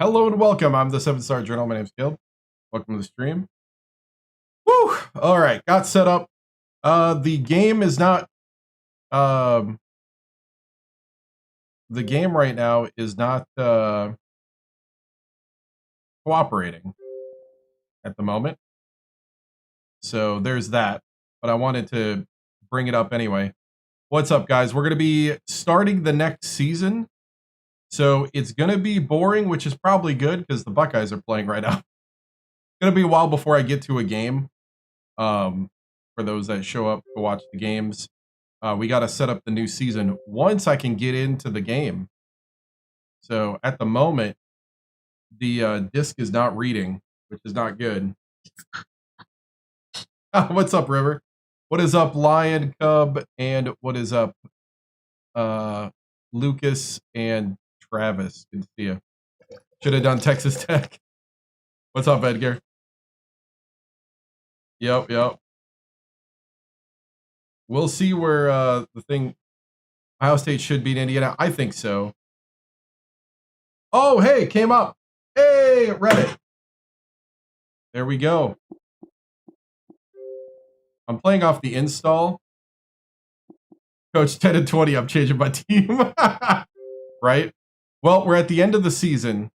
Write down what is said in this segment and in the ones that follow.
Hello and welcome. I'm the 7-Star Journal. My name's Caleb. Welcome to the stream. Woo! All right, got set up. The game is not. The game right now is not cooperating at the moment. So there's that. But I wanted to bring it up anyway. What's up, guys? We're going to be starting the next season. So it's going to be boring, which is probably good because the Buckeyes are playing right now. It's going to be a while before I get to a game. For those that show up to watch the games, we got to set up the new season once I can get into the game. So at the moment, the disc is not reading, which is not good. What's up, River? What is up, Lion Cub? And what is up, Lucas and Travis? Good to see you. Should have done Texas Tech. What's up, Edgar? Yep. We'll see where Ohio State should beat Indiana. I think so. Oh, hey, came up. Hey, Reddit. There we go. I'm playing off the install. Coach 10 and 20, I'm changing my team. Right? Well, we're at the end of the season.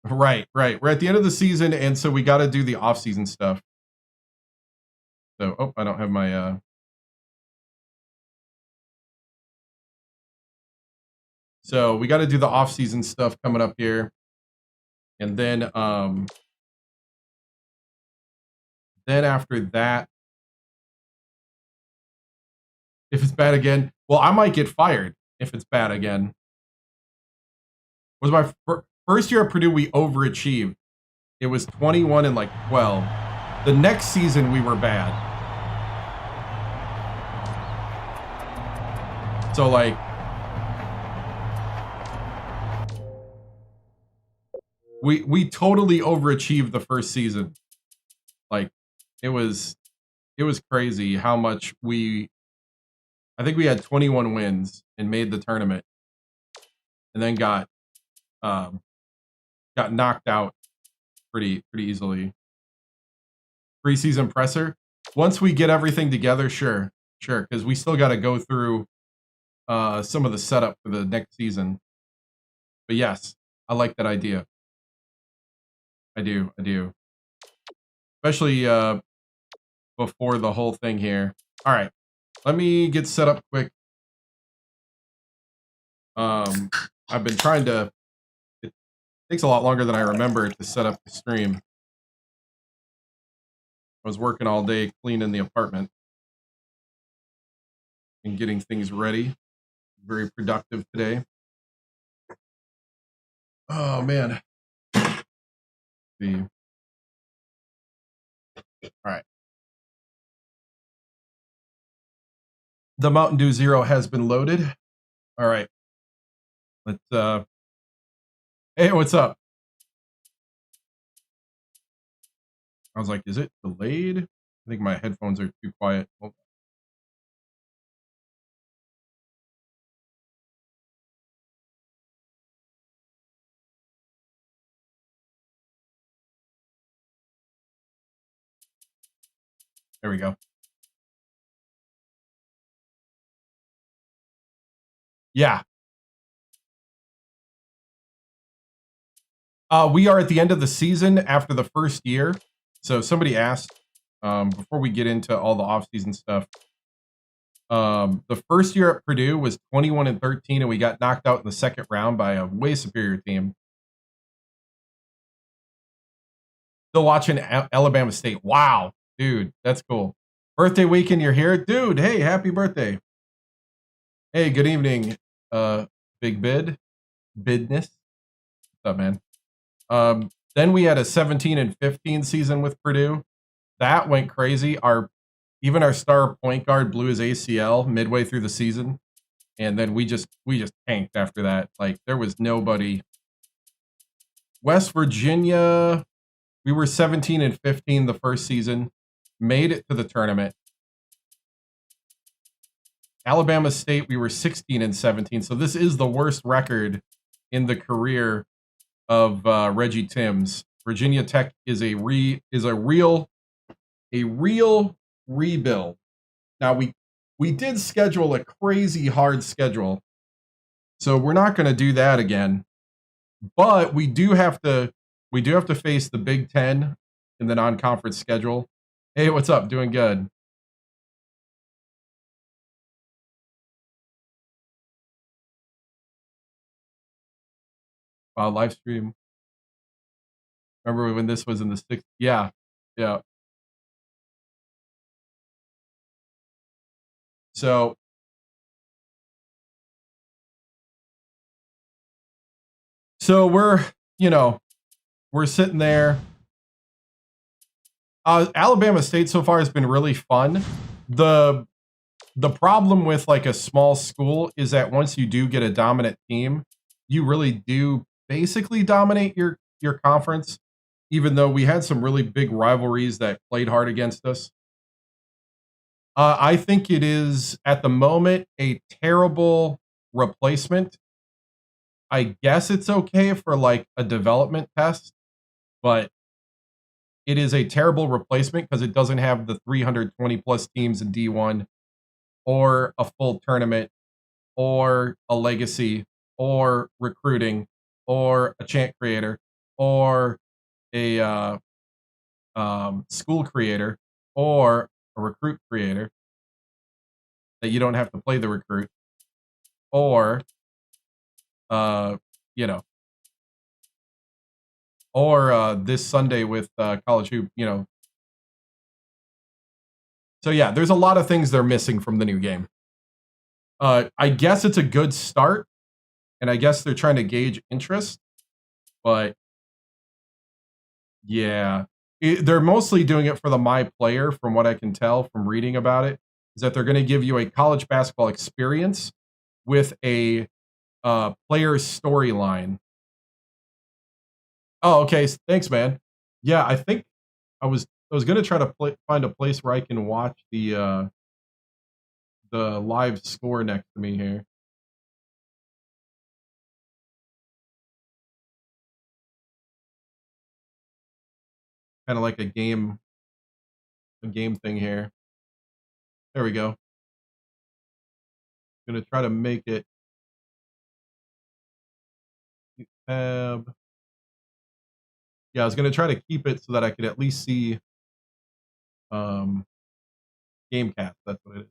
Right. We're at the end of the season, and so we got to do the off-season stuff. So, I don't have my... So we got to do the off-season stuff coming up here. And then after that, if it's bad again, well, I might get fired if it's bad again. Was my first year at Purdue, we overachieved. It was 21 and like 12. The next season, we were bad. So like, we totally overachieved the first season. Like, it was crazy how much I think we had 21 wins and made the tournament, and then got knocked out pretty easily. Preseason presser. Once we get everything together, sure, because we still got to go through some of the setup for the next season. But yes, I like that idea. I do. Especially before the whole thing here. All right, let me get set up quick. I've been trying to... It takes a lot longer than I remember to set up the stream. I was working all day cleaning the apartment and getting things ready. Very productive today. Oh, man. All right. The Mountain Dew Zero has been loaded. All right. Let's hey, what's up? I was like, is it delayed? I think my headphones are too quiet. Hold on. There we go. Yeah. We are at the end of the season after the first year. So somebody asked, before we get into all the off-season stuff, the first year at Purdue was 21 and 13, and we got knocked out in the second round by a way superior team. Still watching Alabama State. Wow, dude, that's cool. Birthday weekend, you're here, dude. Hey, happy birthday. Hey, good evening, Big Bidness. What's up, man? Then we had a 17 and 15 season with Purdue. That went crazy. Even our star point guard blew his ACL midway through the season, and then we just tanked after that. Like, there was nobody. West Virginia, we were 17 and 15 the first season, made it to the tournament. Alabama State, we were 16-17. So this is the worst record in the career of Reggie TImms. Virginia Tech is a real rebuild. Now we did schedule a crazy hard schedule, so we're not going to do that again. But we do have to face the Big Ten in the non-conference schedule. Hey, what's up? Doing good. Wow, live stream. Remember when this was in the 6th? Yeah, yeah. So we're, we're sitting there. Alabama State so far has been really fun. The problem with like a small school is that once you do get a dominant team, you really do basically dominate your conference, even though we had some really big rivalries that played hard against us. I think it is at the moment a terrible replacement. I guess it's okay for like a development test, but it is a terrible replacement because it doesn't have the 320 plus teams in D1 or a full tournament or a legacy or recruiting or a chant creator or a school creator or a recruit creator that you don't have to play the recruit or or this Sunday with college hoop, So yeah, there's a lot of things they're missing from the new game. I guess it's a good start, and I guess they're trying to gauge interest, but yeah, they're mostly doing it for the my player, from what I can tell from reading about it, is that they're going to give you a college basketball experience with a player storyline. Oh, okay. Thanks, man. Yeah, I think I was going to try to find a place where I can watch the live score next to me here. Kind of like a game thing here. There we go. Going to try to make it tab. Yeah, I was going to try to keep it so that I could at least see Gamecast. That's what it is.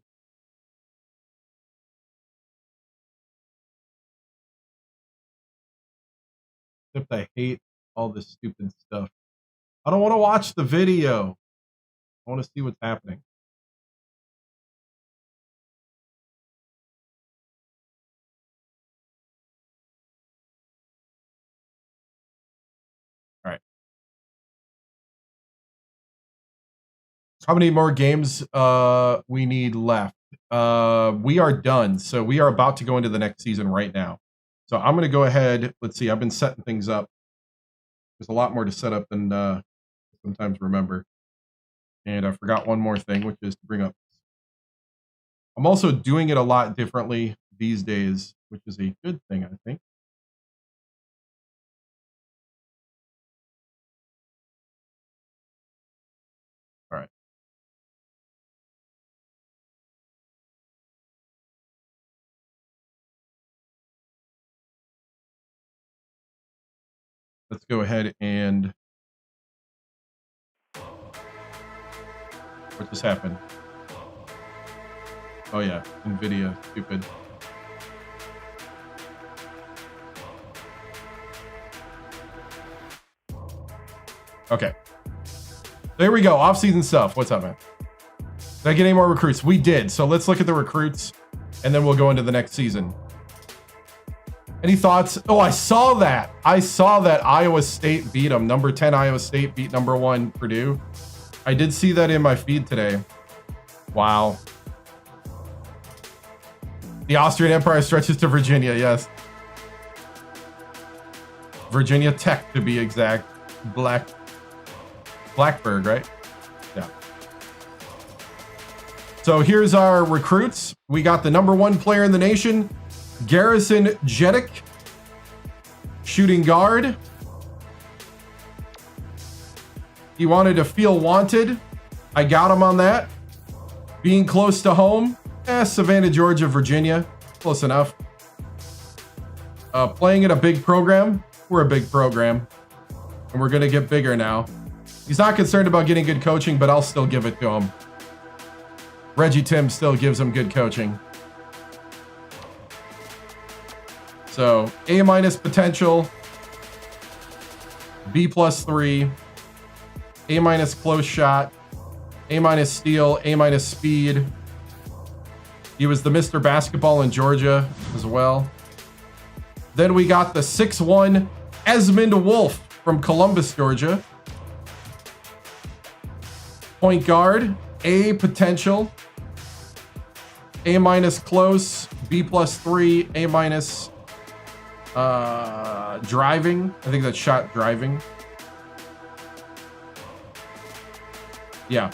Except I hate all this stupid stuff. I don't want to watch the video. I want to see what's happening. All right. How many more games we need left? We are done. So we are about to go into the next season right now. So I'm going to go ahead. Let's see. I've been setting things up. There's a lot more to set up than sometimes remember. And I forgot one more thing, which is to bring up. I'm also doing it a lot differently these days, which is a good thing, I think. All right. Let's go ahead and what just happened? Oh yeah, NVIDIA, stupid. Okay. There we go. Off-season stuff. What's up, man? Did I get any more recruits? We did. So let's look at the recruits, and then we'll go into the next season. Any thoughts? Oh, I saw that. I saw that Iowa State beat them. Number 10 Iowa State beat number 1 Purdue. I did see that in my feed today. Wow. The Austrian Empire stretches to Virginia, yes. Virginia Tech, to be exact. Blackburg, right? Yeah. So here's our recruits. We got the #1 player in the nation, Garrison Jeddick, shooting guard. He wanted to feel wanted. I got him on that. Being close to home. Savannah, Georgia, Virginia. Close enough. Playing in a big program. We're a big program. And we're going to get bigger now. He's not concerned about getting good coaching, but I'll still give it to him. Reggie TImms still gives him good coaching. So, A- potential. B+3. A- close shot. A- steal. A- speed. He was the Mr. Basketball in Georgia as well. Then we got the 6'1" Esmond Wolf from Columbus, Georgia. Point guard. A potential. A- close. B+3. A- driving. I think that's shot driving. Yeah.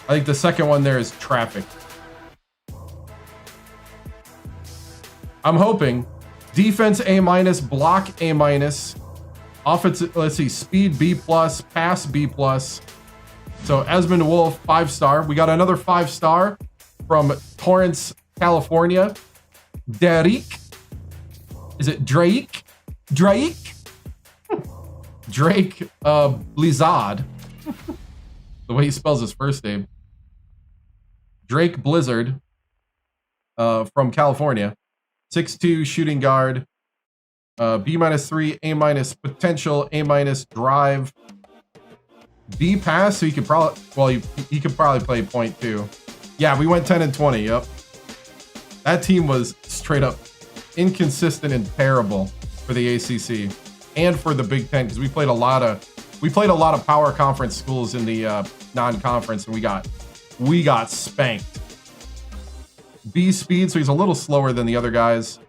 I think the second one there is traffic. I'm hoping. Defense A-, block A-. Offensive, let's see, speed B+, pass B+. So Esmond Wolf, 5-star. We got another 5-star from Torrance, California. Derek. Is it Drake? Drake? Drake Blizzard. The way he spells his first name. Drake Blizzard from California. 6'2", shooting guard. B-3, A- potential, A- drive. B pass, so he could probably, well, he could probably play point too. Yeah, we went 10 and 20. Yep. That team was straight up inconsistent and terrible for the ACC and for the Big Ten, because we played a lot of power conference schools in the non-conference, and we got spanked. B speed, so he's a little slower than the other guys,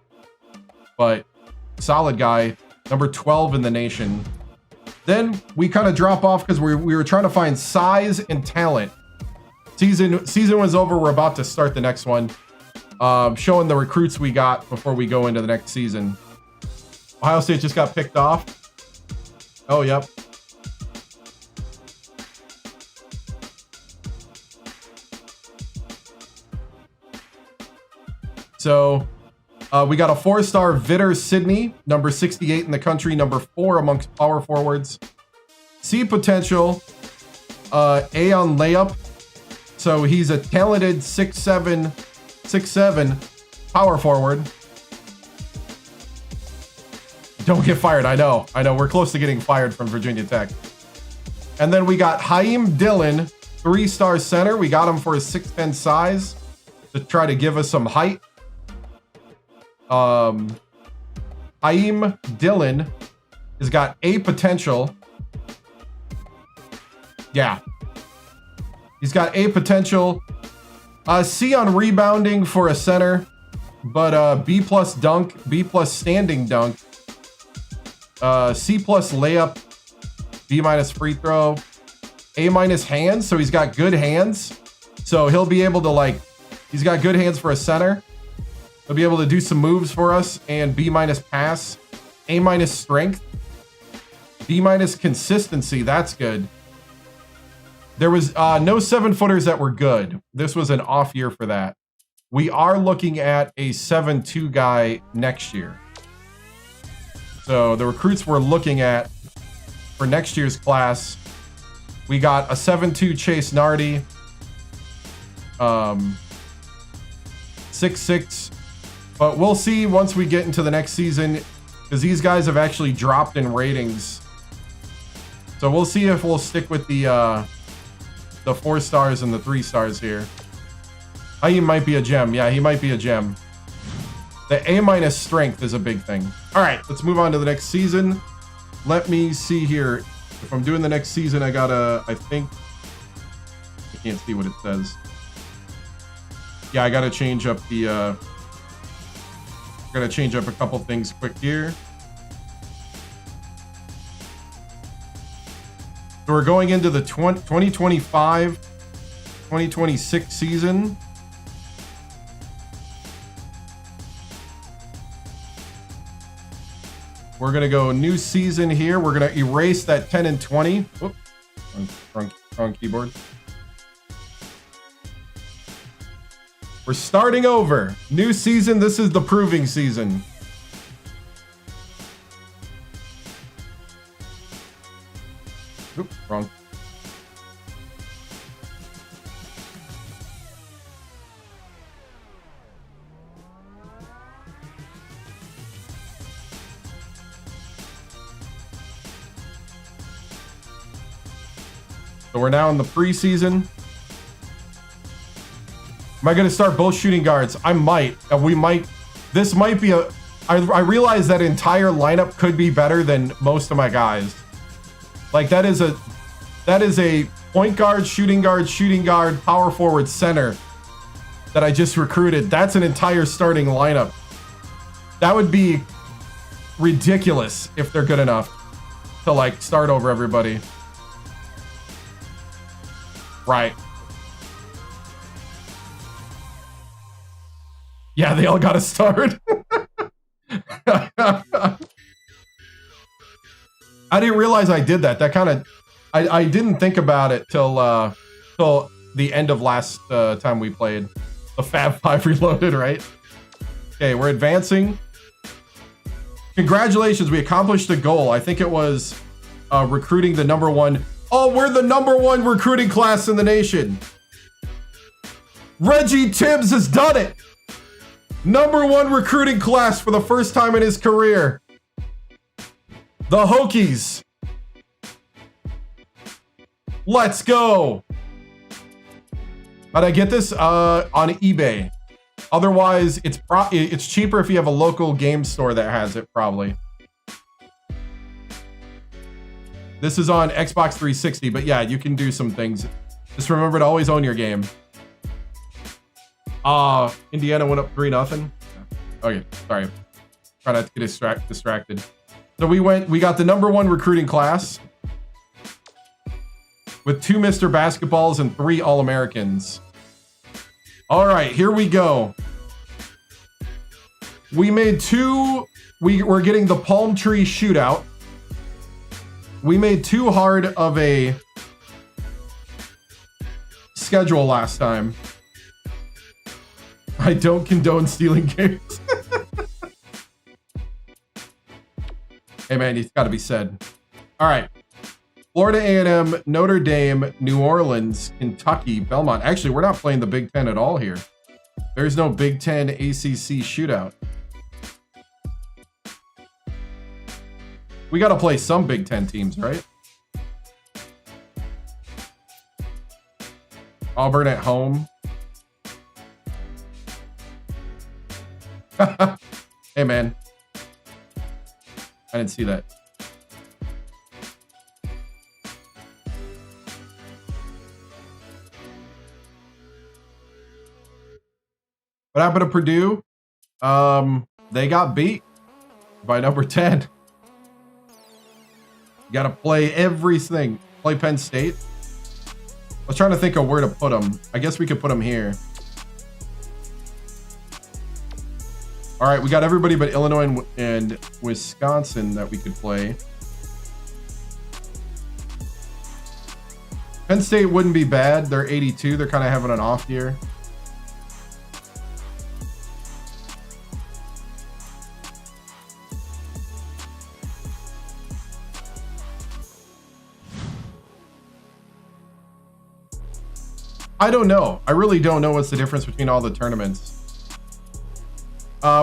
but solid guy. Number 12 in the nation. Then we kind of drop off because we were trying to find size and talent. Season was over. We're about to start the next one. Showing the recruits we got before we go into the next season. Ohio State just got picked off. Oh, yep. So we got a 4-star Vitter Sydney, number 68 in the country, number 4 amongst power forwards. C potential, A on layup. So he's a talented 6'7" power forward. Don't get fired. I know. We're close to getting fired from Virginia Tech. And then we got Haim Dillon, 3-star center. We got him for his 6'10" size to try to give us some height. Haim Dillon has got A potential. Yeah. He's got A potential. C on rebounding for a center, but B+ dunk, B+ standing dunk. C+ layup, B- free throw, A- hands. So he's got good hands. So he'll be able to he's got good hands for a center. He'll be able to do some moves for us, and B- pass, A- strength, B- consistency. That's good. There was no 7-footers that were good. This was an off year for that. We are looking at a 7'2" guy next year. So the recruits we're looking at for next year's class, we got a 7'2" Chase Nardi, 6'6", but we'll see once we get into the next season, because these guys have actually dropped in ratings. So we'll see if we'll stick with the 4 stars and the 3 stars here. He might be a gem. Yeah, he might be a gem. The A- strength is a big thing. All right, let's move on to the next season. Let me see here. If I'm doing the next season, I gotta, I think, I can't see what it says. Yeah, I gotta change up the, gotta change up a couple things quick here. So we're going into the 2025 2026 season. We're going to go new season here. We're going to erase that 10 and 20. Oops. Wrong keyboard. We're starting over. New season. This is the proving season. Oops, wrong. So we're now in the preseason. Am I going to start both shooting guards? I might. We might. This might be a... I realize that entire lineup could be better than most of my guys. Like, that is a point guard, shooting guard, power forward, center that I just recruited. That's an entire starting lineup. That would be ridiculous if they're good enough to, like, start over everybody. Right. Yeah, they all got to start. I didn't realize I did that. That kind of... I didn't think about it till the end of last time we played. The Fab 5 Reloaded, right? Okay, we're advancing. Congratulations, we accomplished a goal. I think it was recruiting the #1... Oh, we're the #1 recruiting class in the nation. Reggie TImms has done it. #1 recruiting class for the first time in his career. The Hokies. Let's go. How'd I get this? On eBay. Otherwise, it's cheaper if you have a local game store that has it, probably. This is on Xbox 360, but yeah, you can do some things. Just remember to always own your game. Indiana went up 3-0. Okay, sorry. Try not to get distracted. So we got the #1 recruiting class with 2 Mr. Basketballs and 3 All-Americans. All right, here we go. We made 2. We're getting the Palm Tree Shootout. We made too hard of a schedule last time. I don't condone stealing games. Hey man, it's got to be said. All right. Florida A&M, Notre Dame, New Orleans, Kentucky, Belmont. Actually, we're not playing the Big Ten at all here. There's no Big Ten ACC shootout. We got to play some Big Ten teams, right? Auburn at home. Hey, man. I didn't see that. What happened to Purdue? They got beat by #10. You got to play everything. Play Penn State. I was trying to think of where to put them. I guess we could put them here. All right, we got everybody but Illinois and Wisconsin that we could play. Penn State wouldn't be bad. They're 82. They're kind of having an off year. I don't know. I really don't know what's the difference between all the tournaments.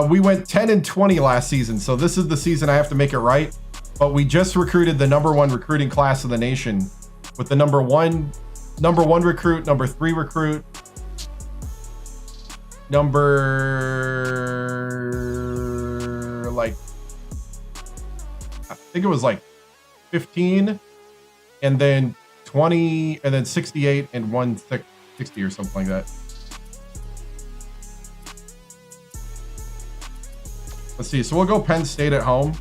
We went 10 and 20 last season, so this is the season I have to make it right. But we just recruited the #1 recruiting class of the nation with the number one recruit, #3 recruit, I think it was like 15, and then 20, and then 68 and 160 or something like that. Let's see. So we'll go Penn State at home.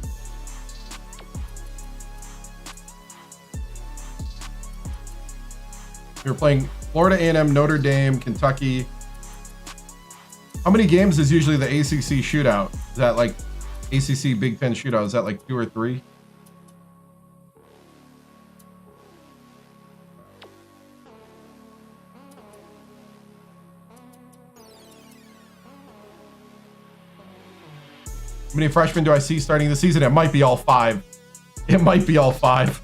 We're playing Florida A&M, Notre Dame, Kentucky. How many games is usually the ACC shootout? Is that like ACC Big Ten shootout? Is that like 2 or 3? How many freshmen do I see starting the season? It might be all 5. It might be all 5.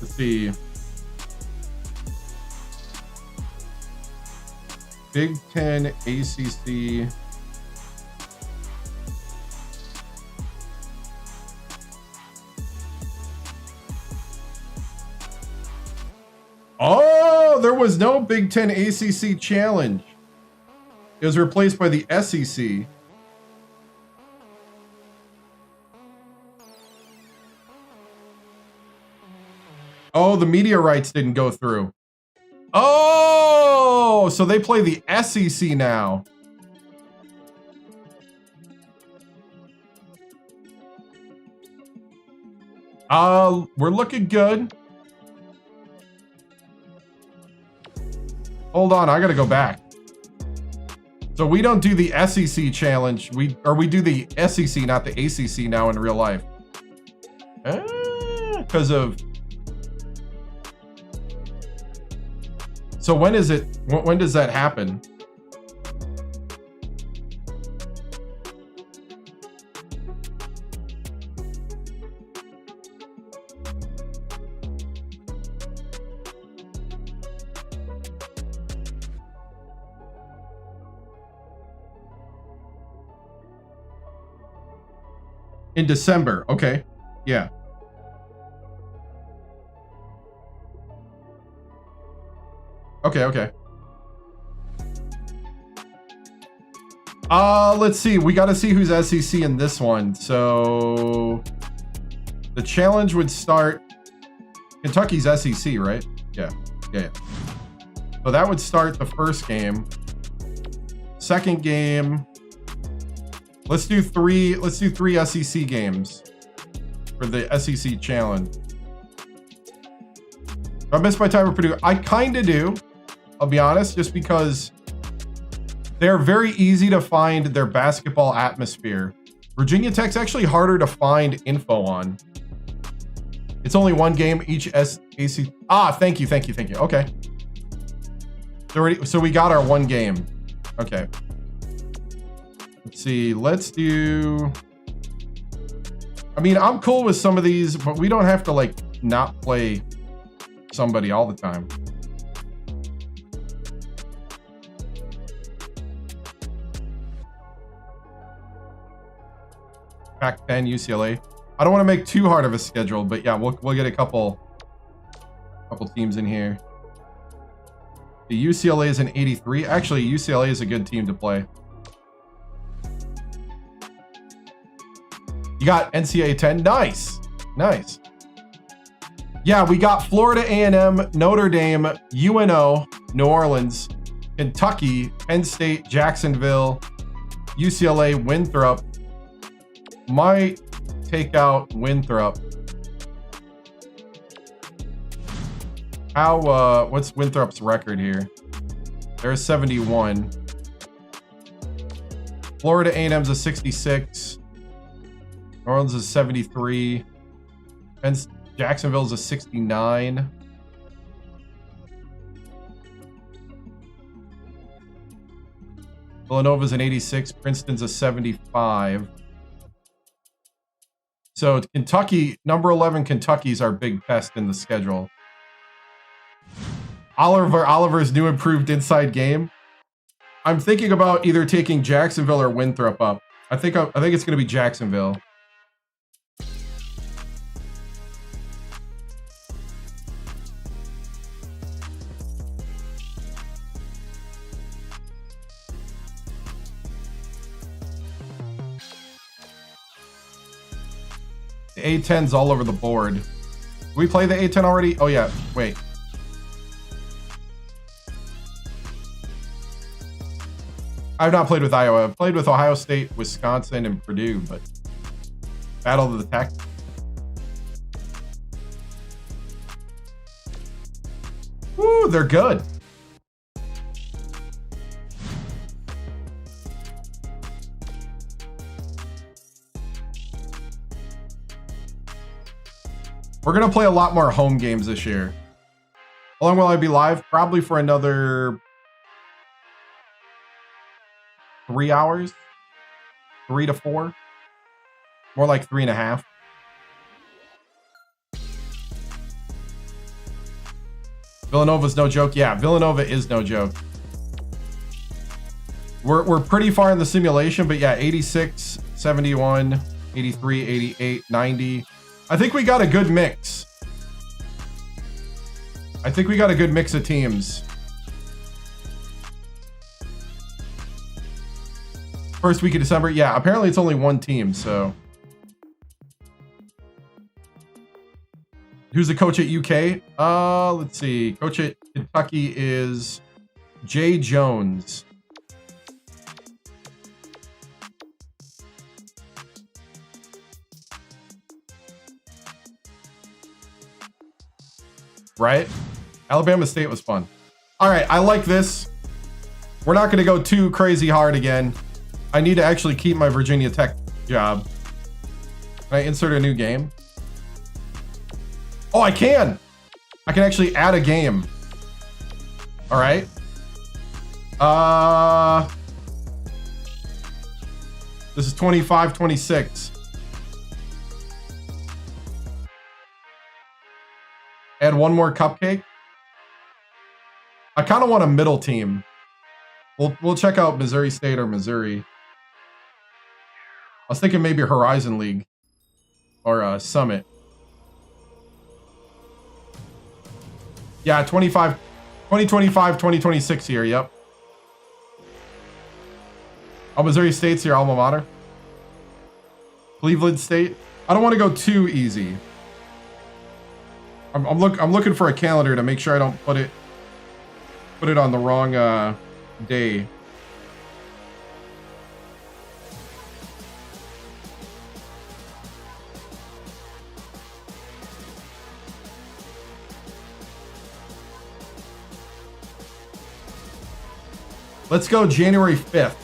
Let's see. Big Ten, ACC. Oh, there was no Big Ten ACC challenge. It was replaced by the SEC. Oh, the media rights didn't go through. Oh, so they play the SEC now. We're looking good. Hold on, I gotta go back. So we don't do the SEC challenge. We do the SEC, not the ACC now in real life. Because of... So when is it? When does that happen? In December. Okay. Yeah. Okay. Let's see. We got to see who's SEC in this one. So the challenge would start. Kentucky's SEC, right? Yeah. So that would start the first game. Second game. Let's do 3 SEC games for the SEC challenge. Do I miss my time with Purdue? I kind of do. I'll be honest, just because they're very easy to find their basketball atmosphere. Virginia Tech's actually harder to find info on. It's only 1 game each SEC. Thank you. Okay. So we got our 1 game. Okay. Let's see. Let's do... I mean, I'm cool with some of these, but we don't have to, like, not play somebody all the time. Pac-10, UCLA. I don't want to make too hard of a schedule, but yeah, we'll get a couple teams in here. The UCLA is an 83. Actually, UCLA is a good team to play. You got NCAA 10. Nice. Yeah, we got Florida A&M, Notre Dame, UNO, New Orleans, Kentucky, Penn State, Jacksonville, UCLA, Winthrop. Might take out Winthrop. What's Winthrop's record here? They're 71. Florida A&M's a 66. New Orleans is 73. Jacksonville's a 69. Villanova's an 86. Princeton's a 75. So Kentucky, number 11 Kentucky's our big test in the schedule. Oliver's new improved inside game. I'm thinking about either taking Jacksonville or Winthrop up. I think it's going to be Jacksonville. The A10's all over the board. Did we play the A10 already? Oh yeah, wait. I've not played with Iowa. I've played with Ohio State, Wisconsin, and Purdue, but Battle of the Tech. Woo, they're good. We're going to play a lot more home games this year. How long will I be live? Probably for another 3 hours. 3 to 4. More like 3.5. Villanova's no joke. Yeah, Villanova is no joke. We're pretty far in the simulation, but yeah, 86, 71, 83, 88, 90. I think we got a good mix. I think we got a good mix of teams. First week of December. Yeah, apparently it's only one team, so. Who's the coach at UK? Let's see. Coach at Kentucky is Jay Jones. Right? Alabama State was fun. All right, I like this. We're not going to go too crazy hard again. I need to actually keep my Virginia Tech job. Can I insert a new game? Oh, I can. I can actually add a game. All right. This is 25, 26. Add one more cupcake. I kind of want a middle team. We'll check out Missouri State or Missouri. I was thinking maybe Horizon League or Summit. Yeah, 2025, 2026 here. Yep. Oh, Missouri State's your alma mater. Cleveland State. I don't want to go too easy. I'm looking for a calendar to make sure I don't put it on the wrong day. Let's go January 5th.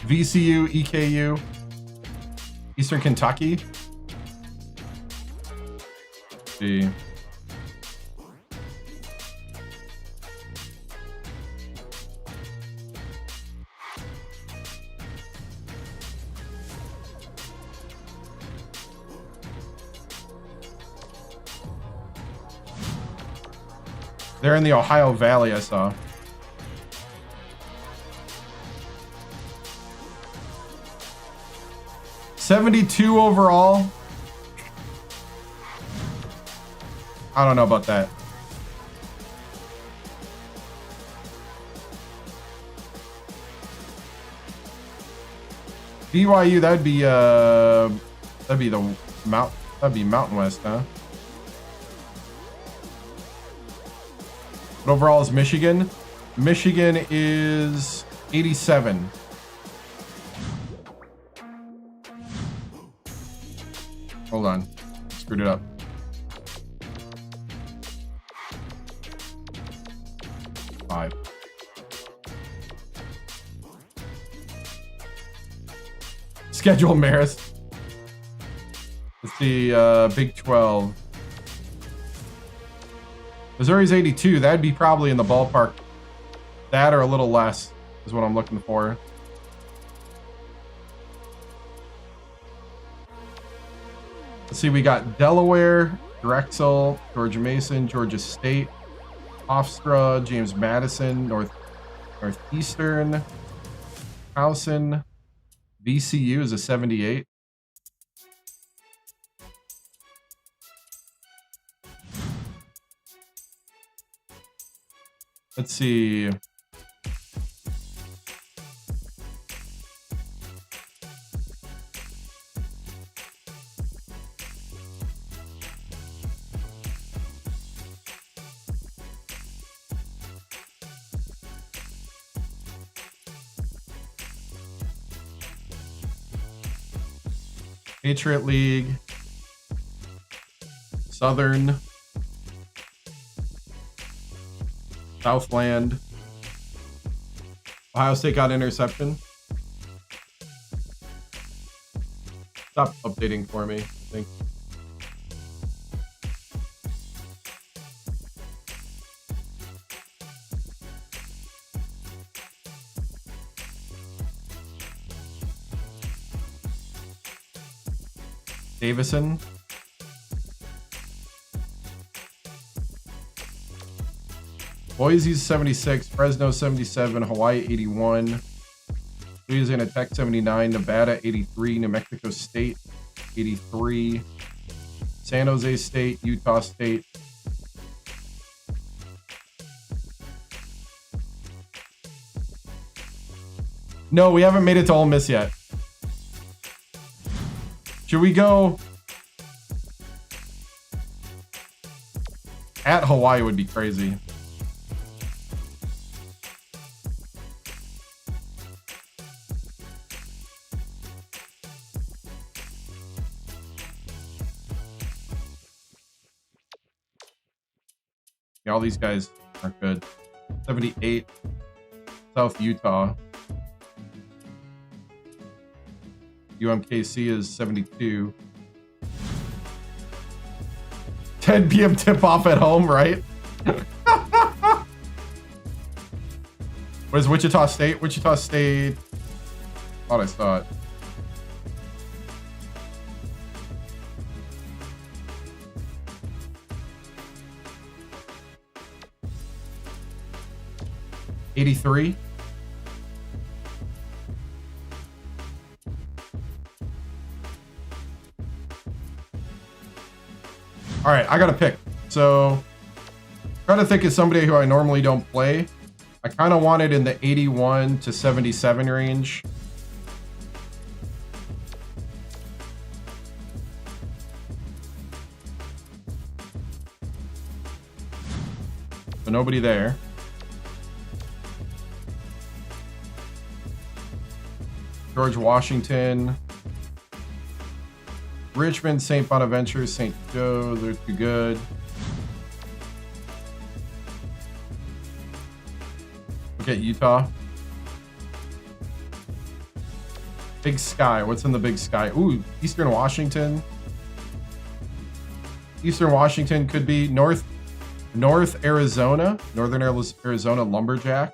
VCU, EKU, Eastern Kentucky. Let's see. They're in the Ohio Valley, I saw. $72 overall. I don't know about that. BYU, that'd be Mountain West, huh? What overall is Michigan? Michigan is 87. Hold on. Screwed it up. Five. Schedule Marist. Let's see, Big 12. Missouri's 82. That'd be probably in the ballpark. That or a little less is what I'm looking for. Let's see, we got Delaware, Drexel, Georgia Mason, Georgia State, Hofstra, James Madison, Northeastern, Towson, VCU is a 78. Let's see. Patriot League. Southern. Southland. Ohio State got interception. Stop updating for me, I think. Davison. Boise's 76, Fresno 77, Hawaii 81, Louisiana Tech 79, Nevada 83, New Mexico State 83, San Jose State, Utah State. No, we haven't made it to Ole Miss yet. Should we go at Hawaii? Would be crazy. Yeah, all these guys aren't good. 78, South Utah. UMKC is 72. 10 p.m. tip-off at home, right? What is Wichita State? Wichita State. Thought I saw it. '83. All right, I got to pick. So, trying to think of somebody who I normally don't play. I kind of want it in the 81 to 77 range. So nobody there. George Washington. Richmond, St. Bonaventure, St. Joe, they're too good. Look at Utah. Big Sky, what's in the Big Sky? Ooh, Eastern Washington. Eastern Washington could be North Arizona, Northern Arizona Lumberjack.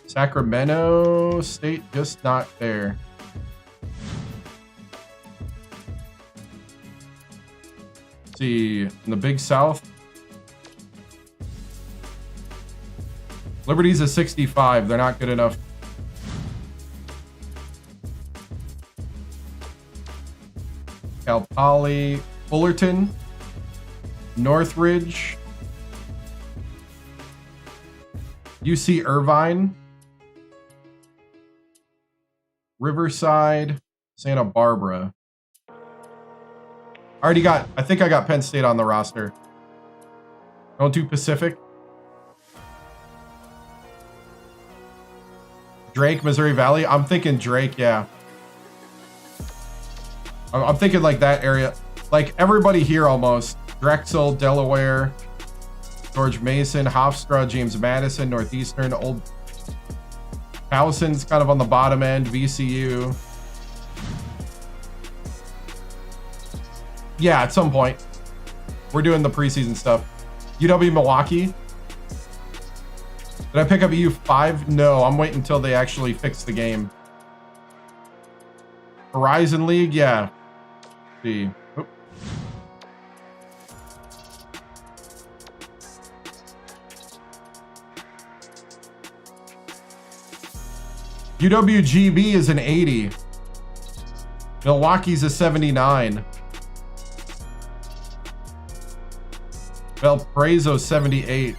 Sacramento State, just not there. Let's see, in the Big South. Liberty's a 65. They're not good enough. Cal Poly, Fullerton, Northridge, UC Irvine, Riverside, Santa Barbara. I think I got Penn State on the roster. Don't do Pacific. Drake, Missouri Valley. I'm thinking Drake, yeah. I'm thinking like that area. Like everybody here almost. Drexel, Delaware, George Mason, Hofstra, James Madison, Northeastern, Old Towson's kind of on the bottom end, VCU. Yeah, at some point. We're doing the preseason stuff. UW Milwaukee. Did I pick up EU5? No, I'm waiting until they actually fix the game. Horizon League, yeah. Let's see. Oop. UWGB is an 80. Milwaukee's a 79. Valparaiso 78.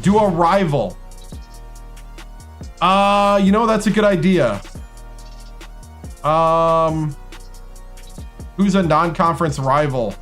Do a rival. You know, that's a good idea. Who's a non-conference rival?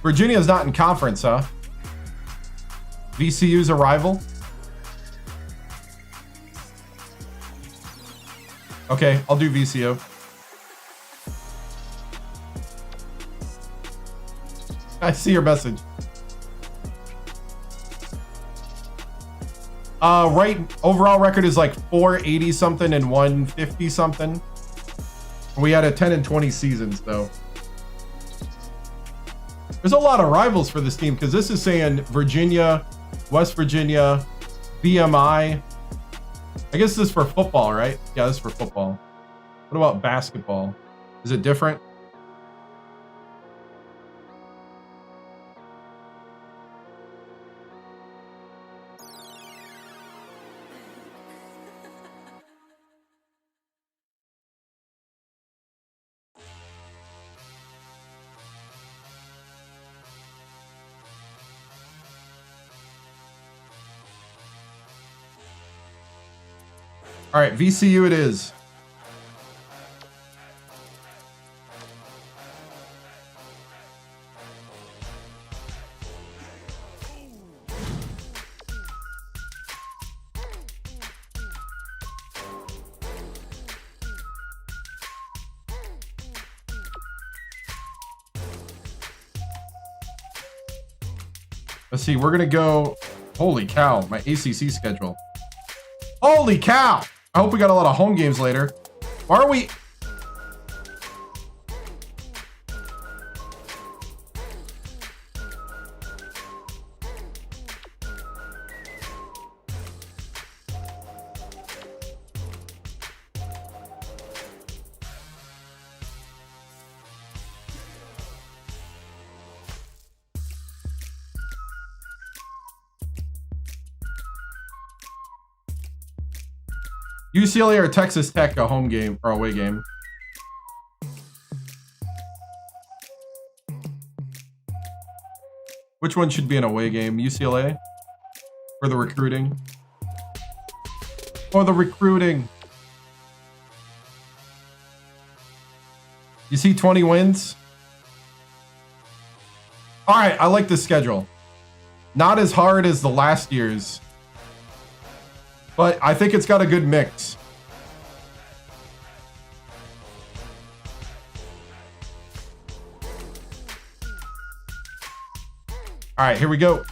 Virginia's not in conference, huh? VCU's a rival. Okay, I'll do VCU. I see your message. Right, overall record is like 480 something and 150 something. We had a 10 and 20 seasons though. There's a lot of rivals for this team because this is saying Virginia, West Virginia, BMI. I guess this is for football, right? Yeah, this is for football. What about basketball? Is it different? All right, VCU it is. Let's see, we're gonna go. Holy cow, my ACC schedule. Holy cow! I hope we got a lot of home games later. Why are we? UCLA or Texas Tech a home game or away game? Which one should be an away game? UCLA? For the recruiting? For the recruiting. You see 20 wins? All right, I like this schedule. Not as hard as the last year's, but I think it's got a good mix. All right, here we go.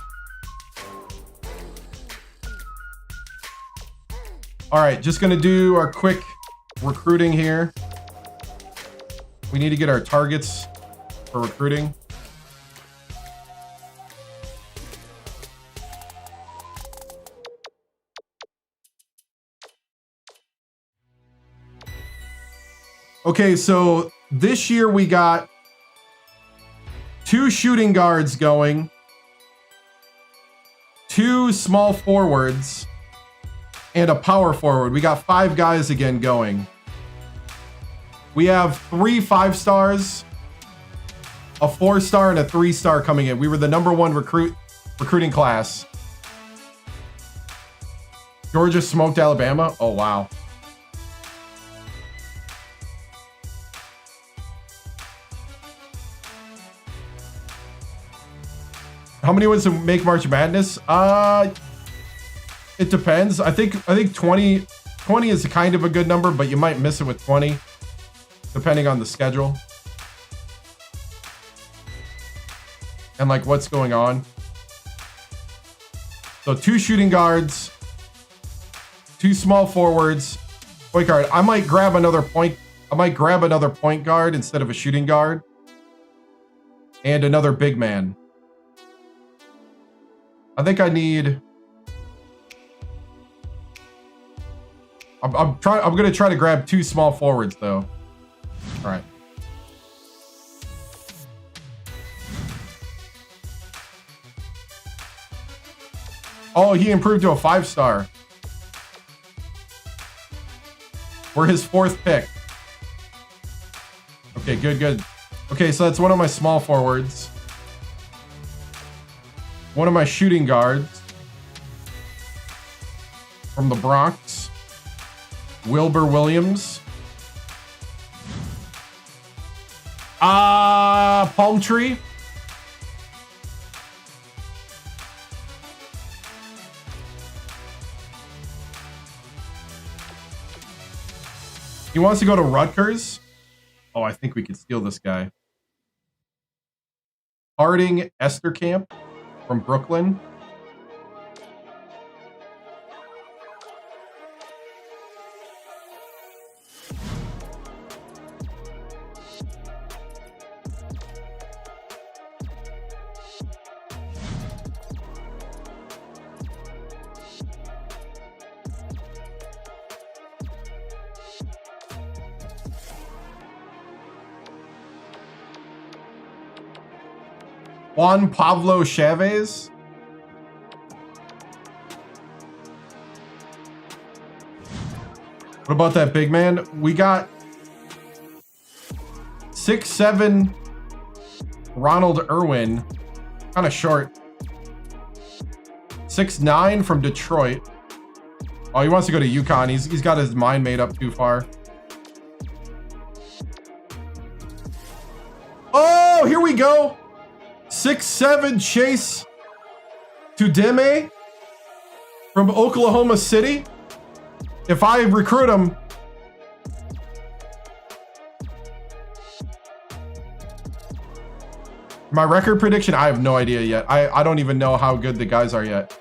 All right, just gonna do our quick recruiting here. We need to get our targets for recruiting. Okay, so this year we got 2 shooting guards going, 2 small forwards, and a power forward. We got 5 guys again going. We have 3 5-stars, a 4-star, and a 3-star coming in. We were the #1 recruiting class. Georgia smoked Alabama. Oh, wow. How many wins to make March Madness? It depends. I think 20 is kind of a good number, but you might miss it with 20, depending on the schedule and like what's going on. So 2 shooting guards, 2 small forwards, point guard. I might grab another point guard instead of a shooting guard, and another big man. I think I need. I'm gonna try to grab 2 small forwards though. All right. Oh, he improved to a 5-star. We're his 4th pick. Okay, good. Okay, so that's one of my small forwards. One of my shooting guards from the Bronx, Wilbur Williams. Palm Tree. He wants to go to Rutgers. Oh, I think we could steal this guy. Harding Esterkamp from Brooklyn. Juan Pablo Chavez. What about that big man? We got 6'7" Ronald Irwin. Kind of short. 6'9" from Detroit. Oh, he wants to go to UConn. He's got his mind made up too far. Oh, here we go. 6'7" Chase Tudeme from Oklahoma City. If I recruit him, my record prediction, I have no idea yet. I don't even know how good the guys are yet.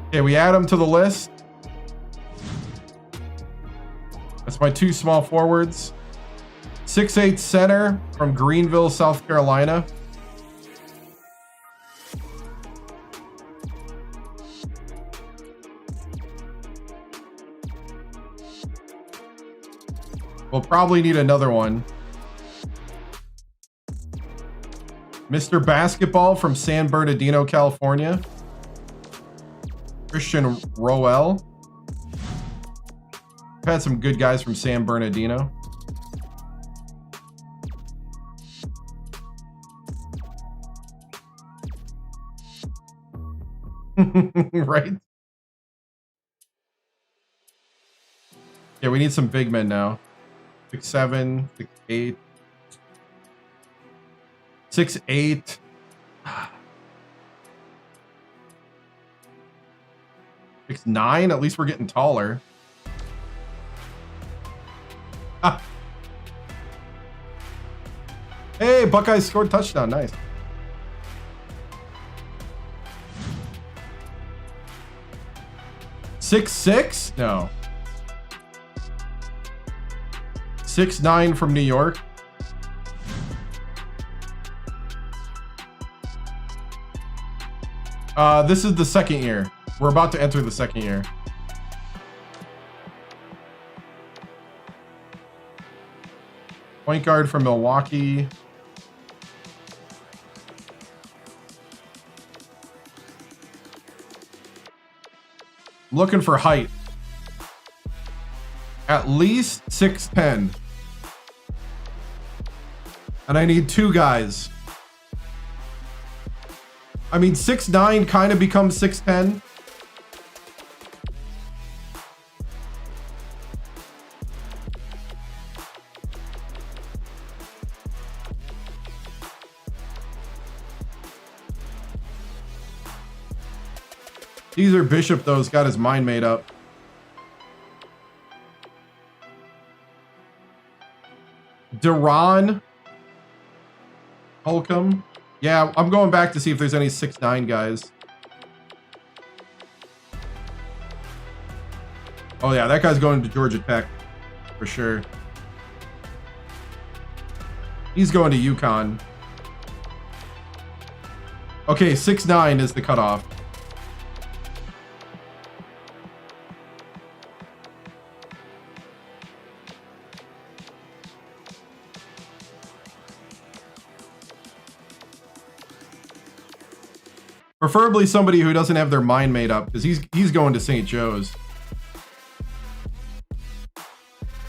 Okay, we add him to the list. That's my 2 small forwards. 6'8" center from Greenville, South Carolina. We'll probably need another one. Mr. Basketball from San Bernardino, California. Christian Roel. I've had some good guys from San Bernardino. Right? Yeah, we need some big men now. 6'7", 6'8". 6'8". 6'9". At least we're getting taller. Ah. Hey, Buckeyes scored touchdown. Nice. $6'6"? No. 6'9" from New York. This is the second year. We're about to enter the second year. Point guard from Milwaukee. I'm looking for height. At least 6'10". And I need 2 guys. I mean, 6'9" kind of becomes 6'10". Caesar Bishop, though, has got his mind made up. Deron Holcomb. Yeah, I'm going back to see if there's any 6'9" guys. Oh, yeah, that guy's going to Georgia Tech for sure. He's going to UConn. Okay, 6'9" is the cutoff. Preferably somebody who doesn't have their mind made up, because he's going to St. Joe's.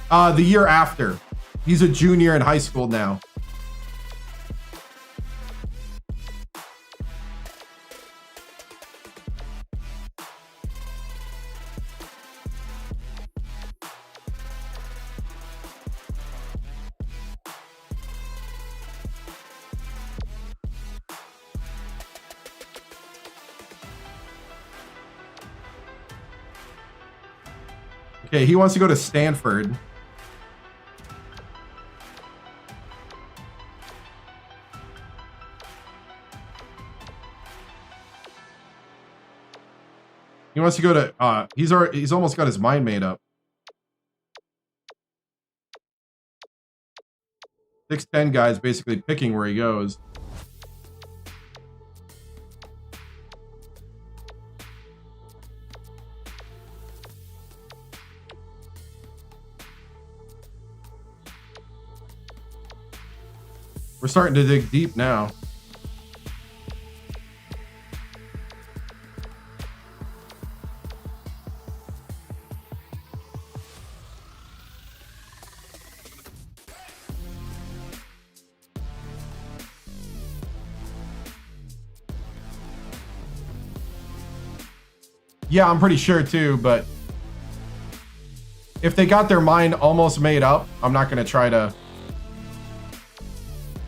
The year after. He's a junior in high school now. Okay, he wants to go to Stanford. He wants to go to he's almost got his mind made up. 6'10" guy's basically picking where he goes. We're starting to dig deep now. Yeah, I'm pretty sure too, but if they got their mind almost made up, I'm not going to try to...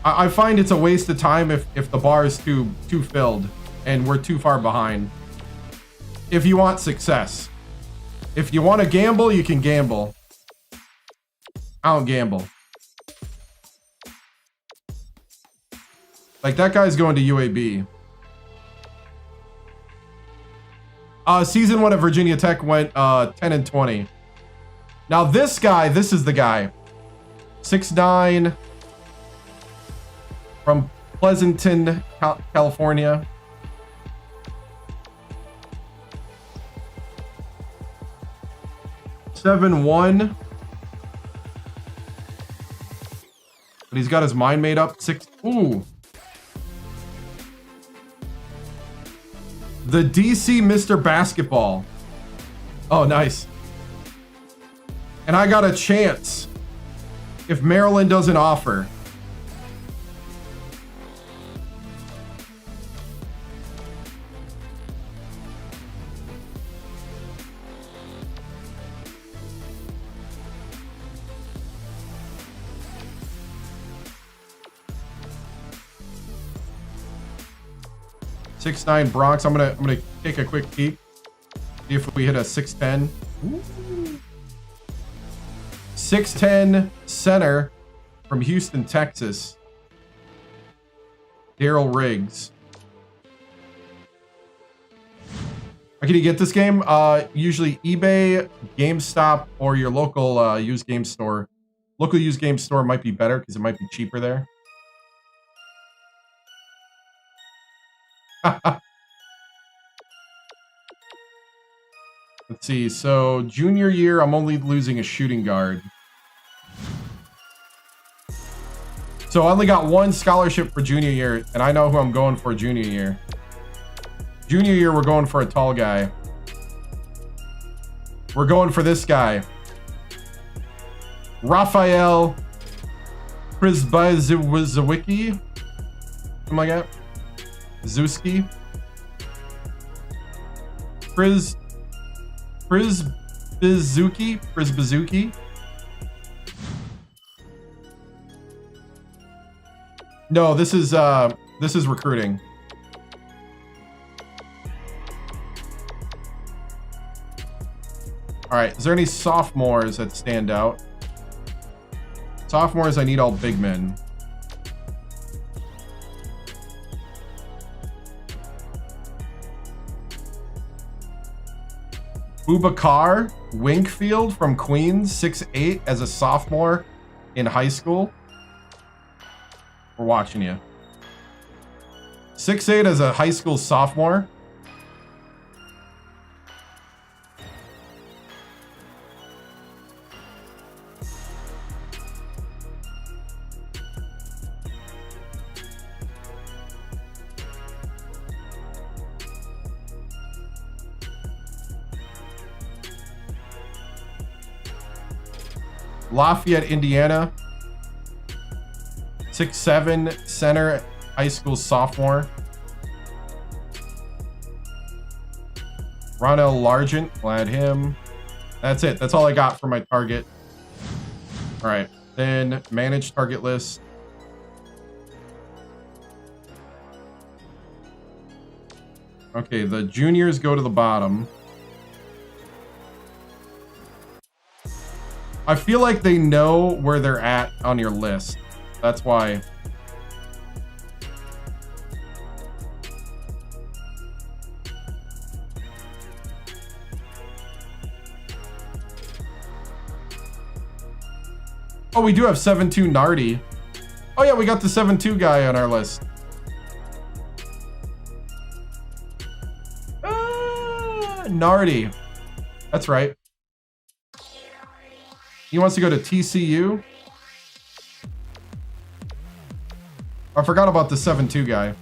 I find it's a waste of time if the bar is too filled and we're too far behind. If you want success. If you want to gamble, you can gamble. I don't gamble. Like, that guy's going to UAB. Season 1 of Virginia Tech went 10-20. Now this guy, this is the guy. 6'9", from Pleasanton, California. (7'1". But he's got his mind made up. Ooh. The DC Mr. Basketball. Oh, nice. And I got a chance if Maryland doesn't offer. (6'9" Bronx. I'm gonna take a quick peek. See if we hit a 6'10". 6'10" center from Houston, Texas. Daryl Riggs. Can you get this game? Usually eBay, GameStop, or your local used game store. Local used game store might be better because it might be cheaper there. Let's see. So junior year, I'm only losing a shooting guard. So I only got one scholarship for junior year, and I know who I'm going for junior year. Junior year, we're going for a tall guy. We're going for this guy. Raphael Przybylewski. Something like that. Zuski. Przybylewski. No, this is recruiting. All right, is there any sophomores that stand out? Sophomores, I need all big men. Bubakar Winkfield from Queens, 6'8", as a sophomore in high school. We're watching you. 6'8" as a high school sophomore. Lafayette, Indiana. 6'7", center, high school sophomore. Ronell Largent, we'll add him. That's it. That's all I got for my target. All right, then manage target list. Okay, the juniors go to the bottom. I feel like they know where they're at on your list. That's why. Oh, we do have 7-2 Nardi. Oh yeah, we got the 7-2 guy on our list. Nardi. That's right. He wants to go to TCU. I forgot about the 7-2 guy.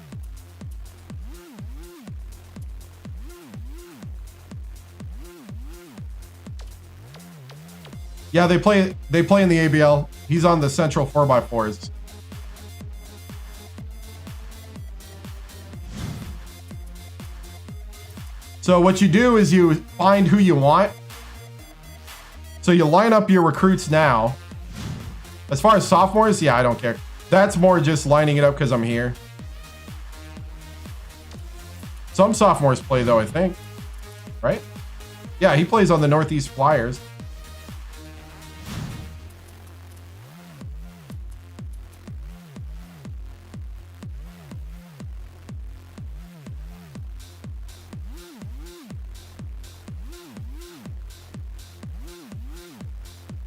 Yeah, they play in the ABL. He's on the Central 4x4s. So what you do is you find who you want. So you line up your recruits now. As far as sophomores, yeah, I don't care. That's more just lining it up because I'm here. Some sophomores play though, I think. Right? Yeah, he plays on the Northeast Flyers.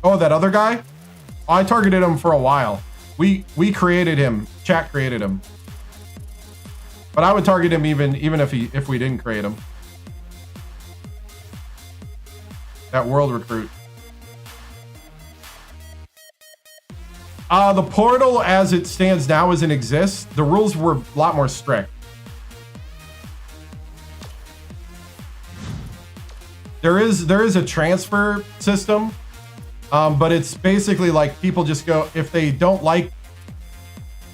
Oh, that other guy? Oh, I targeted him for a while. We created him. Chat created him. But I would target him even if we didn't create him. That world recruit. The portal as it stands now doesn't exist. The rules were a lot more strict. There is a transfer system. But it's basically like people just go if they don't like,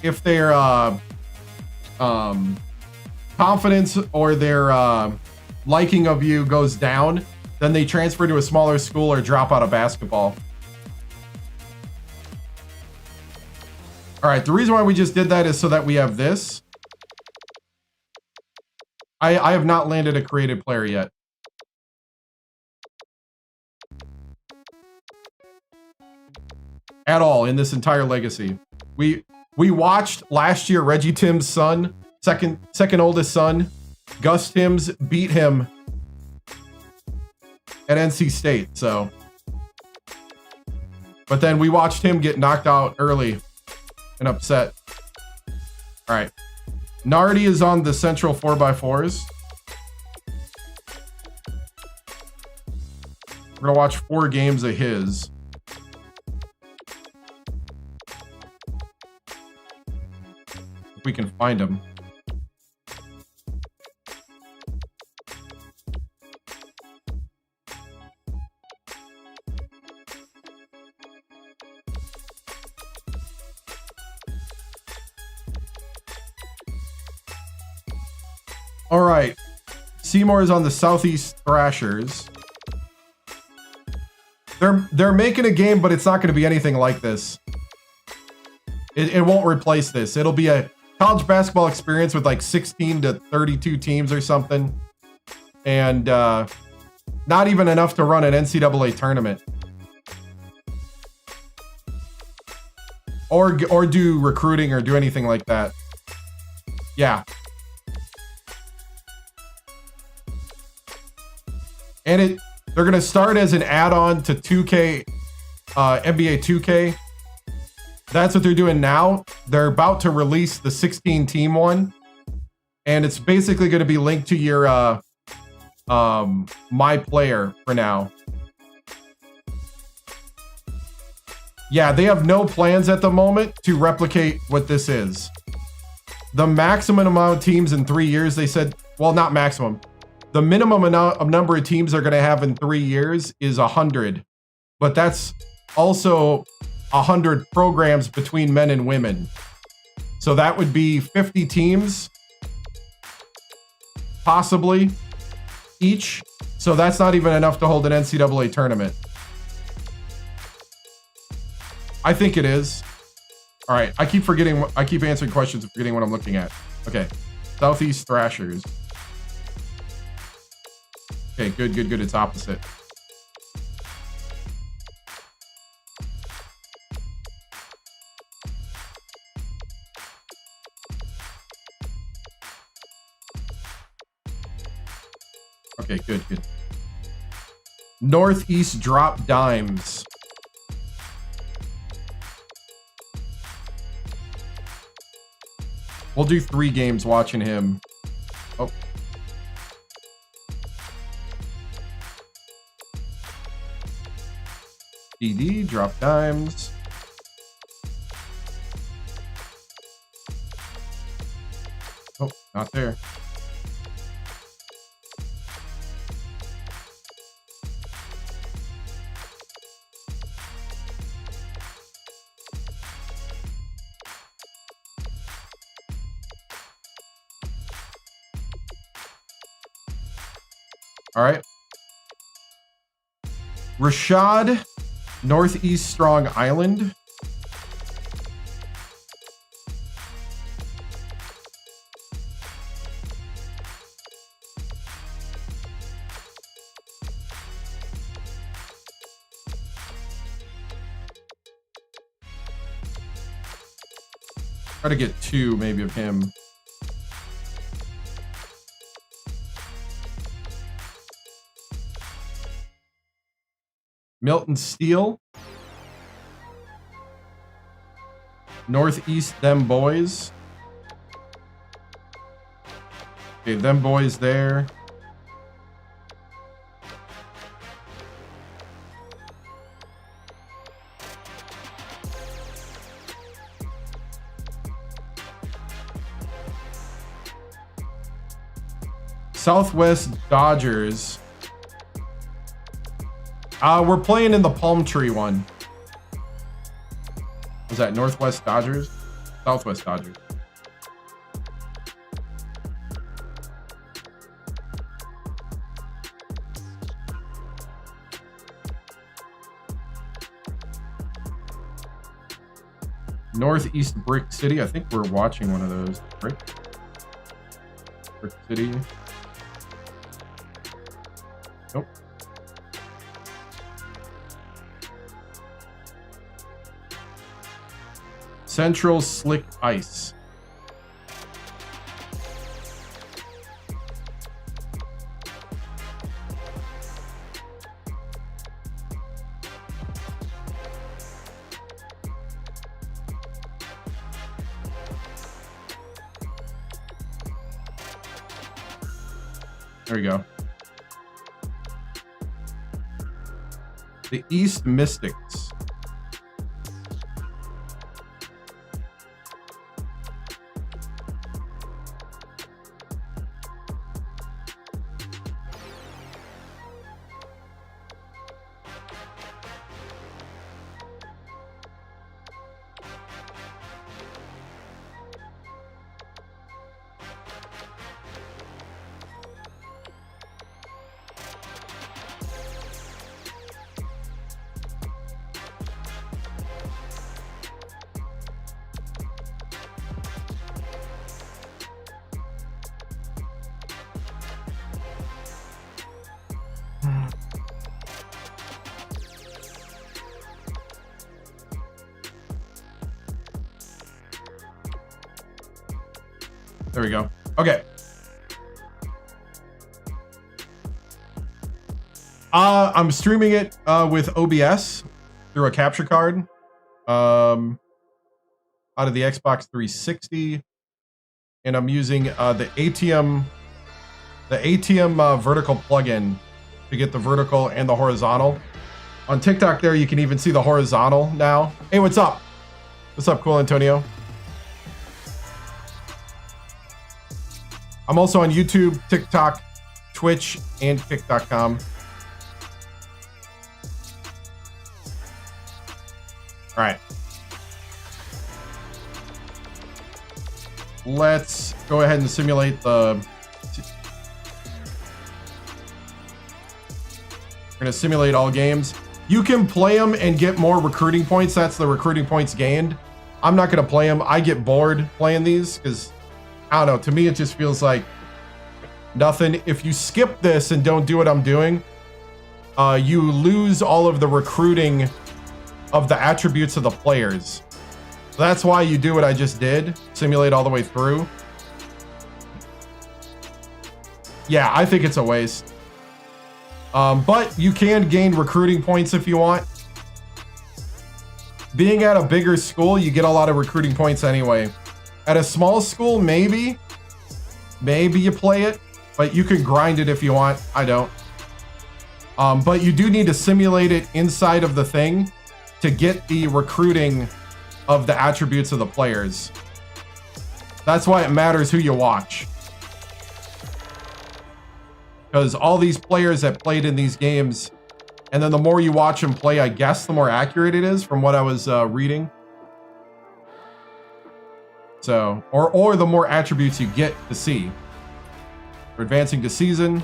if their confidence or their liking of you goes down, then they transfer to a smaller school or drop out of basketball. All right, the reason why we just did that is so that we have this. I have not landed a created player yet. At all in this entire legacy. We watched last year Reggie TImms' son, second oldest son, Gus TImms, beat him at NC State. So, but then we watched him get knocked out early and upset. All right, Nardi is on the Central 4x4s. We're gonna watch 4 games of his. If we can find him. All right. Seymour is on the Southeast Thrashers. They're making a game, but it's not going to be anything like this. It won't replace this. It'll be a college basketball experience with like 16 to 32 teams or something. And not even enough to run an NCAA tournament. Or do recruiting or do anything like that. Yeah. And they're going to start as an add-on to 2K, NBA 2K. That's what they're doing now. They're about to release the 16-team one. And it's basically going to be linked to your My Player for now. Yeah, they have no plans at the moment to replicate what this is. The maximum amount of teams in 3 years, they said, well, not maximum. The minimum number of teams they're going to have in 3 years is 100. But that's also 100 programs between men and women. So that would be 50 teams, possibly, each. So that's not even enough to hold an NCAA tournament. I think it is. All right, I keep answering questions and forgetting what I'm looking at. Okay, Southeast Thrashers. Okay, good. It's opposite. Okay, good, good. Northeast drop dimes. We'll do 3 games watching him. Oh. DD, drop dimes. Oh, not there. All right. Rashad, Northeast Strong Island. Try to get 2 maybe of him. Milton Steele. Northeast Them Boys. Okay, Them Boys there. Southwest Dodgers. We're playing in the Palm Tree one. Was that Northwest Dodgers? Southwest Dodgers. Northeast Brick City. I think we're watching one of those. Brick City. Nope. Central Slick Ice. There we go. The East Mystics. There we go. Okay. I'm streaming it with OBS through a capture card out of the Xbox 360, and I'm using the ATM vertical plugin to get the vertical and the horizontal. On TikTok there, you can even see the horizontal now. Hey, what's up? What's up, Cool Antonio? I'm also on YouTube, TikTok, Twitch, and Kick.com. All right. Let's go ahead and simulate the... We're going to simulate all games. You can play them and get more recruiting points. That's the recruiting points gained. I'm not going to play them. I get bored playing these because... I don't know. To me, it just feels like nothing. If you skip this and don't do what I'm doing, you lose all of the recruiting of the attributes of the players. So that's why you do what I just did. Simulate all the way through. Yeah, I think it's a waste. But you can gain recruiting points if you want. Being at a bigger school, you get a lot of recruiting points anyway. At a small school, maybe you play it, but you can grind it if you want. I don't. But you do need to simulate it inside of the thing to get the recruiting of the attributes of the players. That's why it matters who you watch. Because all these players that played in these games, and then the more you watch them play, I guess the more accurate it is from what I was reading. So, or the more attributes you get to see. We're advancing to season.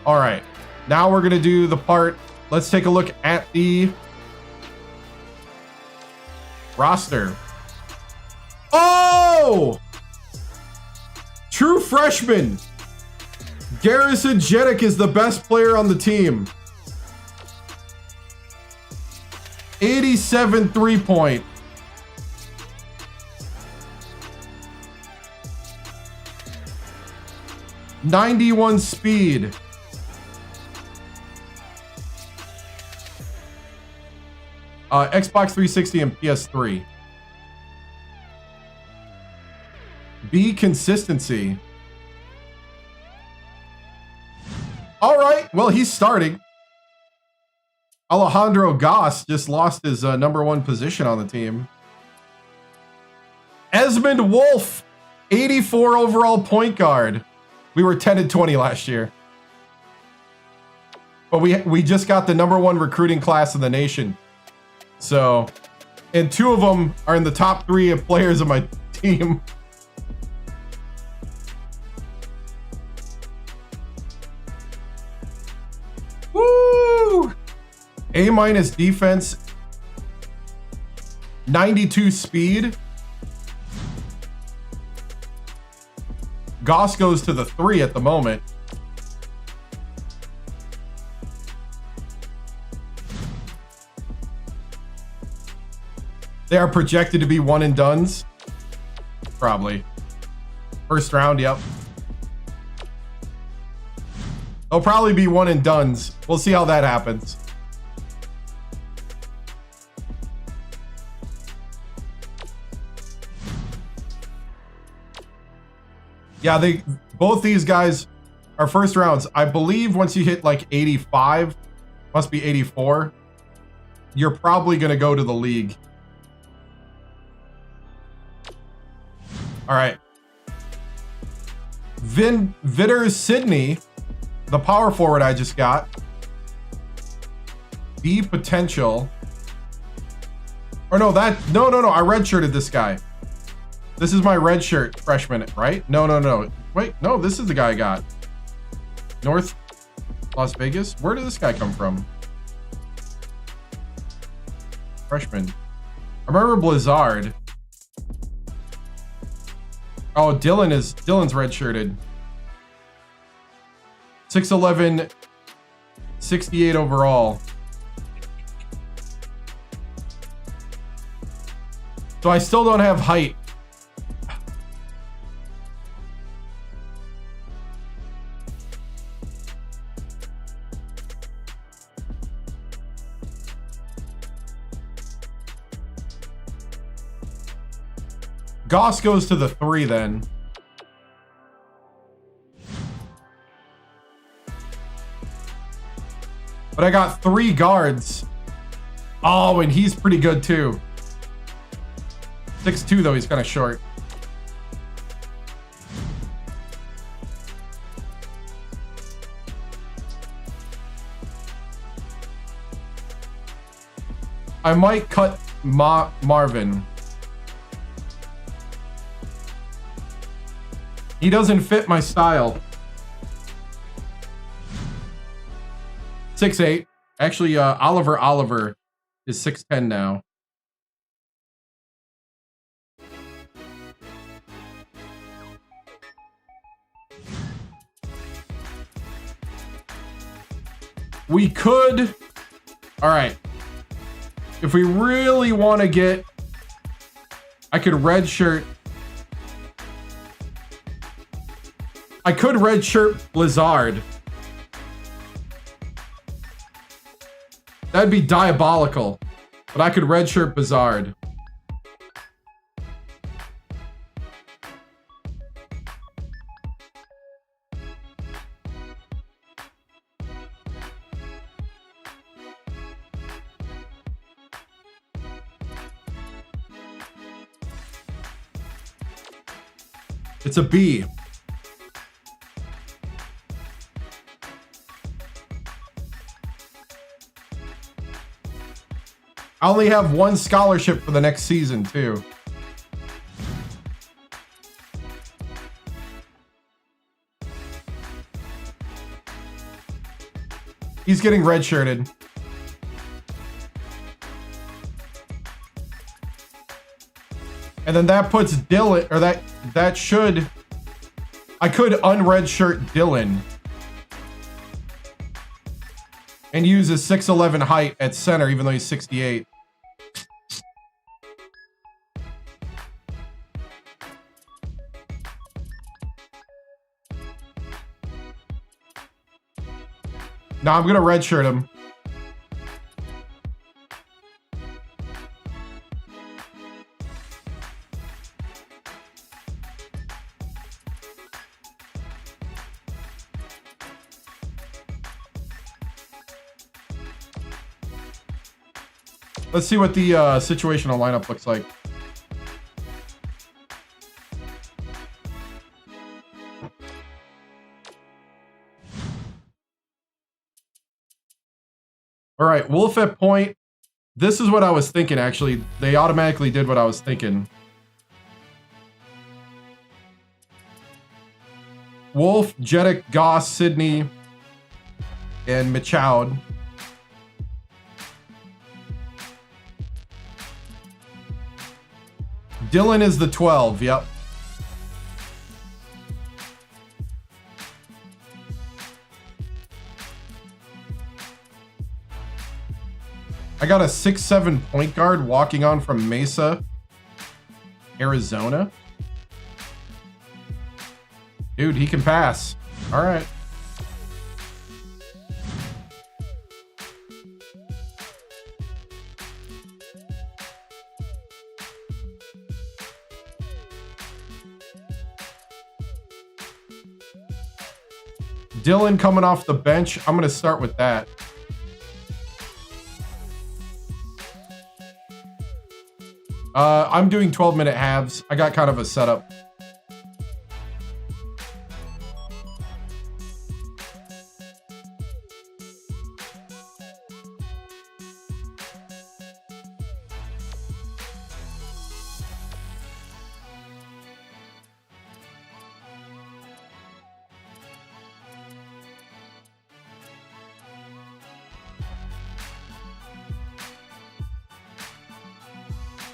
All right, now we're gonna do the part. Let's take a look at the roster. Oh! True freshman. Garrison Jedick is the best player on the team. 87 3-point. '91 speed. Xbox 360 and PS3. B consistency. All right, well, he's starting. Alejandro Goss just lost his #1 position on the team. Esmond Wolf, 84 overall point guard. We were 10-20 last year. But we just got the #1 recruiting class in the nation. So, and 2 of them are in the top 3 of players of my team. Woo! A- defense. 92 speed. Goss goes to the 3 at the moment. They are projected to be one and dones. Probably. First round, yep. They'll probably be one and dones. We'll see how that happens. Yeah, both these guys are first rounds. I believe once you hit like 85, must be 84, you're probably going to go to the league. All right. Vitter Sydney, the power forward I just got. B potential. Or no, I redshirted this guy. This is my red shirt freshman, right? No. Wait, no, this is the guy I got. North Las Vegas. Where did this guy come from? Freshman. I remember Blizzard. Oh, Dylan's redshirted. 6'11", 68 overall. So I still don't have height. Goss goes to the 3 then. But I got 3 guards. Oh, and he's pretty good too. 6'2" though, he's kind of short. I might cut Marvin. He doesn't fit my style. 6'8". Actually, Oliver is 6'10" now. We could. All right. If we really want to get, I could redshirt. I could redshirt Blizzard That'd be diabolical. But I could redshirt Bizarre. It's a B. I only have one scholarship for the next season, too. He's getting redshirted. And then that puts Dylan, or that should, I could unredshirt Dylan and use his 6'11" height at center, even though he's 68. No, I'm gonna redshirt him. Let's see what the situational lineup looks like. All right, Wolf at point. This is what I was thinking, actually. They automatically did what I was thinking. Wolf, Jeddick, Goss, Sydney, and Michoud. Dylan is the 12, yep. I got a 6'7" point guard walking on from Mesa, Arizona. Dude, he can pass. All right. Dylan coming off the bench. I'm going to start with that. I'm doing 12-minute halves. I got kind of a setup.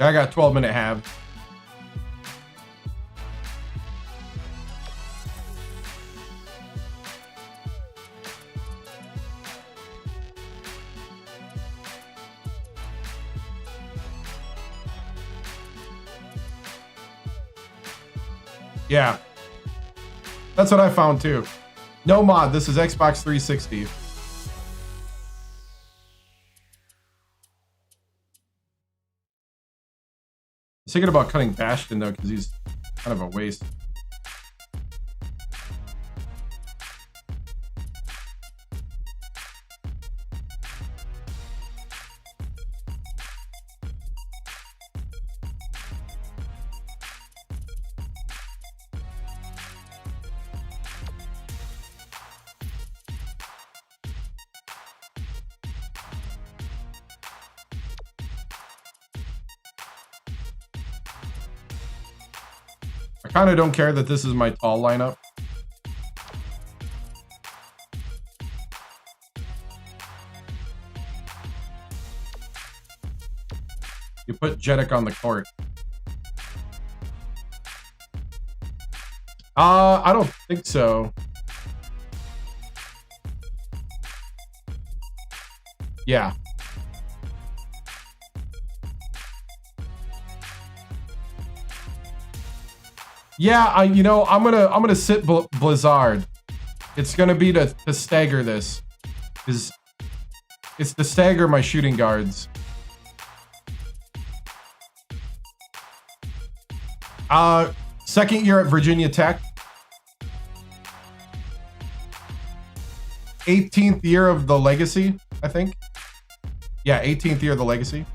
I got 12-minute halves. Yeah. That's what I found too. No mod, this is Xbox 360. I was thinking about cutting Bastion though, because he's kind of a waste. I kind of don't care that this is my tall lineup. You put Jeddick on the court. I don't think so. Yeah. Yeah, I'm gonna sit Blizzard. It's gonna be to stagger this, because It's to stagger my shooting guards. Second year at Virginia Tech. 18th year of the legacy, I think. Yeah, 18th year of the legacy.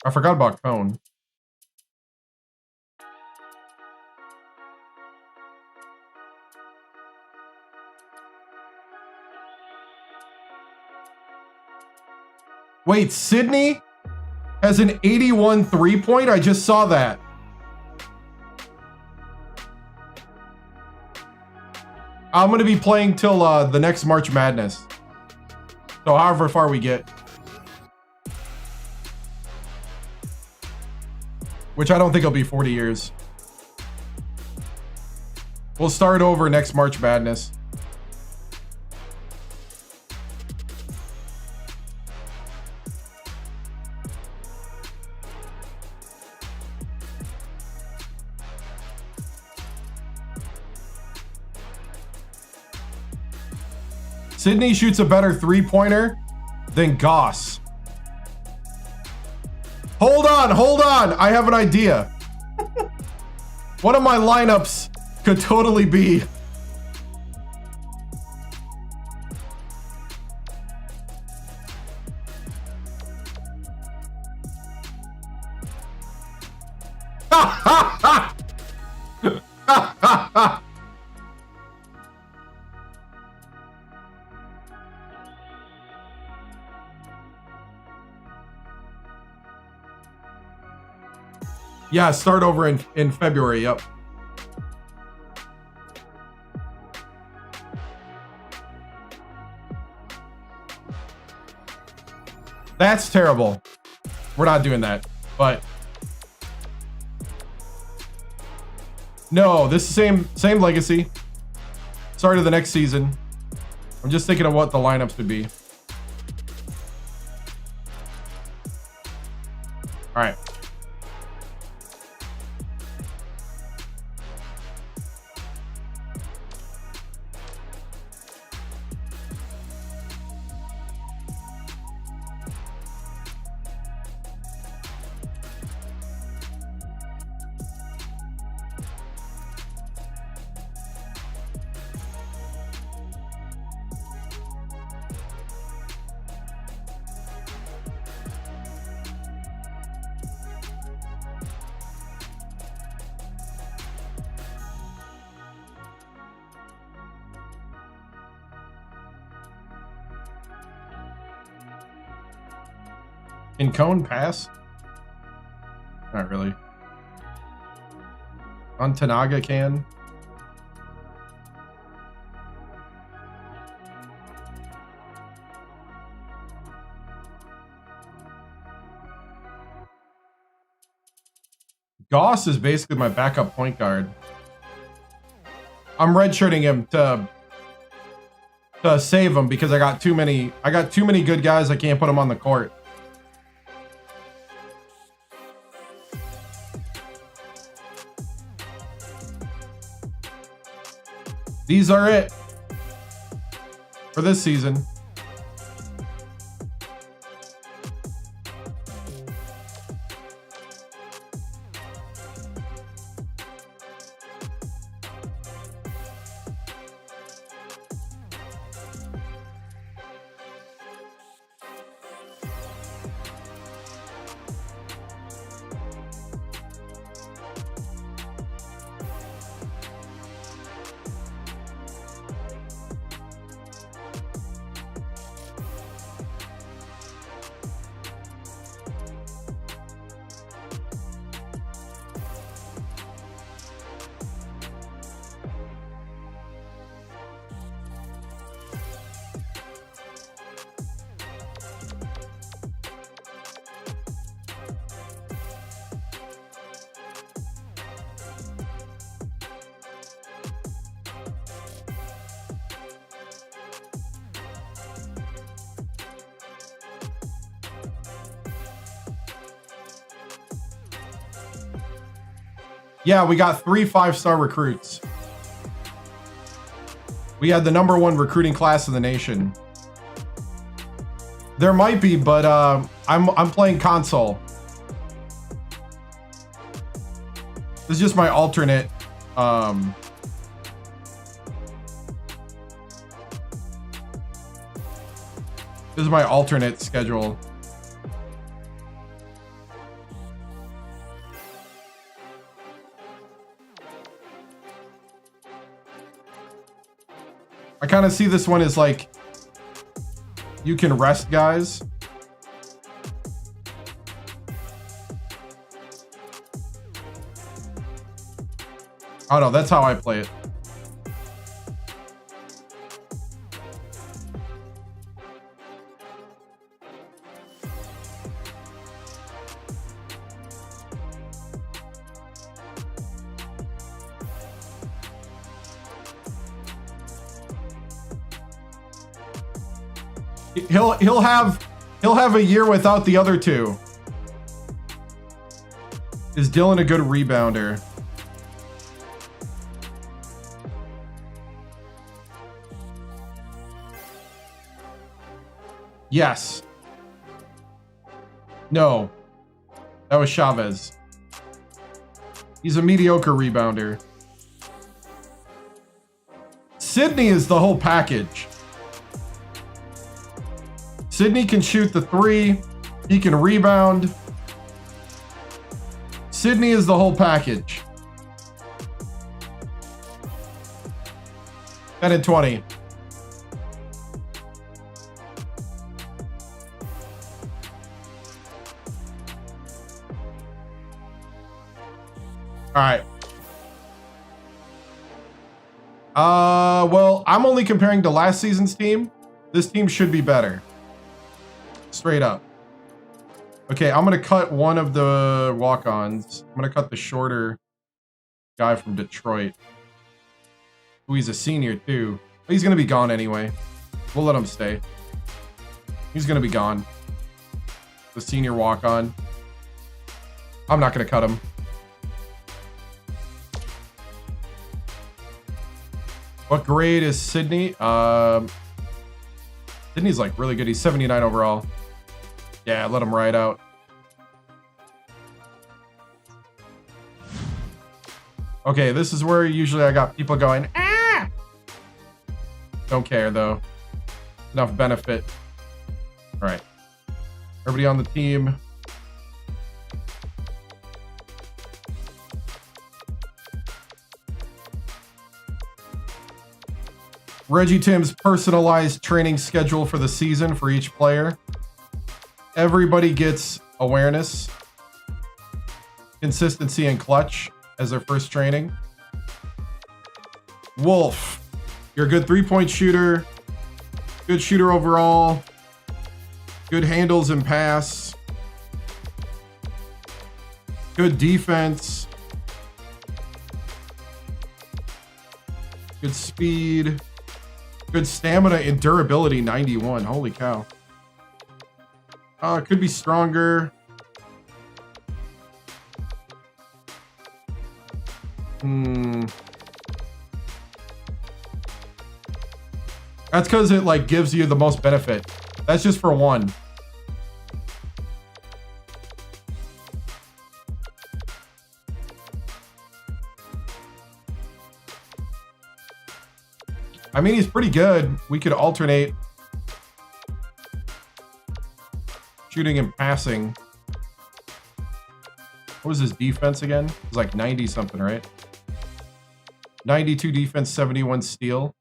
I forgot about Cone. Wait, Sydney has an 81 3-point? I just saw that. I'm going to be playing till the next March Madness. So however far we get. Which I don't think it'll be 40 years. We'll start over next March Madness. Sydney shoots a better three-pointer than Goss. Hold on. I have an idea. One of my lineups could totally be yeah, start over in February, yep. That's terrible. We're not doing that, but no, this is same legacy. Start of the next season. I'm just thinking of what the lineups would be. All right. Can Cone pass? Not really. Tanaga can. Goss is basically my backup point guard. I'm redshirting him to save him because I got too many good guys. I can't put them on the court. These are it for this season. Yeah, we got 3 5-star recruits. We had the #1 recruiting class in the nation. There might be, but I'm playing console. This is just my alternate. This is my alternate schedule. I kind of see this one as like, you can rest guys. Oh no, that's how I play it. He'll have a year without the other two. Is Dylan a good rebounder? Yes. No. That was Chavez. He's a mediocre rebounder. Sydney is the whole package. Sydney can shoot the 3. He can rebound. Sydney is the whole package. 10 and 20. All right. Well, I'm only comparing to last season's team. This team should be better. Straight up. Okay, I'm going to cut one of the walk-ons. I'm going to cut the shorter guy from Detroit. Ooh, he's a senior, too. But he's going to be gone anyway. We'll let him stay. He's going to be gone. The senior walk-on. I'm not going to cut him. What grade is Sydney? Sydney's like really good. He's 79 overall. Yeah, let him ride out. Okay, this is where usually I got people going, ah! Don't care though. Enough benefit. All right. Everybody on the team. Reggie TImms personalized training schedule for the season for each player. Everybody gets awareness, consistency, and clutch as their first training. Wolf, you're a good 3-point shooter, good shooter overall, good handles and pass, good defense, good speed, good stamina and durability, 91. Holy cow. Could be stronger. That's because it like gives you the most benefit. That's just for one. I mean, he's pretty good. We could alternate shooting and passing. What was his defense again? It was like 90 something, right? 92 defense, 71 steal.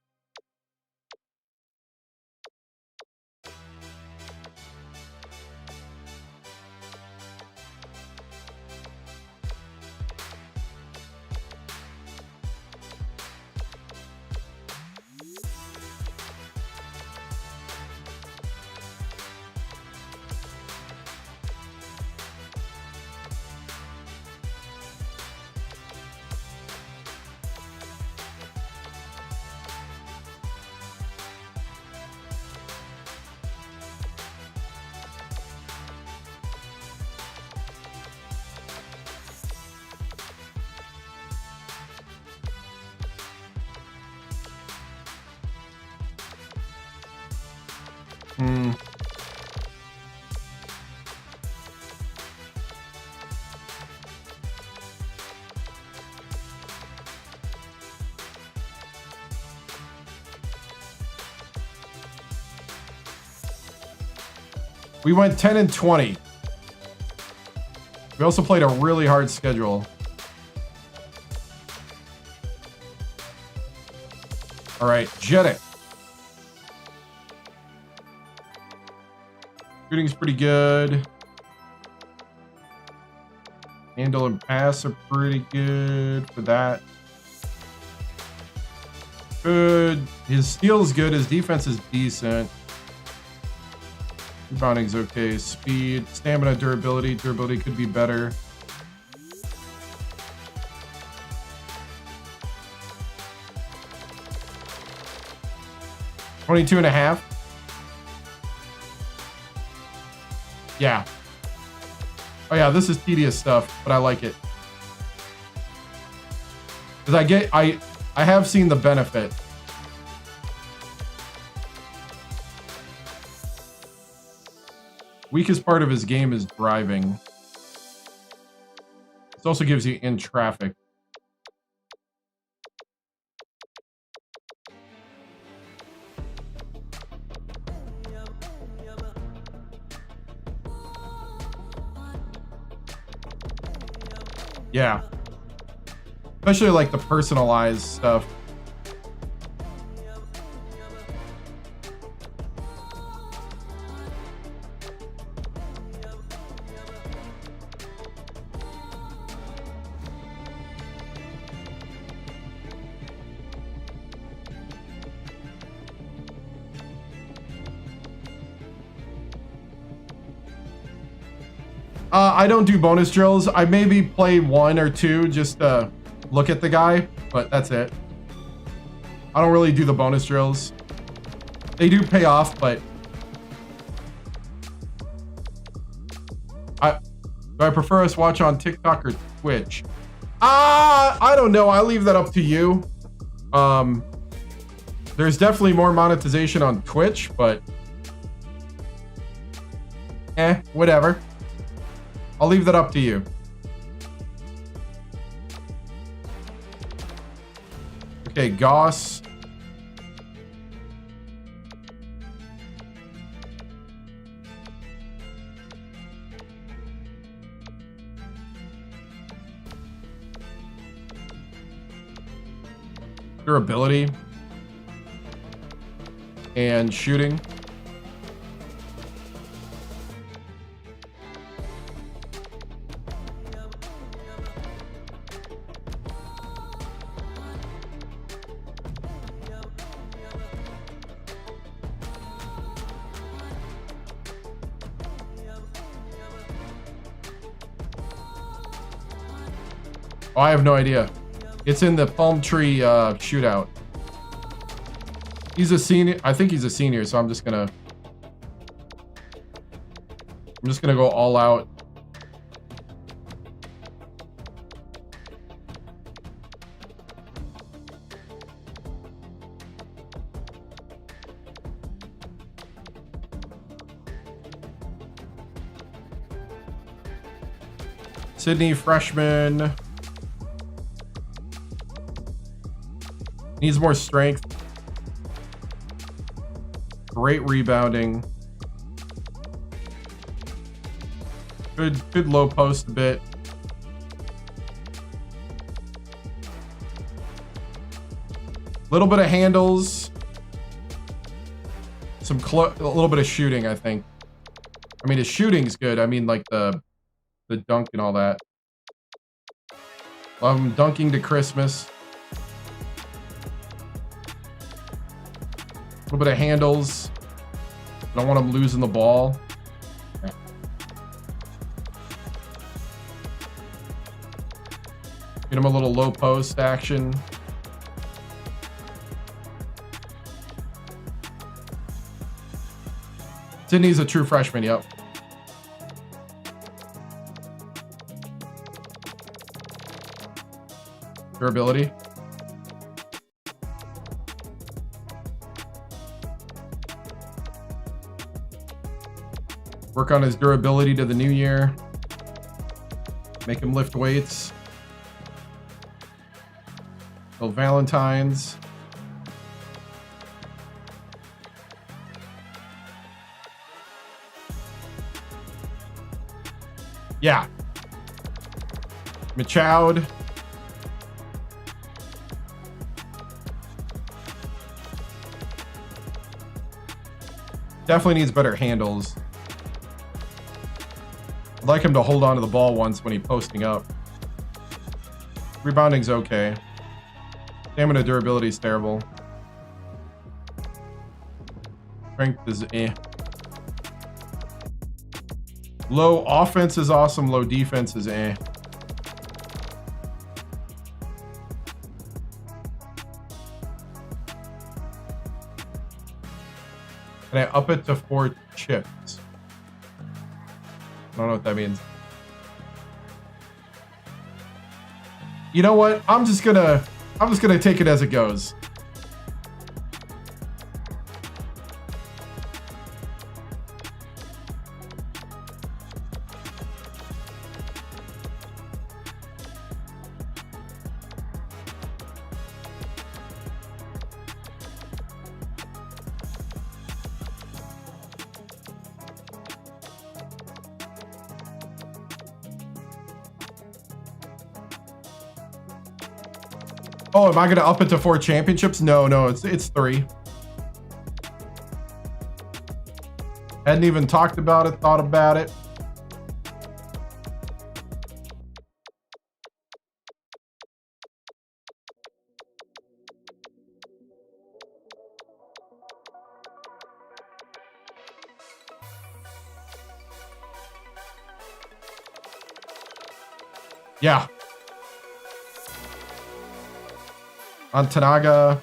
We went 10 and 20. We also played a really hard schedule. All right, jet it. Shooting's pretty good. Handle and pass are pretty good for that. Good. His steal's good. His defense is decent. Rebounding's okay. Speed, stamina, durability. Durability could be better. $22.5. Yeah. Oh yeah, this is tedious stuff, but I like it. Because I have seen the benefit. Weakest part of his game is driving. This also gives you in traffic. Yeah. Especially like the personalized stuff. I don't do bonus drills. I maybe play 1 or 2 just to look at the guy, but that's it. I don't really do the bonus drills. They do pay off, but do I prefer us watch on TikTok or Twitch? I don't know. I leave that up to you. There's definitely more monetization on Twitch, but whatever. I'll leave that up to you. Okay, Goss. Durability. And shooting. Oh, I have no idea. It's in the Palm Tree shootout. He's a senior. I think he's a senior, so I'm just gonna go all out. Sydney, freshman. Needs more strength. Great rebounding. Good low post a bit. Little bit of handles. A little bit of shooting, I think. I mean, his shooting's good. I mean, like the dunk and all that. Love him dunking to Christmas. A little bit of handles. I don't want him losing the ball. Okay. Get him a little low post action. Sydney's a true freshman, yep. Durability. Work on his durability to the new year. Make him lift weights. Till Valentine's. Yeah. Machoud. Definitely needs better handles. I'd like him to hold on to the ball once when he's posting up. Rebounding's okay. Stamina durability is terrible. Strength is eh. Low offense is awesome. Low defense is eh. Can I up it to 4 chips? I don't know what that means. You know what? I'm just gonna take it as it goes. Oh, am I gonna up it to 4 championships? No, it's 3. Hadn't even talked about it, thought about it. Yeah. On Tanaga.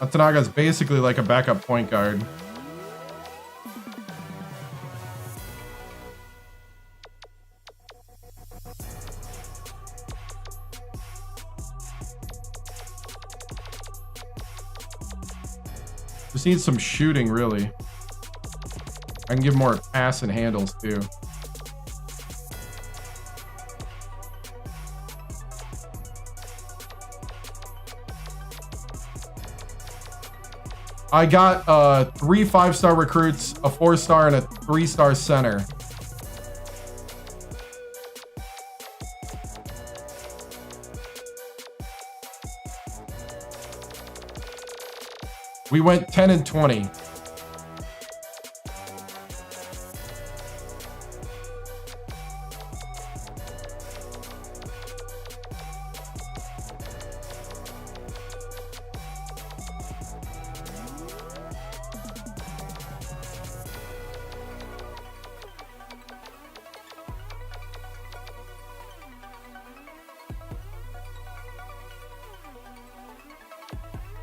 Tanaga is basically like a backup point guard. Just needs some shooting, really. I can give more pass and handles, too. I got 3 5-star recruits, a 4-star, and a 3-star center. We went 10 and 20.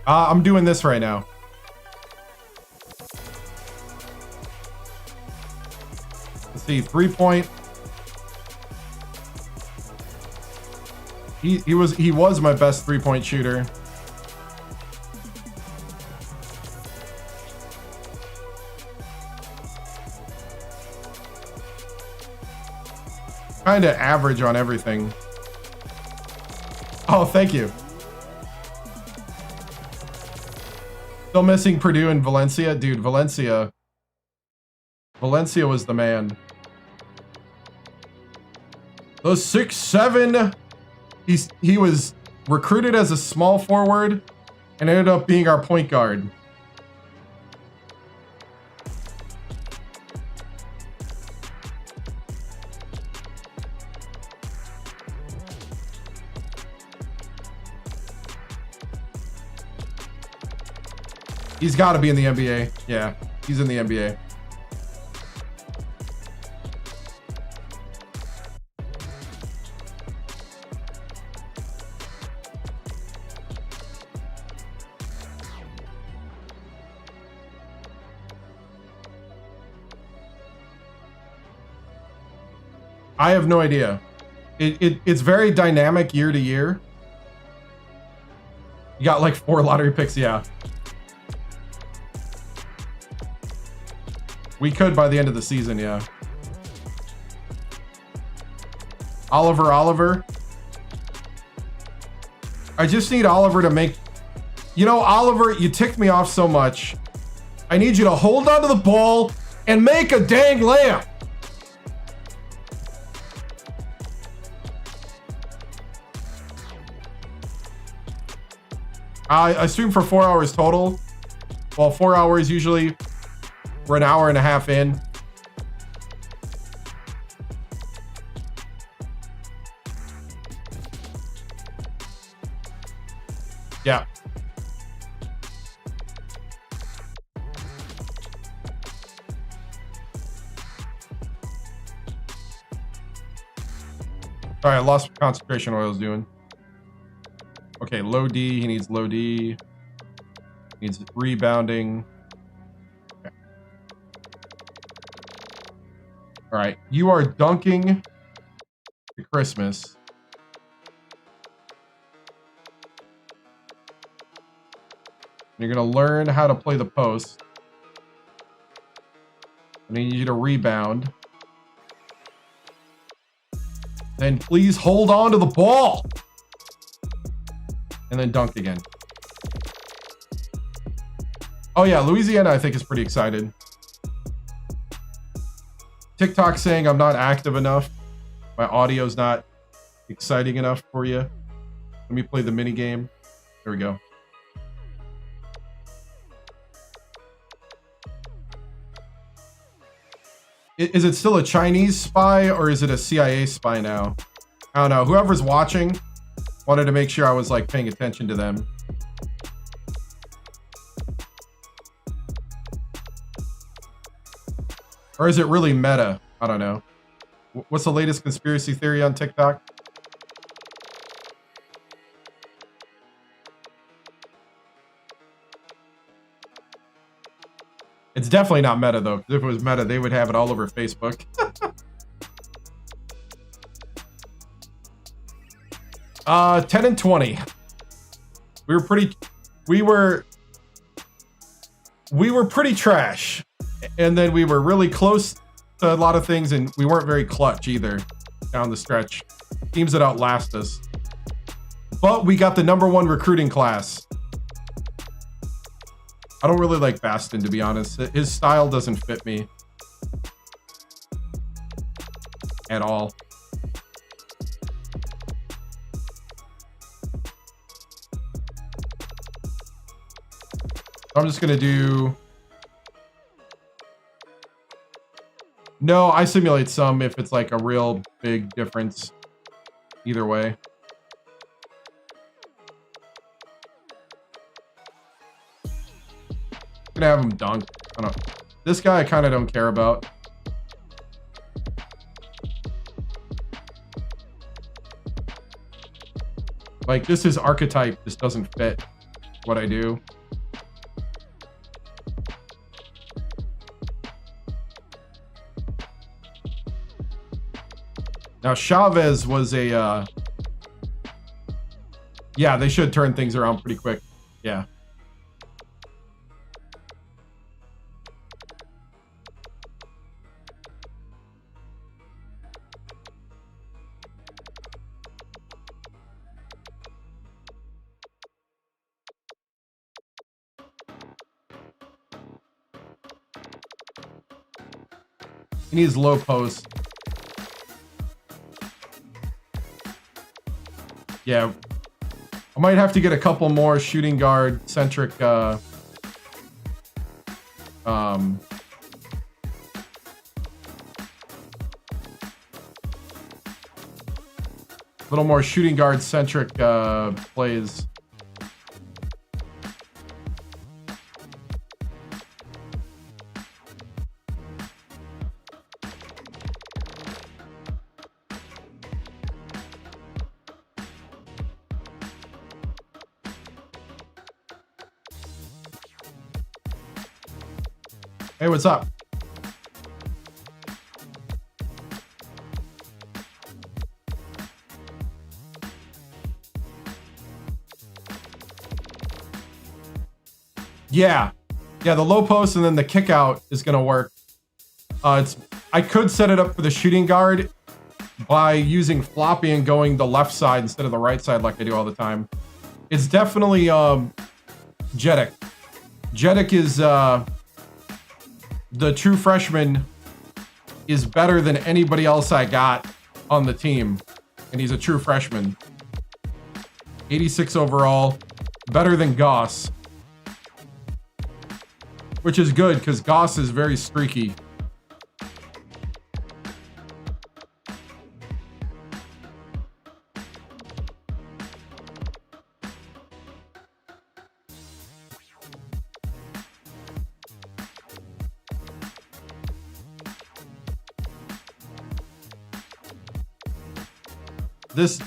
I'm doing this right now. Let's see, 3-point. He was my best 3-point shooter. Kind of average on everything. Oh, thank you. Still missing Purdue and Valencia. Dude, Valencia was the man. Those 6'7", he was recruited as a small forward and ended up being our point guard. He's got to be in the NBA. Yeah, he's in the NBA. I have no idea. It's very dynamic year to year. You got like 4 lottery picks, yeah. We could by the end of the season, yeah. Oliver. I just need Oliver to make... You know, Oliver, you ticked me off so much. I need you to hold on to the ball and make a dang layup. I stream for 4 hours total. Well, 4 hours usually. We're an hour and a half in. Yeah. All right, I lost concentration what I was doing. Okay, low D. He needs low D. He needs rebounding. Okay. All right, you are dunking to Christmas. You're going to learn how to play the post. I need you to rebound. Then please hold on to the ball. And then dunk again. Oh yeah, Louisiana I think is pretty excited. TikTok saying I'm not active enough. My audio's not exciting enough for you. Let me play the mini game. There we go. Is it still a Chinese spy or is it a CIA spy now? I don't know. Whoever's watching wanted to make sure I was like paying attention to them. Or is it really meta? I don't know. What's the latest conspiracy theory on TikTok? It's definitely not meta though. If it was meta, they would have it all over Facebook. 10 and 20. We were pretty trash. And then we were really close to a lot of things, and we weren't very clutch either down the stretch. Teams that outlast us. But we got the #1 recruiting class. I don't really like Baston, to be honest. His style doesn't fit me at all. I'm just gonna do... No, I simulate some if it's like a real big difference. Either way. I'm gonna have him dunk. I don't know. This guy I kind of don't care about. Like, this is archetype. This doesn't fit what I do. Now, Chavez was a... Yeah, they should turn things around pretty quick. Yeah. He needs low post. Yeah. I might have to get a couple more shooting guard centric a little more shooting guard centric plays. Hey, what's up? Yeah. Yeah, the low post and then the kick out is going to work. I could set it up for the shooting guard by using floppy and going the left side instead of the right side like I do all the time. It's definitely Jedek. Jedek is the true freshman is better than anybody else I got on the team, and he's a true freshman. 86 overall, better than Goss, which is good because Goss is very streaky.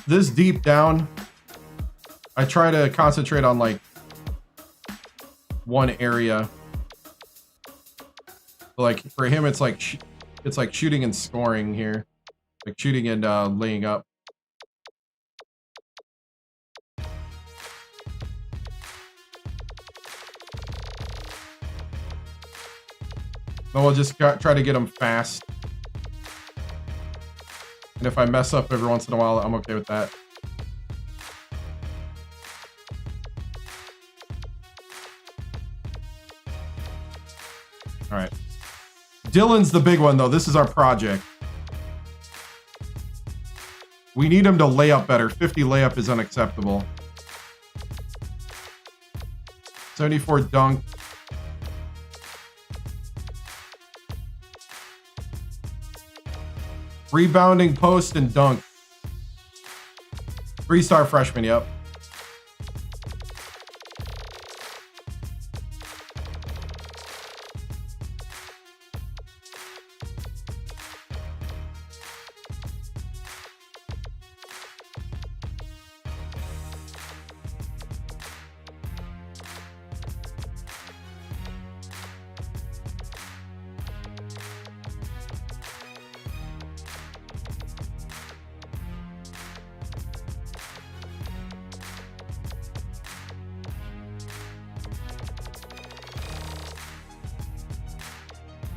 This deep down, I try to concentrate on like one area. Like for him, it's like shooting and scoring here, like shooting and laying up. Then we'll just try to get him fast. And if I mess up every once in a while, I'm okay with that. All right. Dylan's the big one, though. This is our project. We need him to lay up better. 50 layup is unacceptable. 74 dunk. Rebounding, post, and dunk. 3-star freshman, yep.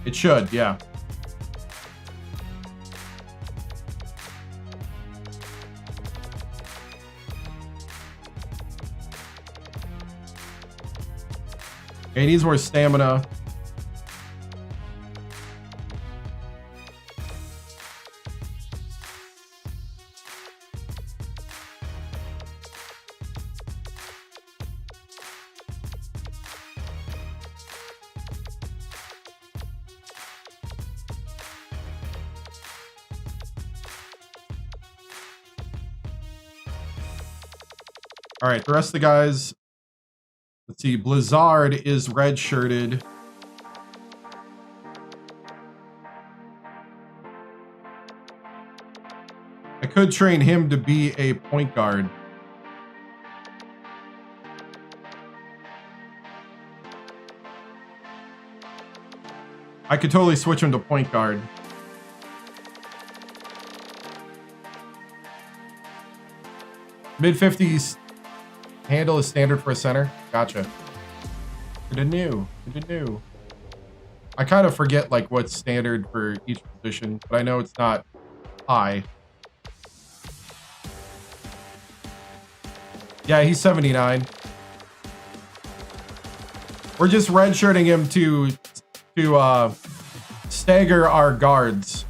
It should, yeah. Okay, he needs more stamina. All right, the rest of the guys, let's see, Blizzard is red-shirted. I could train him to be a point guard. I could totally switch him to point guard. Mid-50s. Handle is standard for a center. Gotcha. Good to know. Good to know. I kind of forget like what's standard for each position, but I know it's not high. Yeah, he's 79. We're just redshirting him to stagger our guards.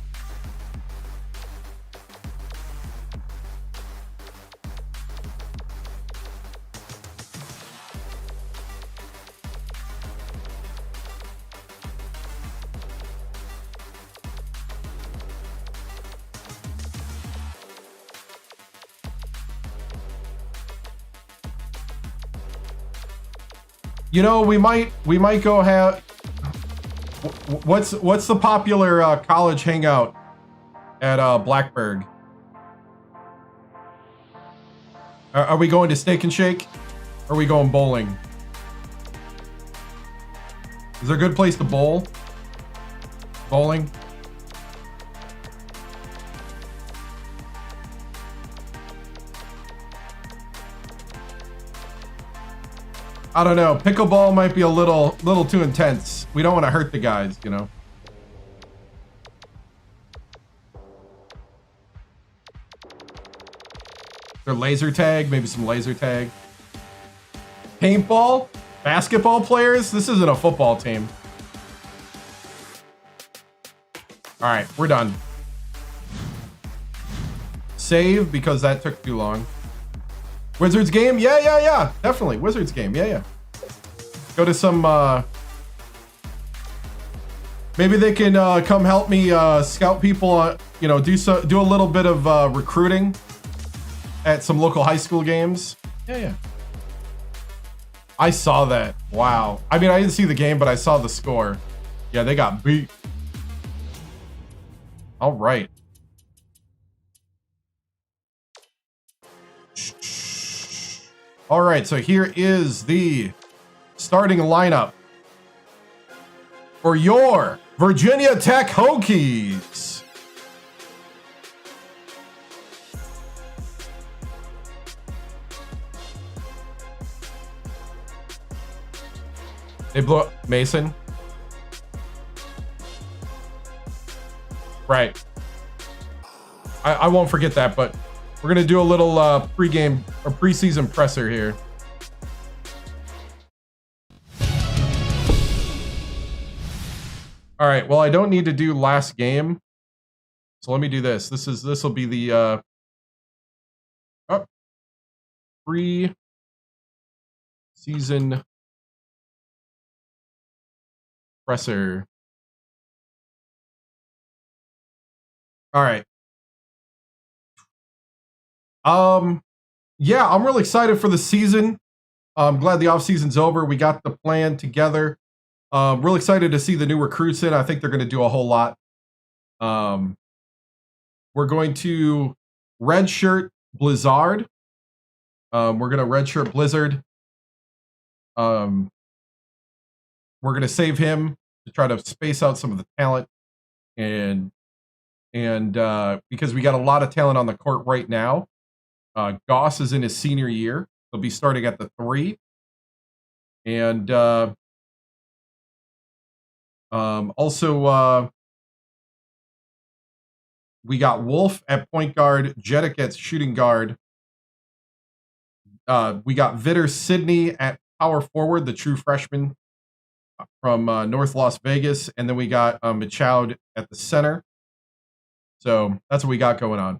You know, we might go have. What's the popular college hangout at Blackburg? Are we going to Steak and Shake? Or are we going bowling? Is there a good place to bowl? Bowling? I don't know. Pickleball might be a little too intense. We don't want to hurt the guys, you know. Their laser tag, maybe some laser tag. Paintball, basketball players. This isn't a football team. All right, we're done. Save because that took too long. Wizards game? Yeah. Definitely. Wizards game. Yeah. Go to some, maybe they can come help me scout people, do a little bit of recruiting at some local high school games. Yeah. I saw that. Wow. I mean, I didn't see the game, but I saw the score. Yeah, they got beat. All right. All right, so here is the starting lineup for your Virginia Tech Hokies. They blew up Mason. Right. I won't forget that, but we're going to do a little pre-game or preseason presser here. All right. Well, I don't need to do last game. So let me do this. This will be the pre-season presser. All right. Yeah, I'm really excited for the season. I'm glad the off season's over. We got the plan together. Real excited to see the new recruits in. I think they're going to do a whole lot. We're going to redshirt Blizzard. We're going to redshirt Blizzard. We're going to save him to try to space out some of the talent, and because we got a lot of talent on the court right now. Goss is in his senior year. He'll be starting at the 3. And also, we got Wolf at point guard, Jeddick at shooting guard. We got Vitter Sidney at power forward, the true freshman from North Las Vegas. And then we got Michoud at the center. So that's what we got going on.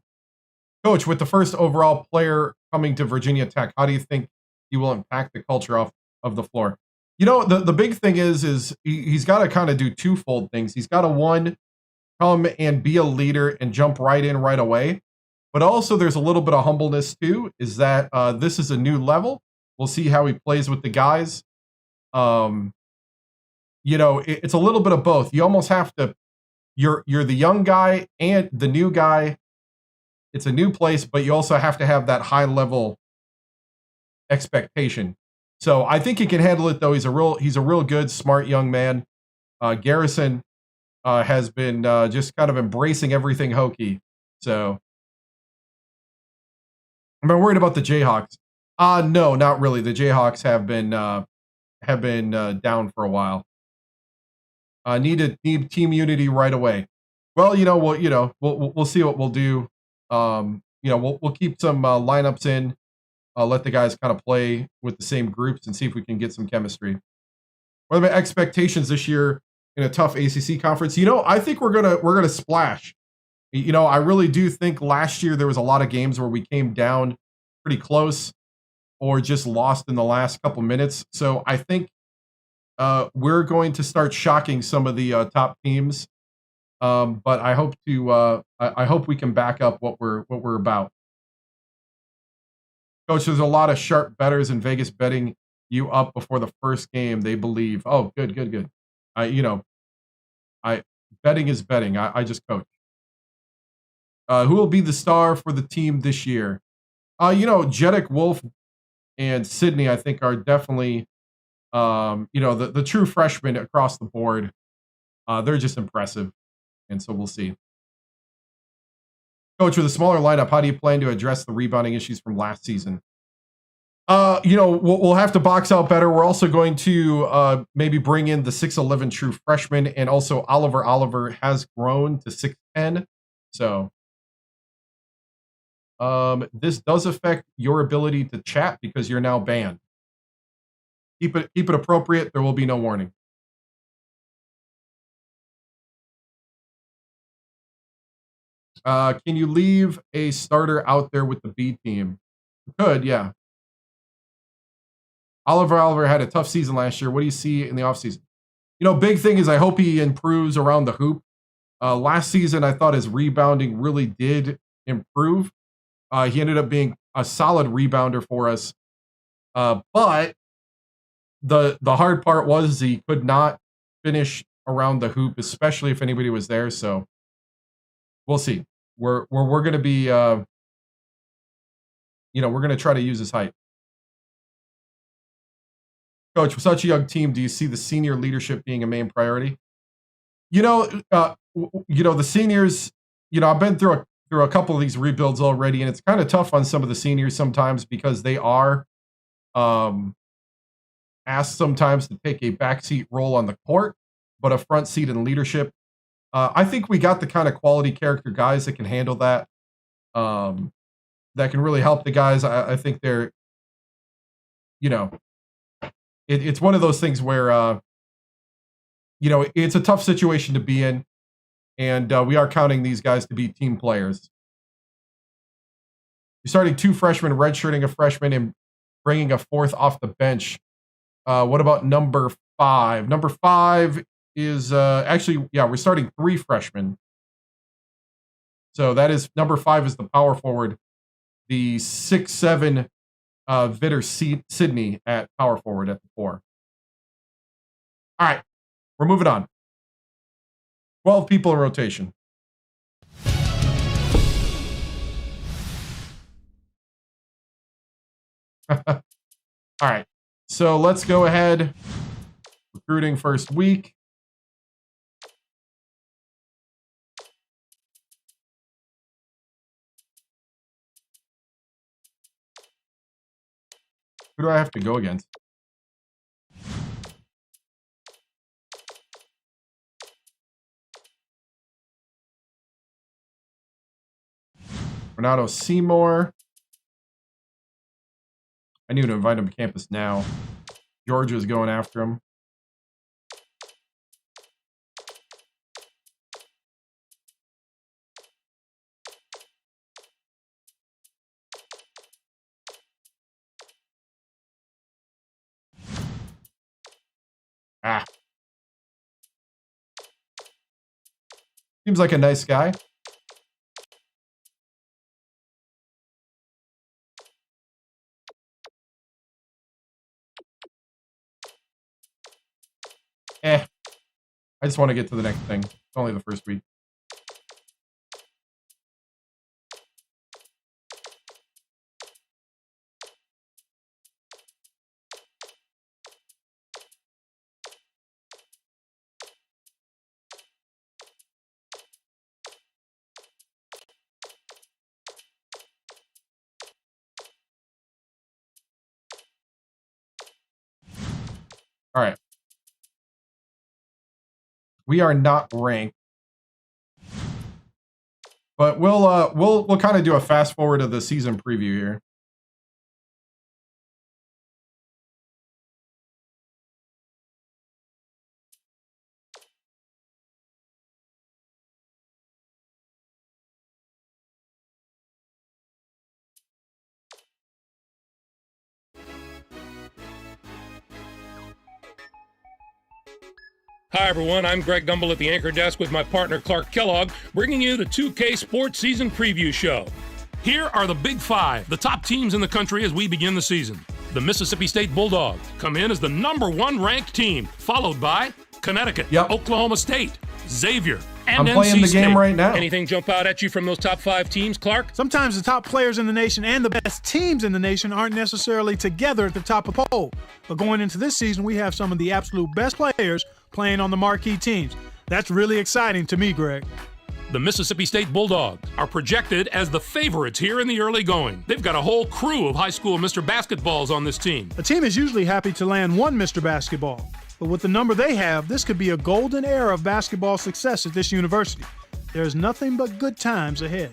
Coach, with the first overall player coming to Virginia Tech, how do you think he will impact the culture of the floor? The big thing is he's got to kind of do twofold things. He's got to, one, come and be a leader and jump right in right away. But also there's a little bit of humbleness too, is that this is a new level. We'll see how he plays with the guys. It's a little bit of both. You almost have to, you're the young guy and the new guy. It's a new place, but you also have to have that high level expectation. So I think he can handle it, though. He's a real good, smart young man. Garrison has been just kind of embracing everything Hokie. So I'm worried about the Jayhawks. No, not really. The Jayhawks have been down for a while. Need team unity right away. Well, we'll see what we'll do. We'll keep some lineups in. Let the guys kind of play with the same groups and see if we can get some chemistry. What are my expectations this year in a tough ACC conference? I think we're gonna splash. I really do think last year there was a lot of games where we came down pretty close or just lost in the last couple minutes. So I think we're going to start shocking some of the top teams. But I hope I hope we can back up what we're about. Coach, there's a lot of sharp bettors in Vegas betting you up before the first game. They believe. Oh, good. Betting is betting. I just coach. Who will be the star for the team this year? Jeddick, Wolf, and Sydney, I think, are definitely, the true freshmen across the board. They're just impressive. And so we'll see. Coach, with a smaller lineup, how do you plan to address the rebounding issues from last season? We'll have to box out better. We're also going to maybe bring in the 6'11" true freshman, and also Oliver has grown to 6'10". So This does affect your ability to chat because you're now banned. Keep it appropriate. There will be no warning. Can you leave a starter out there with the B team? Could, yeah. Oliver had a tough season last year. What do you see in the offseason? Big thing is I hope he improves around the hoop. Last season, I thought his rebounding really did improve. He ended up being a solid rebounder for us. But the hard part was he could not finish around the hoop, especially if anybody was there. So we'll see. We're going to be, we're going to try to use his height. Coach, with such a young team, do you see the senior leadership being a main priority? The seniors, I've been through a couple of these rebuilds already, and it's kind of tough on some of the seniors sometimes because they are asked sometimes to take a backseat role on the court, but a front seat in leadership. I think we got the kind of quality character guys that can handle that, that can really help the guys. I think they're, it's one of those things where, it's a tough situation to be in, and we are counting these guys to be team players. You're starting 2 freshmen, redshirting a freshman, and bringing a 4th off the bench. What about number 5? Number 5 is we're starting 3 freshmen. So that is number 5 is the power forward, the 6'7" Vitter Sydney at power forward at the 4. All right, we're moving on. 12 people in rotation. All right, so let's go ahead. Recruiting first week. Who do I have to go against? Renato Seymour. I need to invite him to campus now. Georgia's going after him. Seems like a nice guy. I just want to get to the next thing. It's only the first week. All right. We are not ranked, but we'll kind of do a fast forward of the season preview here. Hi, everyone. I'm Greg Gumbel at the anchor desk with my partner Clark Kellogg, bringing you the 2K Sports Season Preview Show. Here are the Big Five, the top teams in the country as we begin the season. The Mississippi State Bulldogs come in as the #1 ranked team, followed by Connecticut, Oklahoma State, Xavier, and I'm playing NC the State. game right now. Anything jump out at you from those top 5 teams, Clark? Sometimes the top players in the nation and the best teams in the nation aren't necessarily together at the top of the poll. But going into this season, we have some of the absolute best players playing on the marquee teams. That's really exciting to me, Greg. The Mississippi State Bulldogs are projected as the favorites here in the early going. They've got a whole crew of high school Mr. Basketballs on this team. A team is usually happy to land one Mr. Basketball. But with the number they have, this could be a golden era of basketball success at this university. There's nothing but good times ahead.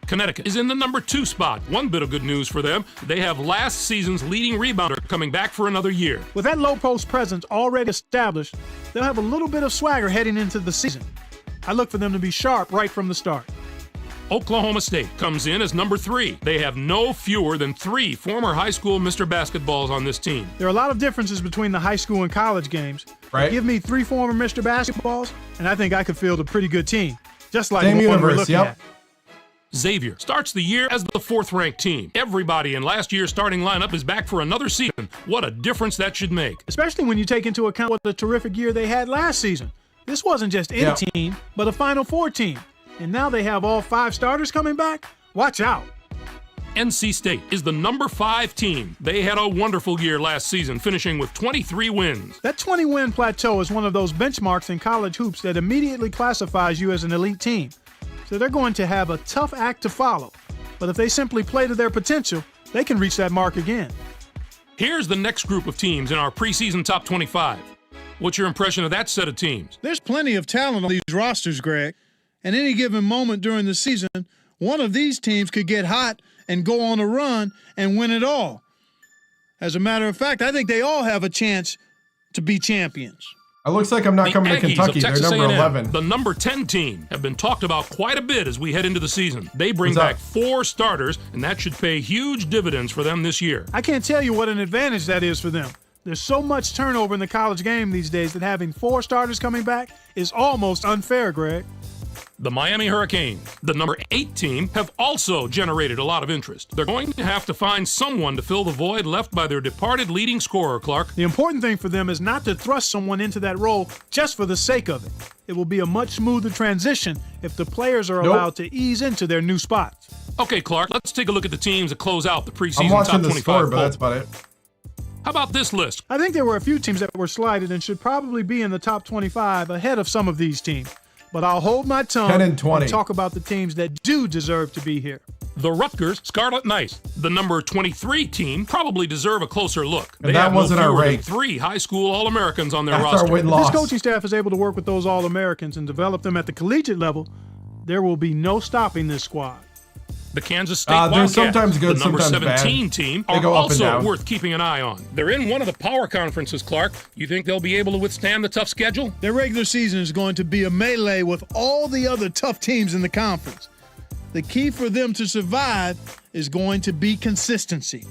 Connecticut is in the number 2 spot. One bit of good news for them, they have last season's leading rebounder coming back for another year. With that low post presence already established, they'll have a little bit of swagger heading into the season. I look for them to be sharp right from the start. Oklahoma State comes in as number 3. They have no fewer than 3 former high school Mr. Basketballs on this team. There are a lot of differences between the high school and college games. Right. Give me 3 former Mr. Basketballs, and I think I could field a pretty good team, just like Same the one we're universe, looking yep. at. Xavier starts the year as the 4th-ranked team. Everybody in last year's starting lineup is back for another season. What a difference that should make. Especially when you take into account what a terrific year they had last season. This wasn't just any team, but a Final Four team. And now they have all 5 starters coming back? Watch out. NC State is the number 5 team. They had a wonderful year last season, finishing with 23 wins. That 20-win plateau is one of those benchmarks in college hoops that immediately classifies you as an elite team. So they're going to have a tough act to follow. But if they simply play to their potential, they can reach that mark again. Here's the next group of teams in our preseason top 25. What's your impression of that set of teams? There's plenty of talent on these rosters, Greg. At any given moment during the season, one of these teams could get hot and go on a run and win it all. As a matter of fact, I think they all have a chance to be champions. It looks like I'm not coming to Aggies Kentucky. of They're Texas number A&M, 11. the number 10 team, have been talked about quite a bit as we head into the season. They bring What's back up? 4 starters, and that should pay huge dividends for them this year. I can't tell you what an advantage that is for them. There's so much turnover in the college game these days that having 4 starters coming back is almost unfair, Greg. The Miami Hurricanes, the number 8 team, have also generated a lot of interest. They're going to have to find someone to fill the void left by their departed leading scorer, Clark. The important thing for them is not to thrust someone into that role just for the sake of it. It will be a much smoother transition if the players are allowed to ease into their new spots. Okay, Clark, let's take a look at the teams that close out the preseason I'm watching top the 25 score, but poll. that's about it. How about this list? I think there were a few teams that were slighted and should probably be in the top 25 ahead of some of these teams. But I'll hold my tongue 10 and 20. talk about the teams that do deserve to be here. The Rutgers Scarlet Knights, the number 23 team, probably deserve a closer look. And that have wasn't no our fewer than rank. 3 high school All-Americans on their That's roster. our If win-loss. this coaching staff is able to work with those All-Americans and develop them at the collegiate level, there will be no stopping this squad. The Kansas State They're Wildcats, sometimes good, the number sometimes 17 bad. team, They are go up and also down. worth keeping an eye on. They're in one of the power conferences, Clark. You think they'll be able to withstand the tough schedule? Their regular season is going to be a melee with all the other tough teams in the conference. The key for them to survive is going to be consistency.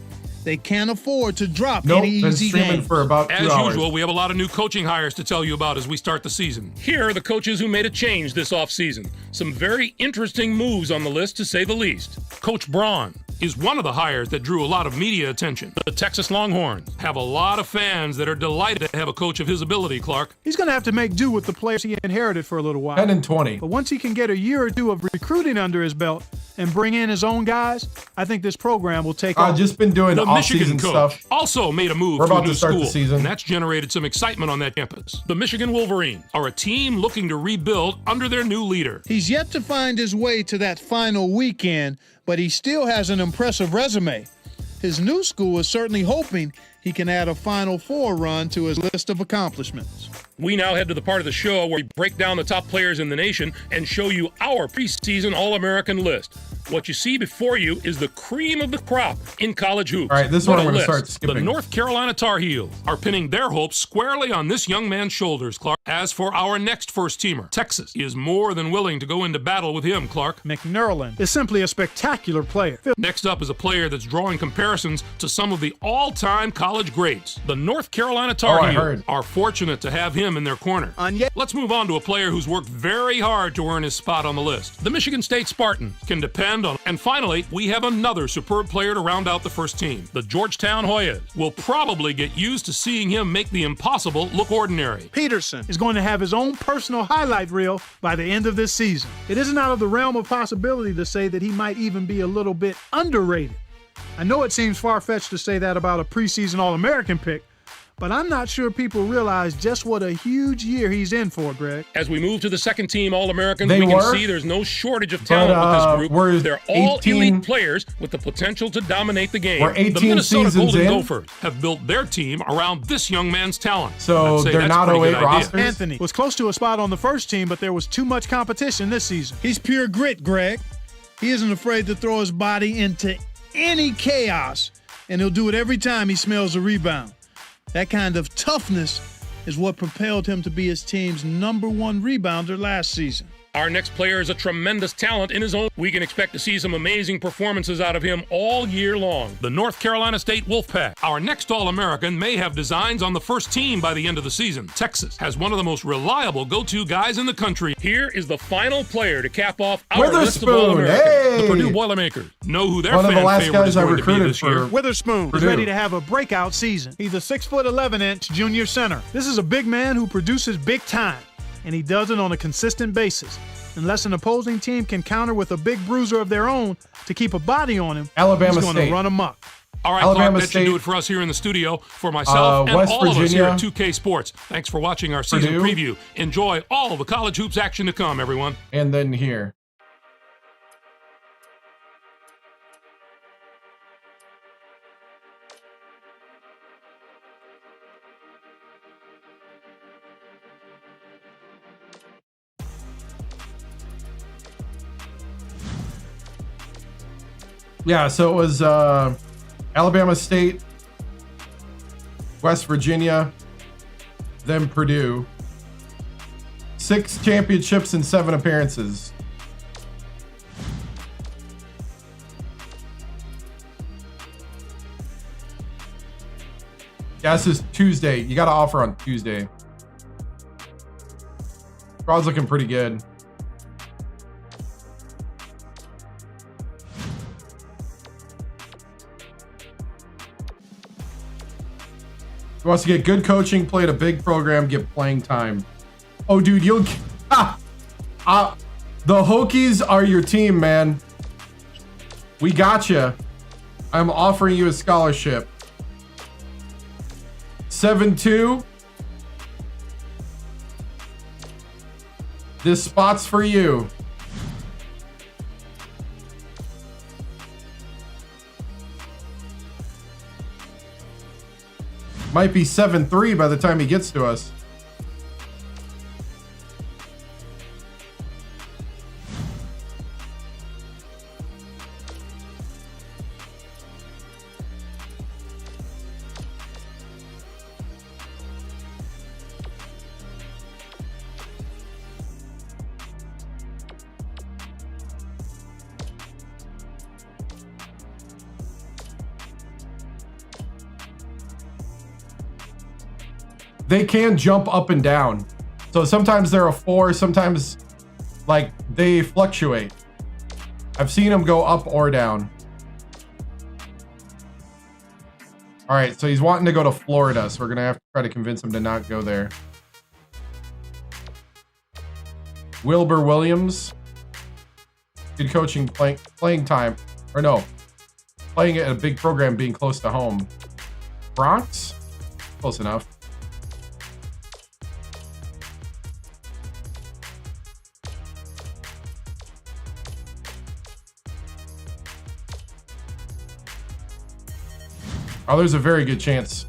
They can't afford to drop Nope, any been easy streaming games. for about 2 As hours. usual, we have a lot of new coaching hires to tell you about as we start the season. Here are the coaches who made a change this offseason. Some very interesting moves on the list, to say the least. Coach Braun is one of the hires that drew a lot of media attention. The Texas Longhorns have a lot of fans that are delighted to have a coach of his ability, Clark. He's going to have to make do with the players he inherited for a little while. 10 and 20. But once he can get a year or 2 of recruiting under his belt and bring in his own guys, I think this program will take off. I've just been doing The Michigan off-season coach stuff. also made a move We're to a about new to start the school, season. and that's generated some excitement on that campus. The Michigan Wolverines are a team looking to rebuild under their new leader. He's yet to find his way to that final weekend, but he still has an impressive resume. His new school is certainly hoping he can add a Final Four run to his list of accomplishments. We now head to the part of the show where we break down the top players in the nation and show you our preseason All-American list. What you see before you is the cream of the crop in college hoops. All right, this What one a I'm going to list. start skipping. The North Carolina Tar Heels are pinning their hopes squarely on this young man's shoulders, Clark. As for our next first-teamer, Texas is more than willing to go into battle with him, Clark. McNerlin is simply a spectacular player. Next up is a player that's drawing comparisons to some of the all-time college greats. The North Carolina Tar I Heels heard. are fortunate to have him in their corner. Let's move on to a player who's worked very hard to earn his spot on the list. The Michigan State Spartans can depend on. And finally, we have another superb player to round out the first team. The Georgetown Hoyas will probably get used to seeing him make the impossible look ordinary. Peterson is going to have his own personal highlight reel by the end of this season. It isn't out of the realm of possibility to say that he might even be a little bit underrated. I know it seems far-fetched to say that about a preseason All-American pick, but I'm not sure people realize just what a huge year he's in for, Greg. As we move to the second team All-Americans, They we can were, see there's no shortage of talent with this we're group. They're all 18 elite players with the potential to dominate the game. We're 18 the Minnesota seasons Golden in. Gophers have built their team around this young man's talent. So I'd say they're that's a not pretty 08 good idea. rosters? Anthony was close to a spot on the first team, but there was too much competition this season. He's pure grit, Greg. He isn't afraid to throw his body into any chaos, and he'll do it every time he smells a rebound. That kind of toughness is what propelled him to be his team's #1 rebounder last season. Our next player is a tremendous talent in his own. We can expect to see some amazing performances out of him all year long. The North Carolina State Wolfpack. Our next All-American may have designs on the first team by the end of the season. Texas has one of the most reliable go-to guys in the country. Here is the final player to cap off our list of All-Americans. Hey! The Purdue Boilermakers. Know who their One of the fan last favorite guys is I going to be recruited this year. for Witherspoon is Purdue. ready to have a breakout season. He's a 6'11" junior center. This is a big man who produces big time, and he does it on a consistent basis. Unless an opposing team can counter with a big bruiser of their own to keep a body on him, Alabama he's going State. to run amok. All right, Alabama Clark, that State. should do it for us here in the studio. For myself and West all of us here Virginia. at 2K Sports. Thanks for watching our season Purdue. preview. Enjoy all the college hoops action to come, everyone. And then here. Yeah, so it was Alabama State, West Virginia, then Purdue. 6 championships and 7 appearances. Yeah, this is Tuesday. You got to offer on Tuesday. Crowd's looking pretty good. He wants to get good coaching, play at a big program, get playing time. Oh, dude, you'll... the Hokies are your team, man. We got you. I'm offering you a scholarship. 7-2. This spot's for you. Might be 7-3 by the time he gets to us. They can jump up and down. So sometimes they're a 4, sometimes like they fluctuate. I've seen them go up or down. All right, so he's wanting to go to Florida, so we're gonna have to try to convince him to not go there. Wilbur Williams. Good coaching, playing time. Or no, playing at a big program, being close to home. Bronx? Close enough. Oh, there's a very good chance.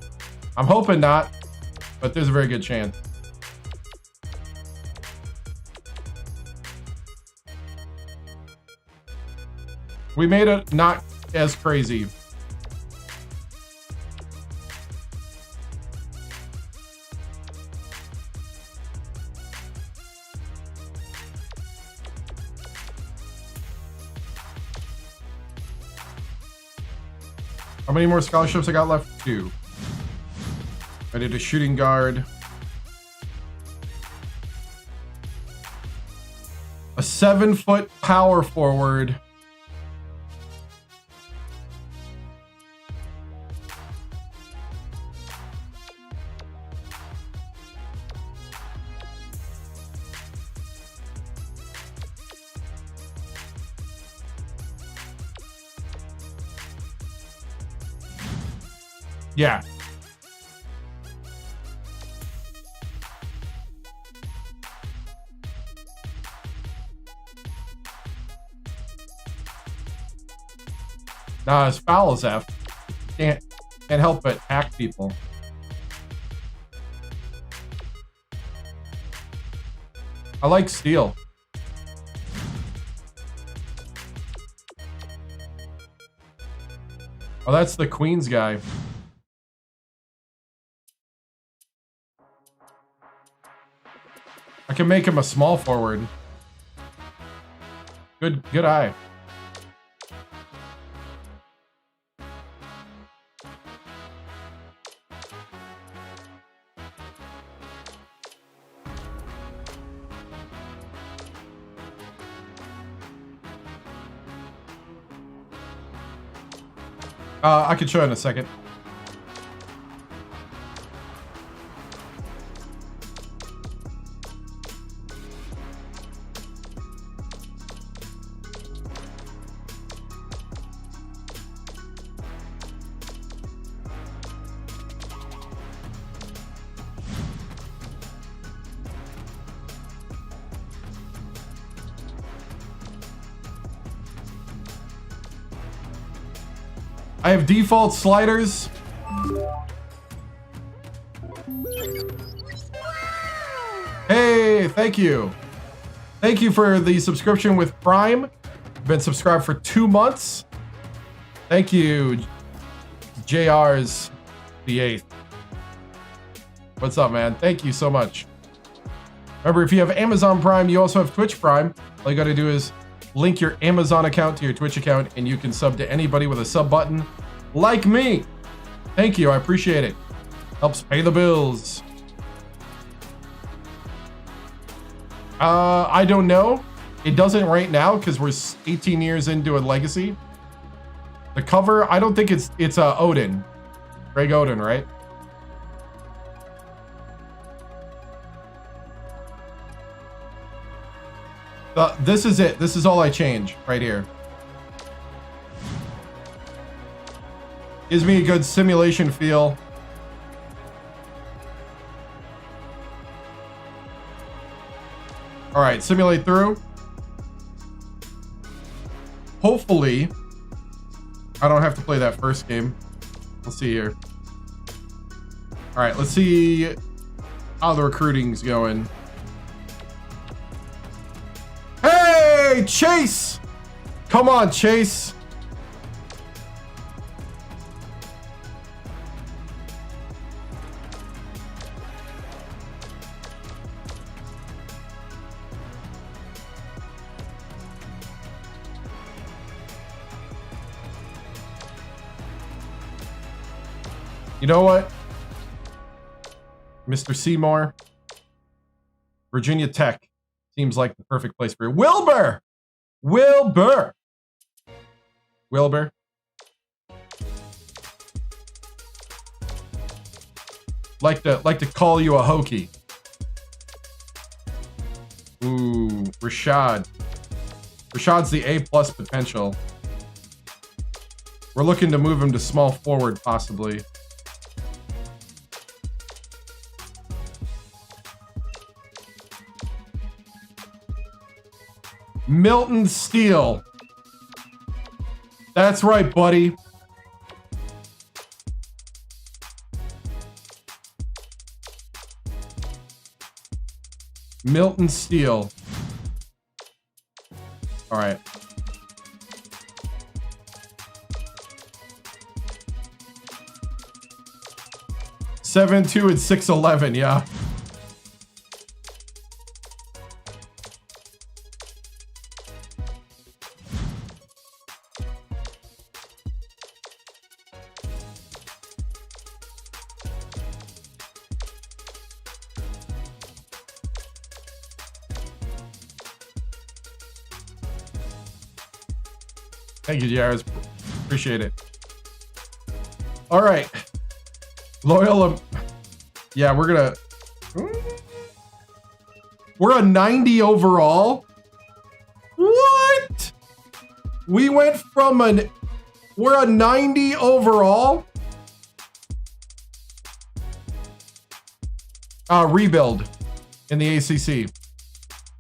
I'm hoping not, but there's a very good chance. We made it not as crazy. How many more scholarships I got left? 2. I did a shooting guard. A 7-foot power forward. Yeah. Nah, his foul is F. Can't help but hack people. I like steal. Oh, that's the Queens guy. I can make him a small forward. Good eye. I can show in a second. I have default sliders. Hey, thank you. Thank you for the subscription with Prime. Been subscribed for 2 months. Thank you, JR's the 8th. What's up, man? Thank you so much. Remember, if you have Amazon Prime, you also have Twitch Prime. All you got to do is link your Amazon account to your Twitch account, and you can sub to anybody with a sub button, like me. Thank you, I appreciate it. Helps pay the bills. I don't know. It doesn't right now because we're 18 years into a legacy. The cover, I don't think it's Odin. Greg Odin, right? This is it. This is all I change right here. Gives me a good simulation feel. All right, simulate through. Hopefully, I don't have to play that first game. Let's see here. All right, let's see how the recruiting's going. Hey, Chase! Come on, Chase. You know what? Mr. Seymour, Virginia Tech seems like the perfect place for you. Wilbur! Wilbur! Wilbur. Like to call you a Hokie. Ooh, Rashad. Rashad's the A+ potential. We're looking to move him to small forward, possibly. Milton Steele. That's right, buddy. Milton Steele. All right. Seven, 2, and 6'11", yeah. Thank you, Jairus. Appreciate it. All right. Loyola. Yeah, we're a 90 overall. What? We went from we're a 90 overall. Rebuild in the ACC.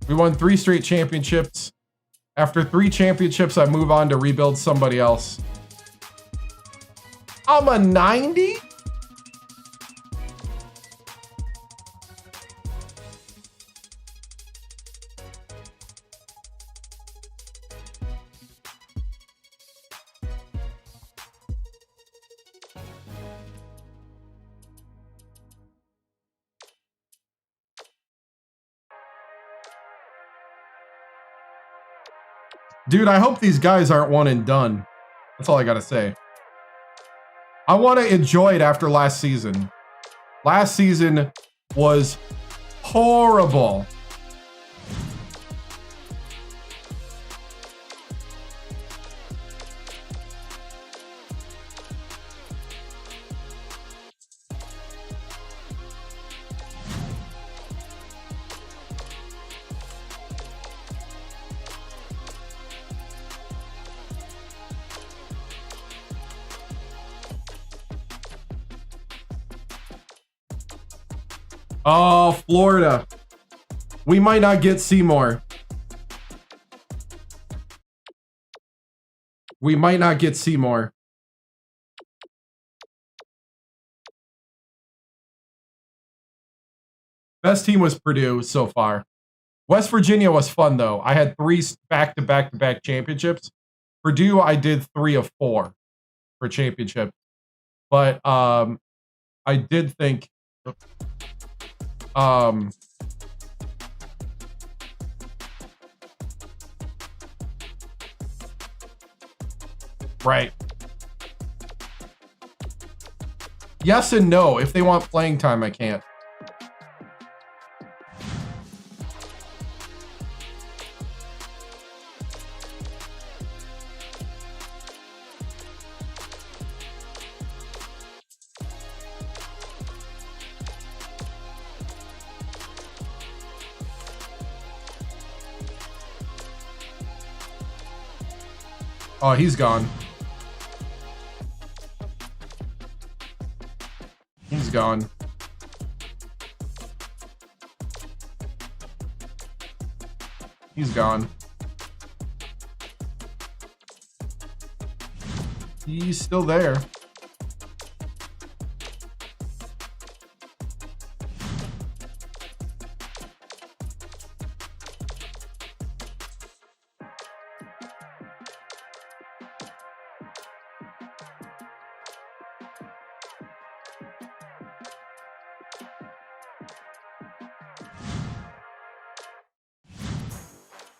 We won 3 straight championships. After 3 championships, I move on to rebuild somebody else. I'm a 90? Dude, I hope these guys aren't one and done. That's all I gotta say. I want to enjoy it after last season. Last season was horrible. Oh, Florida. We might not get Seymour. We might not get Seymour. Best team was Purdue so far. West Virginia was fun, though. I had 3 back-to-back-to-back championships. Purdue, I did 3 of 4 for championship. But I did think... Right. Yes and no. If they want playing time, I can't. Oh, he's gone. He's gone. He's gone. He's still there.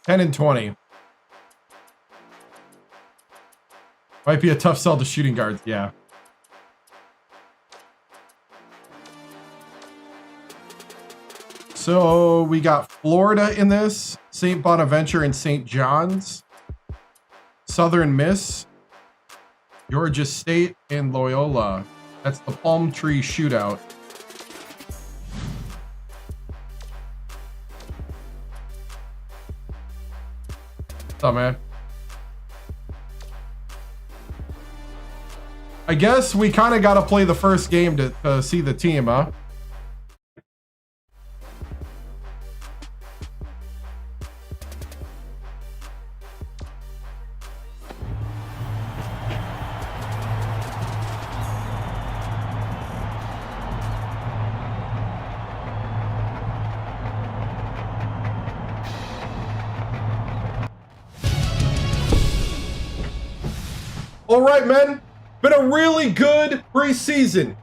And 20. Might be a tough sell to shooting guards, yeah. So we got Florida in this, St. Bonaventure and St. John's, Southern Miss, Georgia State, and Loyola. That's the Palm Tree Shootout. What's up, man? I guess we kind of got to play the first game to see the team, huh? All right, men. Been a really good preseason.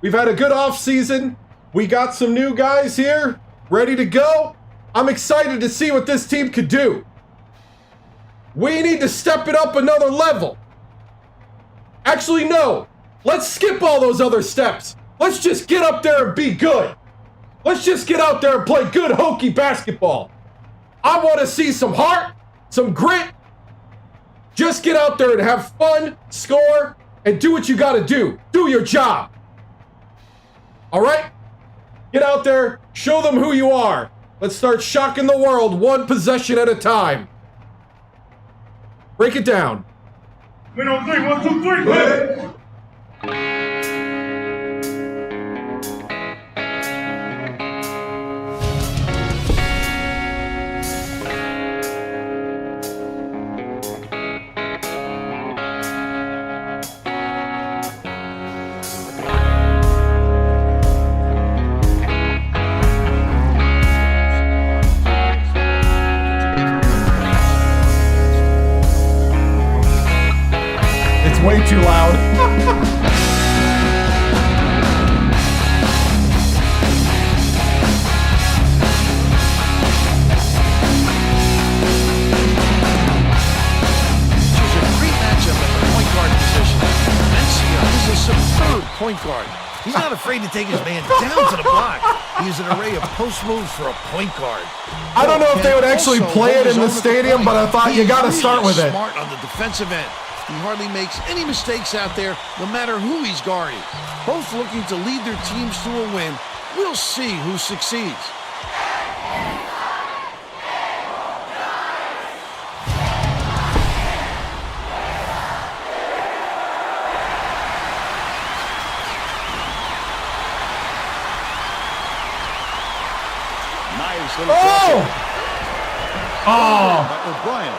We've had a good offseason. We got some new guys here ready to go. I'm excited to see what this team could do. We need to step it up another level. Actually, no. Let's skip all those other steps. Let's just get up there and be good. Let's just get out there and play good Hokie basketball. I want to see some heart, some grit. Just get out there and have fun, score, and do what you got to do. Do your job. All right? Get out there, show them who you are. Let's start shocking the world one possession at a time. Break it down. We on 3, 1, 2, 3. Hey. Way too loud. point guard. He's not afraid to take his man down to the block. He has an array of post moves for a point guard. I don't know if they would actually play it in the stadium, but I thought you got to start with it. Smart on the defensive end. He hardly makes any mistakes out there, no matter who he's guarding. Both looking to lead their teams to a win. We'll see who succeeds. Oh! Oh! By O'Brien.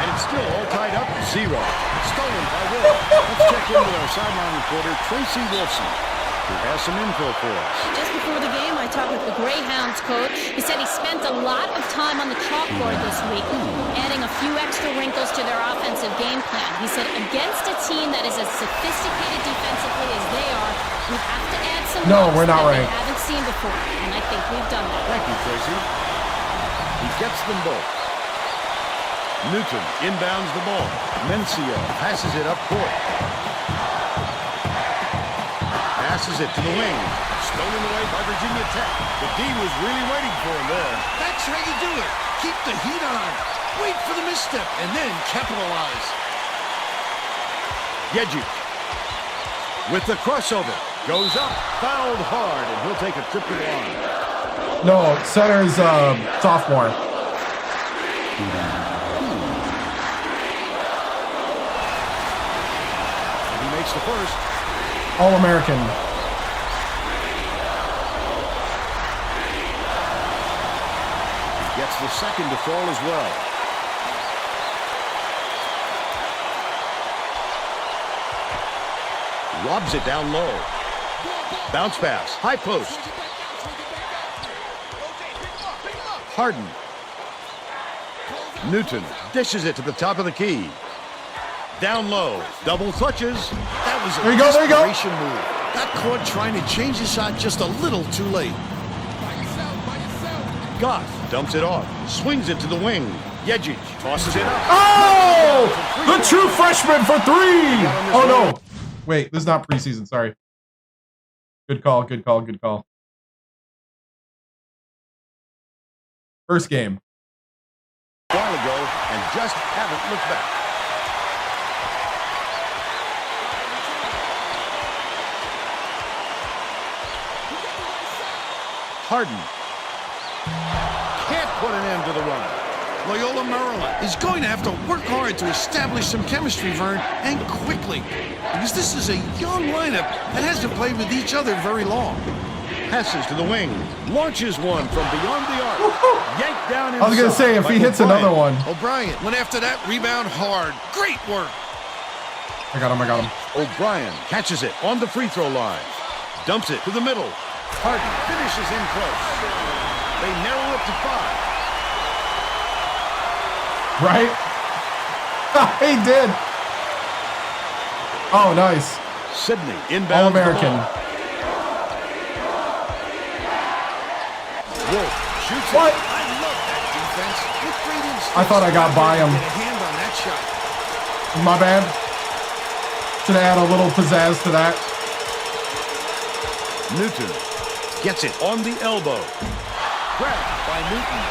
And it's still all tied up 0. Stolen by Will. Let's check in with our sideline reporter, Tracy Wilson, who has some info for us. Just before the game, I talked with the Greyhounds coach. He said he spent a lot of time on the chalkboard this week, adding a few extra wrinkles to their offensive game plan. He said against a team that is as sophisticated defensively as they are, we have to add some we're not that right. we haven't seen before, and I think we've done that. Thank you, Tracy. He gets them both. Newton inbounds the ball. Mencia passes it up court. Passes it to the wing. Stolen away by Virginia Tech. The D was really waiting for him there. That's how you do it. Keep the heat on. Wait for the misstep and then capitalize. Yejic with the crossover. Goes up, fouled hard, and he'll take a trip to the line. No, center's sophomore. He makes the first. All-American. He gets the second to fall as well. Lobs it down low. Bounce pass. High post. Harden. Newton dishes it to the top of the key. Down low. Double clutches. That was a There you go, there you go. desperation move. Got caught trying to change his shot just a little too late. Goff dumps it off. Swings it to the wing. Yejic tosses it up. Oh! The true freshman for 3! Oh, no. Wait, this is not preseason. Sorry. Good call, good call, good call. First game. A while ago, and just haven't looked back. Harden can't put an end to the run. Loyola Maryland is going to have to work hard to establish some chemistry, Vern, and quickly. Because this is a young lineup that hasn't played with each other very long. Passes to the wing. Launches one from beyond the arc. Yanked down inside. I was going to say, if he hits another one. O'Brien went after that rebound hard. Great work. I got him, I got him. O'Brien catches it on the free throw line. Dumps it to the middle. Harden finishes in close. They narrow it to 5. Right? He did. Oh, nice. Sydney inbounds. All-American. Wolf shoots What? it. I love that defense. With great instincts. I thought I got by him. Get a hand on that shot. My bad. Should add a little pizzazz to that. Newton gets it on the elbow. Grabbed by Newton.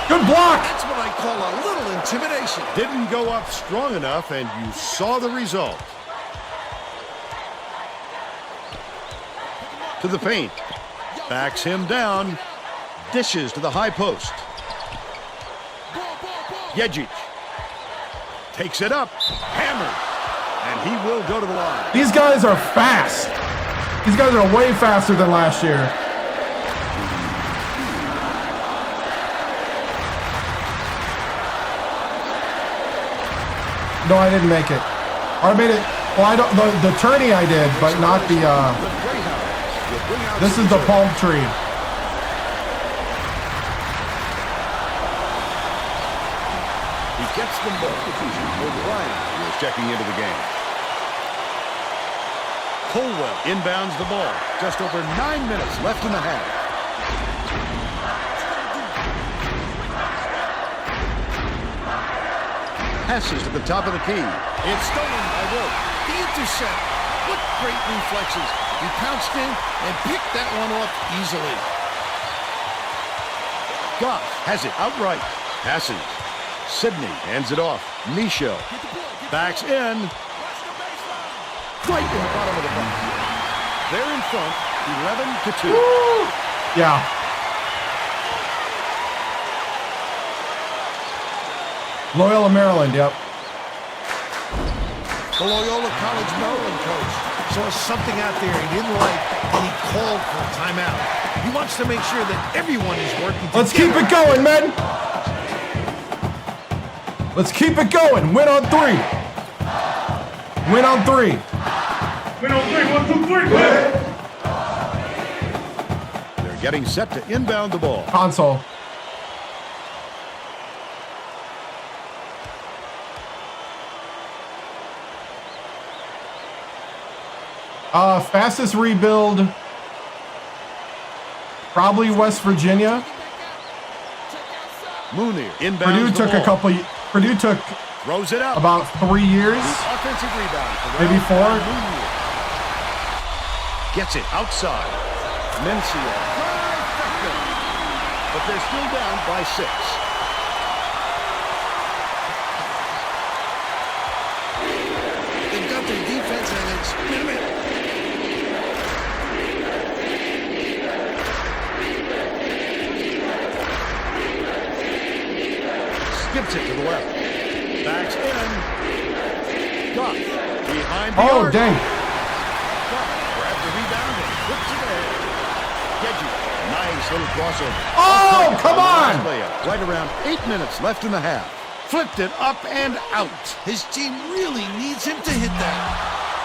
Good block. That's what I call a little intimidation. Didn't go up strong enough, and you saw the result. To the paint. Backs him down. Dishes to the high post. Yejic takes it up. Hammered. And he will go to the line. These guys are fast. These guys are way faster than last year. No, I didn't make it. Or I made it. Well, I don't. The tourney I did, but not the. This is the palm tree. He gets them both. O'Brien is checking into the game. Colwell inbounds the ball. Just over 9 minutes left in the half. Passes to the top of the key. It's stolen by Wolf. The intercept. What great reflexes. He pounced in and picked that one off easily. Goff has it outright. Passes. Sidney hands it off. Micho backs in. Right in the bottom of the box. They're in front, 11-2. Woo! Yeah. Loyola, Maryland, yep. The Loyola College Maryland coach saw something out there he didn't like, and he called for a timeout. He wants to make sure that everyone is working together. Let's keep it going, men. Let's keep it going. Win on 3. Win on 3. Win on 3, 1, 2, 3, They're getting set to inbound the ball. Console. Fastest rebuild, probably West Virginia. Mooney inbounds Purdue took a couple. Purdue took throws it out. about 3 years, Offensive rebound. maybe 4. Gets it outside. Mencia. But they're still down by 6. They've got their defense and it's Skips it to the left. Backs in. Goff behind the Oh, arc. dang. Goff grabs the rebound and flips it ahead. Reggie, nice little crossover. Oh, come on. Layup. Right around 8 minutes left in the half. Flipped it up and out. his team really needs him to hit that.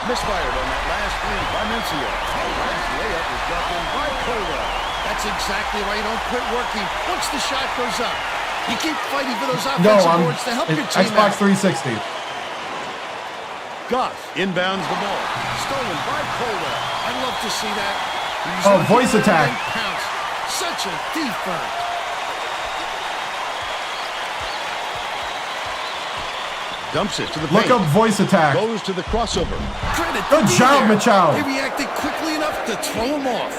Misfired on that last three by Mencia. Nice layup was dropped in by Colwell. That's exactly right. Don't quit working. Once the shot goes up, you keep fighting for those No, offensive boards to help your team Xbox out. 360. Goff inbounds the ball. Stolen by Colwell. I'd love to see that. He's Oh, looking voice at it attack. and pounce. Such a defense. Dumps it to the Look paint. up voice attack. Goes to the crossover. Credit to Good D job, there. Michal. He reacted quickly enough to throw him off.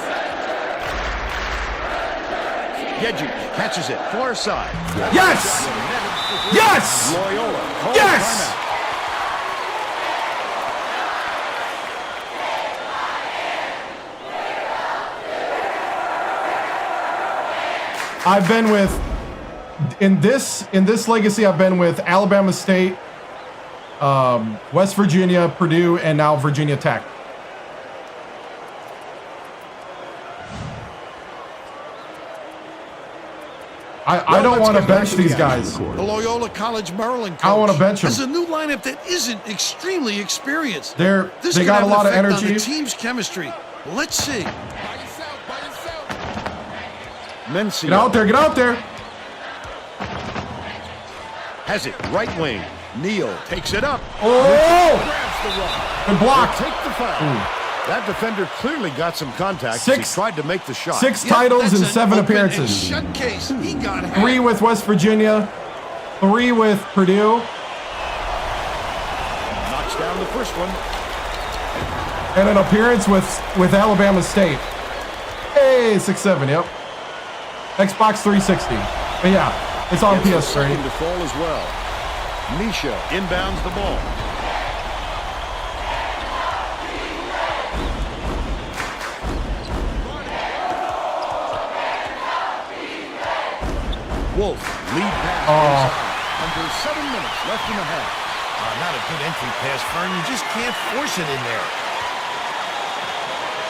Reggie catches it. Far side. Yes! Yes! Loyola. calls Yes! timeout. I've been with in this legacy. I've been with Alabama State, West Virginia, Purdue, and now Virginia Tech. I don't want to bench these guys. The Loyola College Maryland coach I wanna bench him. has a new lineup that isn't extremely experienced. They This got could a have an lot of effect on energy. the team's chemistry. Let's see. Mencia Get out there! Get out there! has it. Right wing. Neal takes it up. Oh! Grabs the run. Good block. Take the foul. That defender clearly got some contact. as Six- he tried to make the shot. 6 Yeah, titles that's and an 7 open appearances. and shut case. He got 3 with West Virginia, 3 with Purdue, Knocks down the first one. and an appearance with Alabama State. Hey, 6-7. Yep. Xbox 360. But yeah, it's on Gets the PS3. second to fall as well. Misha inbounds the ball. Wolf lead pass. Under 7 minutes left in the half. Not a good entry pass, Fern. You just can't force it in there.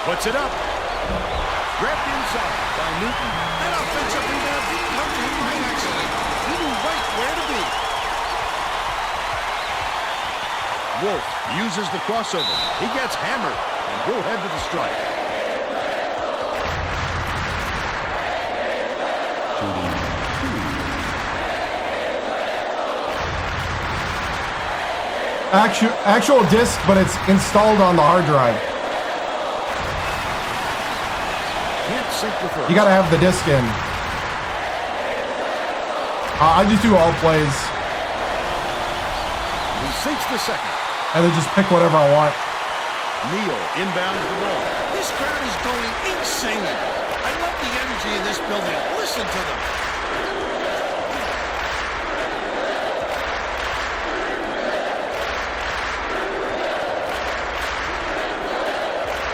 Puts it up. Grabbed inside by Newton. That offensive rebound didn't come to him by accident. He knew right where to be. Wolf uses the crossover. He gets hammered, and he'll head to the strike. Actual disc, but it's installed on the hard drive. Can't sink the first. You gotta have the disc in. I just do all plays, He sinks the second. and then just pick whatever I want. Neal inbounds the ball. This crowd is going insane. I love the energy in this building. Listen to them.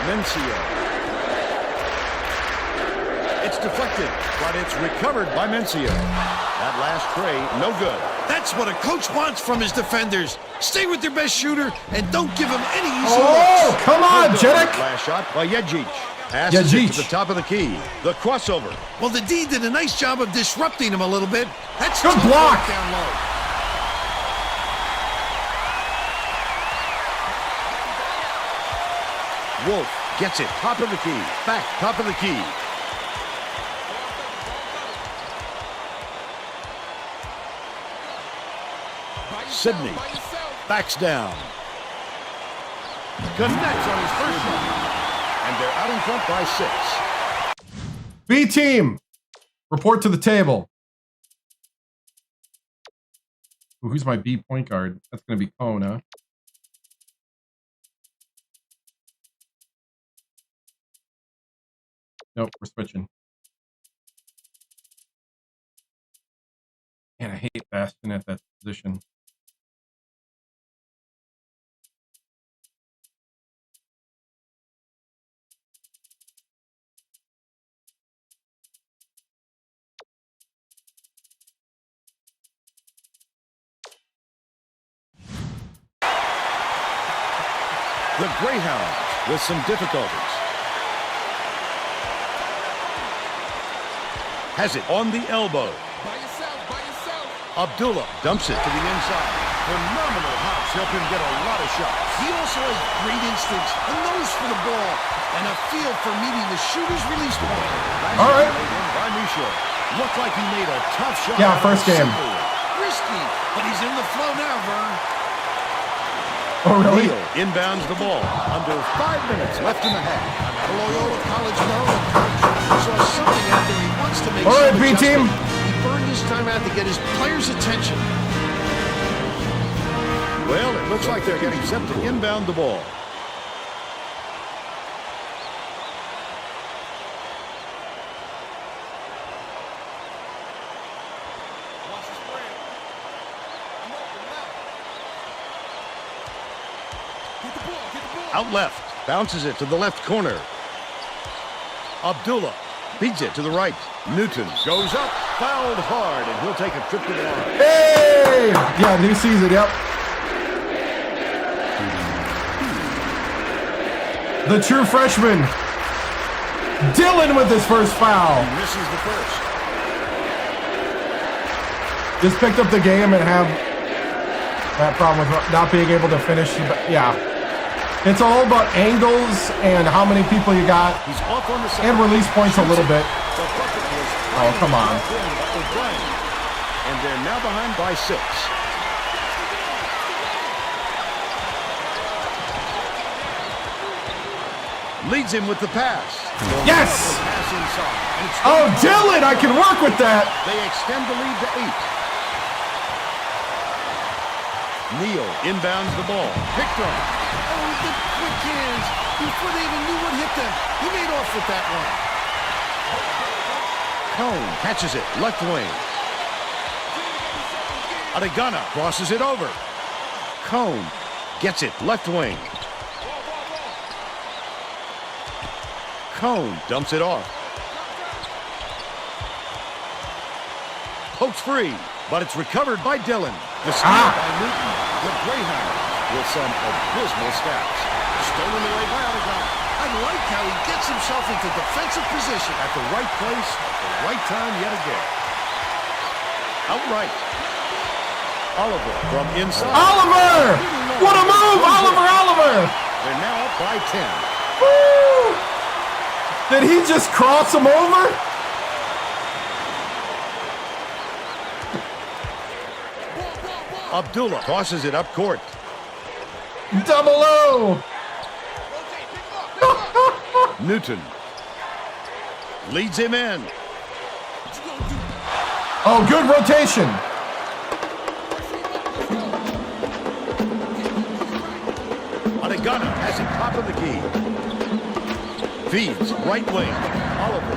Mencia. It's deflected, but it's recovered by Mencia. That last tray, no good. That's what a coach wants from his defenders. Stay with your best shooter and don't give him any easy Oh, looks. come on, Jedek. Last shot by Yejic. Passes it to the top of the key. The crossover. Well, the D did a nice job of disrupting him a little bit. That's Good tough block. work down low. Wolf gets it. Top of the key. Back, top of the key. Sidney backs down. Connects on his first shot. And they're out in front by 6. B team, report to the table. Ooh, who's my B point guard? That's going to be Kona. Nope, we're switching. Man, I hate Bastion at that position. The Greyhounds with some difficulties. Has it on the elbow. By yourself. Abdullah dumps it to the inside. Phenomenal hops help him get a lot of shots. He also has great instincts, a nose for the ball, and a feel for meeting the shooter's release point. All right. By Michaud. Looked like he made a tough shot. Yeah, first game. Risky, but he's in the flow now, Vern. Oh, really? Neal inbounds the ball. Under 5 minutes left in the half. A Loyola College Maryland coach saw something out there he wants to make. All right, some B team. adjustment. He burned his time out to get his players' attention. Well, it looks like they're getting set to inbound the ball. Out left. Bounces it to the left corner. Abdullah beats it to the right. Newton goes up, fouled hard, and he'll take a trip to the line. Hey! Yeah, new season, yep. The true freshman. Dylan with his first foul. He misses the first. Just picked up the game and have that problem with not being able to finish. Yeah. It's all about angles and how many people you got. He's off on the side. And release points a little bit. The bucket was Oh, come on. O'Brien. And they're now behind by 6. Leads him with the pass. Yes! Pass inside. And it's Oh, Dylan, I can work with that. They extend the lead to 8. Neal inbounds the ball. Picked on. Oh, the quick hands. Before they even knew what hit them, he made off with that one. Cone catches it. Left wing. Adegana crosses it over. Cone gets it. Left wing. Cone dumps it off. Pokes free, but it's recovered by Dylan. The steal by Newton. The Greyhounds with some abysmal stats. Stolen away by Adegana. I like how he gets himself into defensive position. At the right place, at the right time yet again. Outright. Oliver from inside. Oliver! What a move! Oliver! They're now up by 10. Woo! Did he just cross him over? Abdullah tosses it up court. Double O! Newton leads him in. Oh, good rotation. Gunner has it top of the key. Feeds right wing. Oliver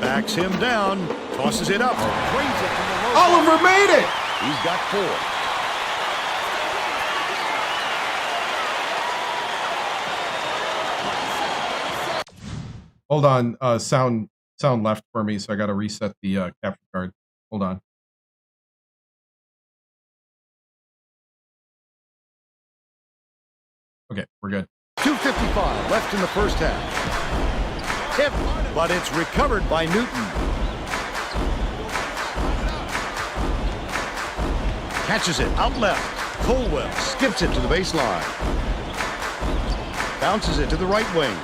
backs him down. Tosses it up. Brings it from the low. Oliver made it. He's got 4. Hold on. Sound left for me, so I got to reset the capture card. Hold on. Okay, we're good. 2:55 left in the first half. Tip, but it's recovered by Newton. Catches it out left. Colwell skips it to the baseline. Bounces it to the right wing.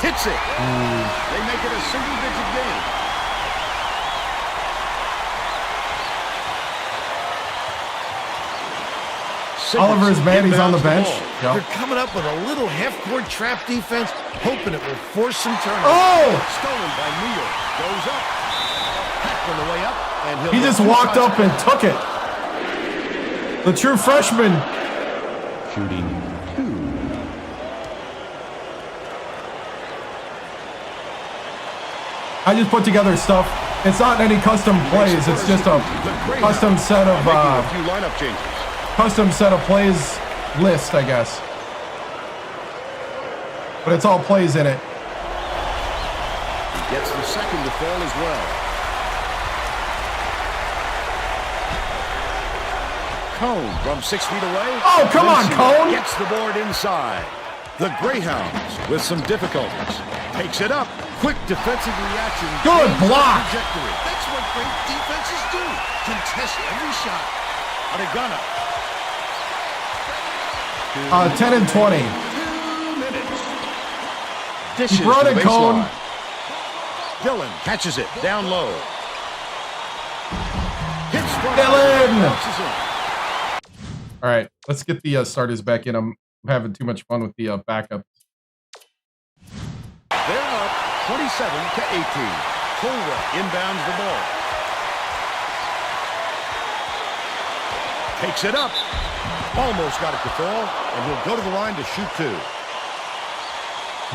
Hits it. They make it a single-digit game. Oliver's mad he's on the bench. Yep. They're coming up with a little half-court trap defense, hoping it will force some turnovers. Oh! Stolen by Neal. Goes up. Packed on the way up. And He just walked up and took it. The true freshman. Shooting 2. I just put together stuff. It's not any custom plays. It's just a custom set of a few lineup changes. Custom set of plays list, I guess. But it's all plays in it. He gets the second to fall as well. Cone from 6 feet away. Oh, come on, Cone! Gets the board inside. The Greyhounds with some difficulties. Takes it up. Quick defensive reaction. Good block. Trajectory. That's what great defenses do. Contest every shot. Adegana. 10 and 20. 2 minutes. Dishes He brought to it, the Cone. baseline. Dillon catches it down low. Hits from Dillon. bounces in. All right, let's get the starters back in. I'm having too much fun with the backups. They're up 27-18. Colwell inbounds the ball. Takes it up. Almost got it to fall, and he'll go to the line to shoot 2.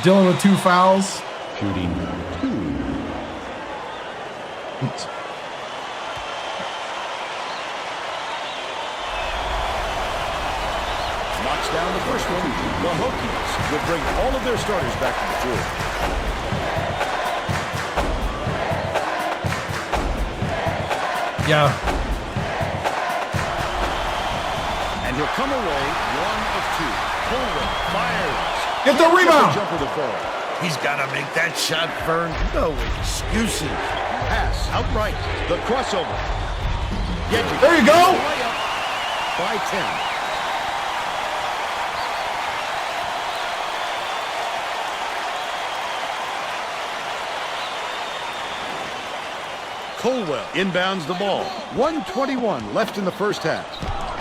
Dillon with 2 fouls. Shooting 2. Oops. Knocks down the first one. The Hokies will bring all of their starters back to the floor. Yeah. And he'll come away 1 of 2. Colwell fires. Get the rebound. Jumper to fall. He's got to make that shot, Vern. No excuses. Pass outright. The crossover. Reggie. There you go. Layup by 10. Colwell inbounds the ball. 1:21 left in the first half.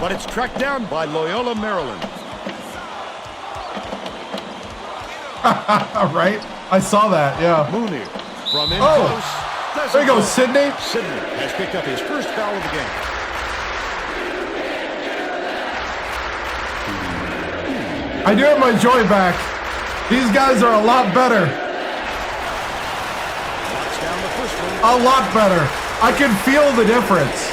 But it's tracked down by Loyola, Maryland. Right? I saw that, yeah. Munir from in Oh. close. There you go, Sydney. Sydney has picked up his first foul of the game. I do have my joy back. These guys are a lot better. Knocks down the first one. A lot better. I can feel the difference.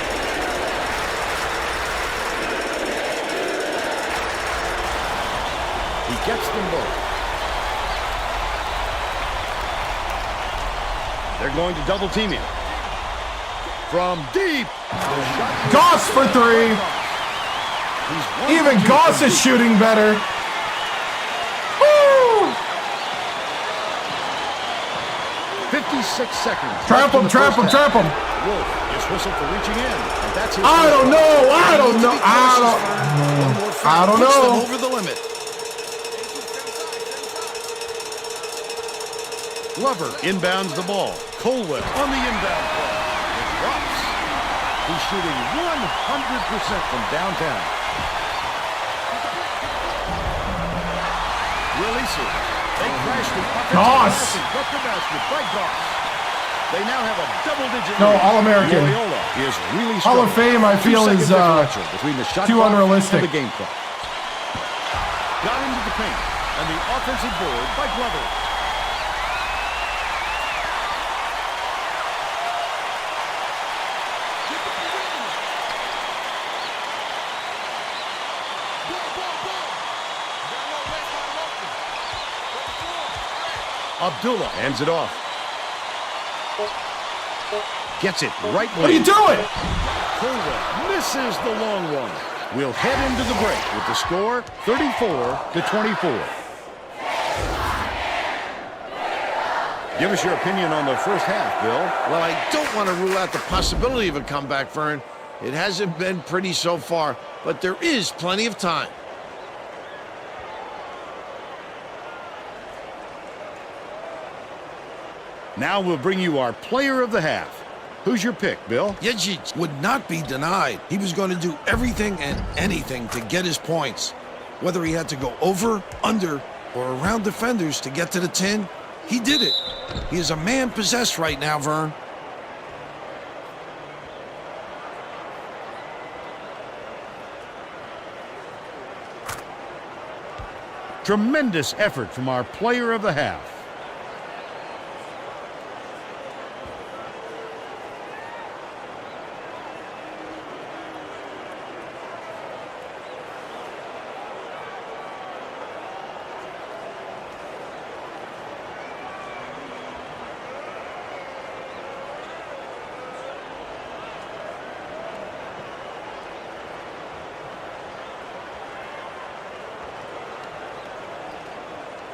He gets them both. They're going to double team him. From deep. Goss for 3. Even Goss is shooting better. Woo! 56 seconds. Trap him, trap him, trap him. Wolf is whistled for reaching in. And that's his I don't know. I don't know. I don't Puts them know. over the limit. Glover inbounds the ball. Colwell on the inbound play. It drops. He's shooting 100% from downtown. Releases. They crash the offensive Goss. passing, but the basket by Goss. They now have a double-digit No, lead. All-American. Loyola is really Hall of struggling. Fame, I feel, 2 second is differential between the shot too clock unrealistic. and the game clock. Got into the paint, and the offensive board by Glover. Abdullah hands it off. Gets it right wing. What are you doing? Colwell misses the long one. We'll head into the break with the score 34-24. Give us your opinion on the first half, Bill. Well, I don't want to rule out the possibility of a comeback, Vern. It hasn't been pretty so far, but there is plenty of time. Now we'll bring you our player of the half. Who's your pick, Bill? Yejic would not be denied. He was going to do everything and anything to get his points. Whether he had to go over, under, or around defenders to get to the 10, he did it. He is a man possessed right now, Vern. Tremendous effort from our player of the half.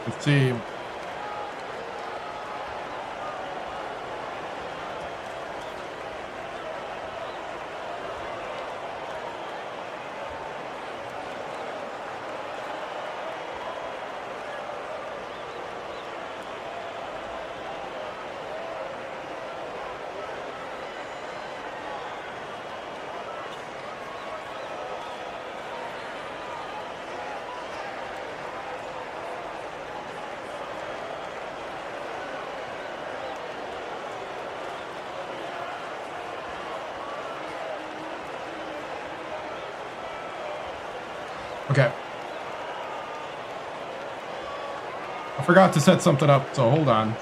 Let's see. Okay. I forgot to set something up, so hold on.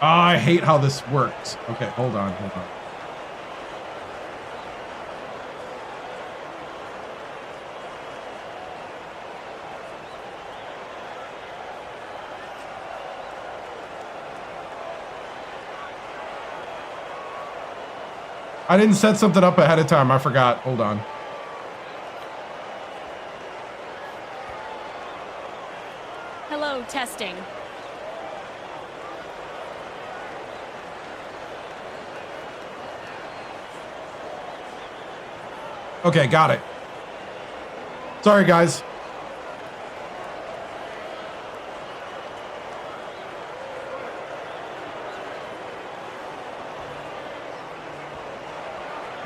Oh, I hate how this works. Okay, hold on. I didn't set something up ahead of time. I forgot. Hold on. Hello, testing. Okay, got it. Sorry, guys.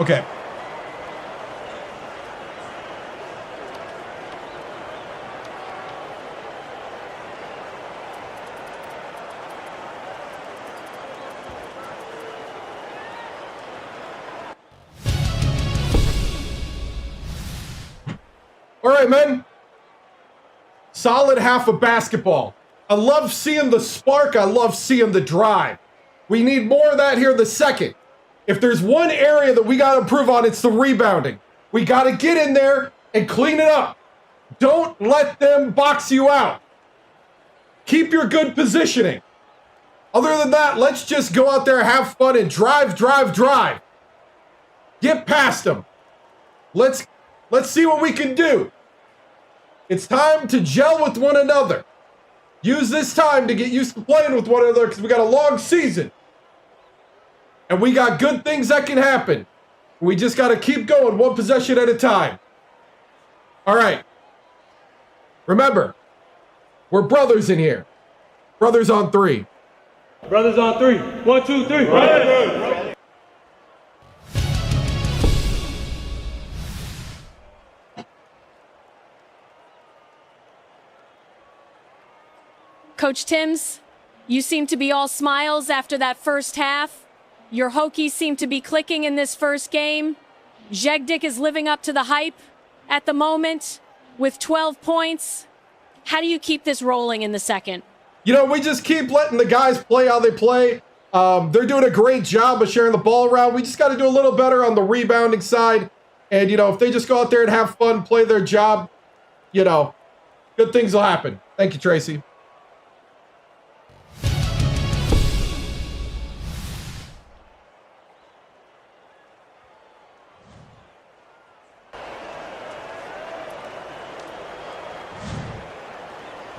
Okay. All right, men. Solid half of basketball. I love seeing the spark. I love seeing the drive. We need more of that here in the second. If there's one area that we got to improve on, it's the rebounding. We got to get in there and clean it up. Don't let them box you out. Keep your good positioning. Other than that, let's just go out there, have fun, and drive. Get past them. Let's see what we can do. It's time to gel with one another. Use this time to get used to playing with one another because we got a long season. And we got good things that can happen. We just got to keep going one possession at a time. All right. Remember, we're brothers in here. Brothers on three. Brothers on three. 1, 2, 3. Brothers. Coach TImms, You seem to be all smiles after that first half. Your Hokies seem to be clicking in this first game. Jegdick is living up to the hype at the moment with 12 points. How do you keep this rolling in the second? You know, we just keep letting the guys play how they play. They're doing a great job of sharing the ball around. We just got to do a little better on the rebounding side. And, you know, if they just go out there and have fun, play their job, you know, good things will happen. Thank you, Tracy.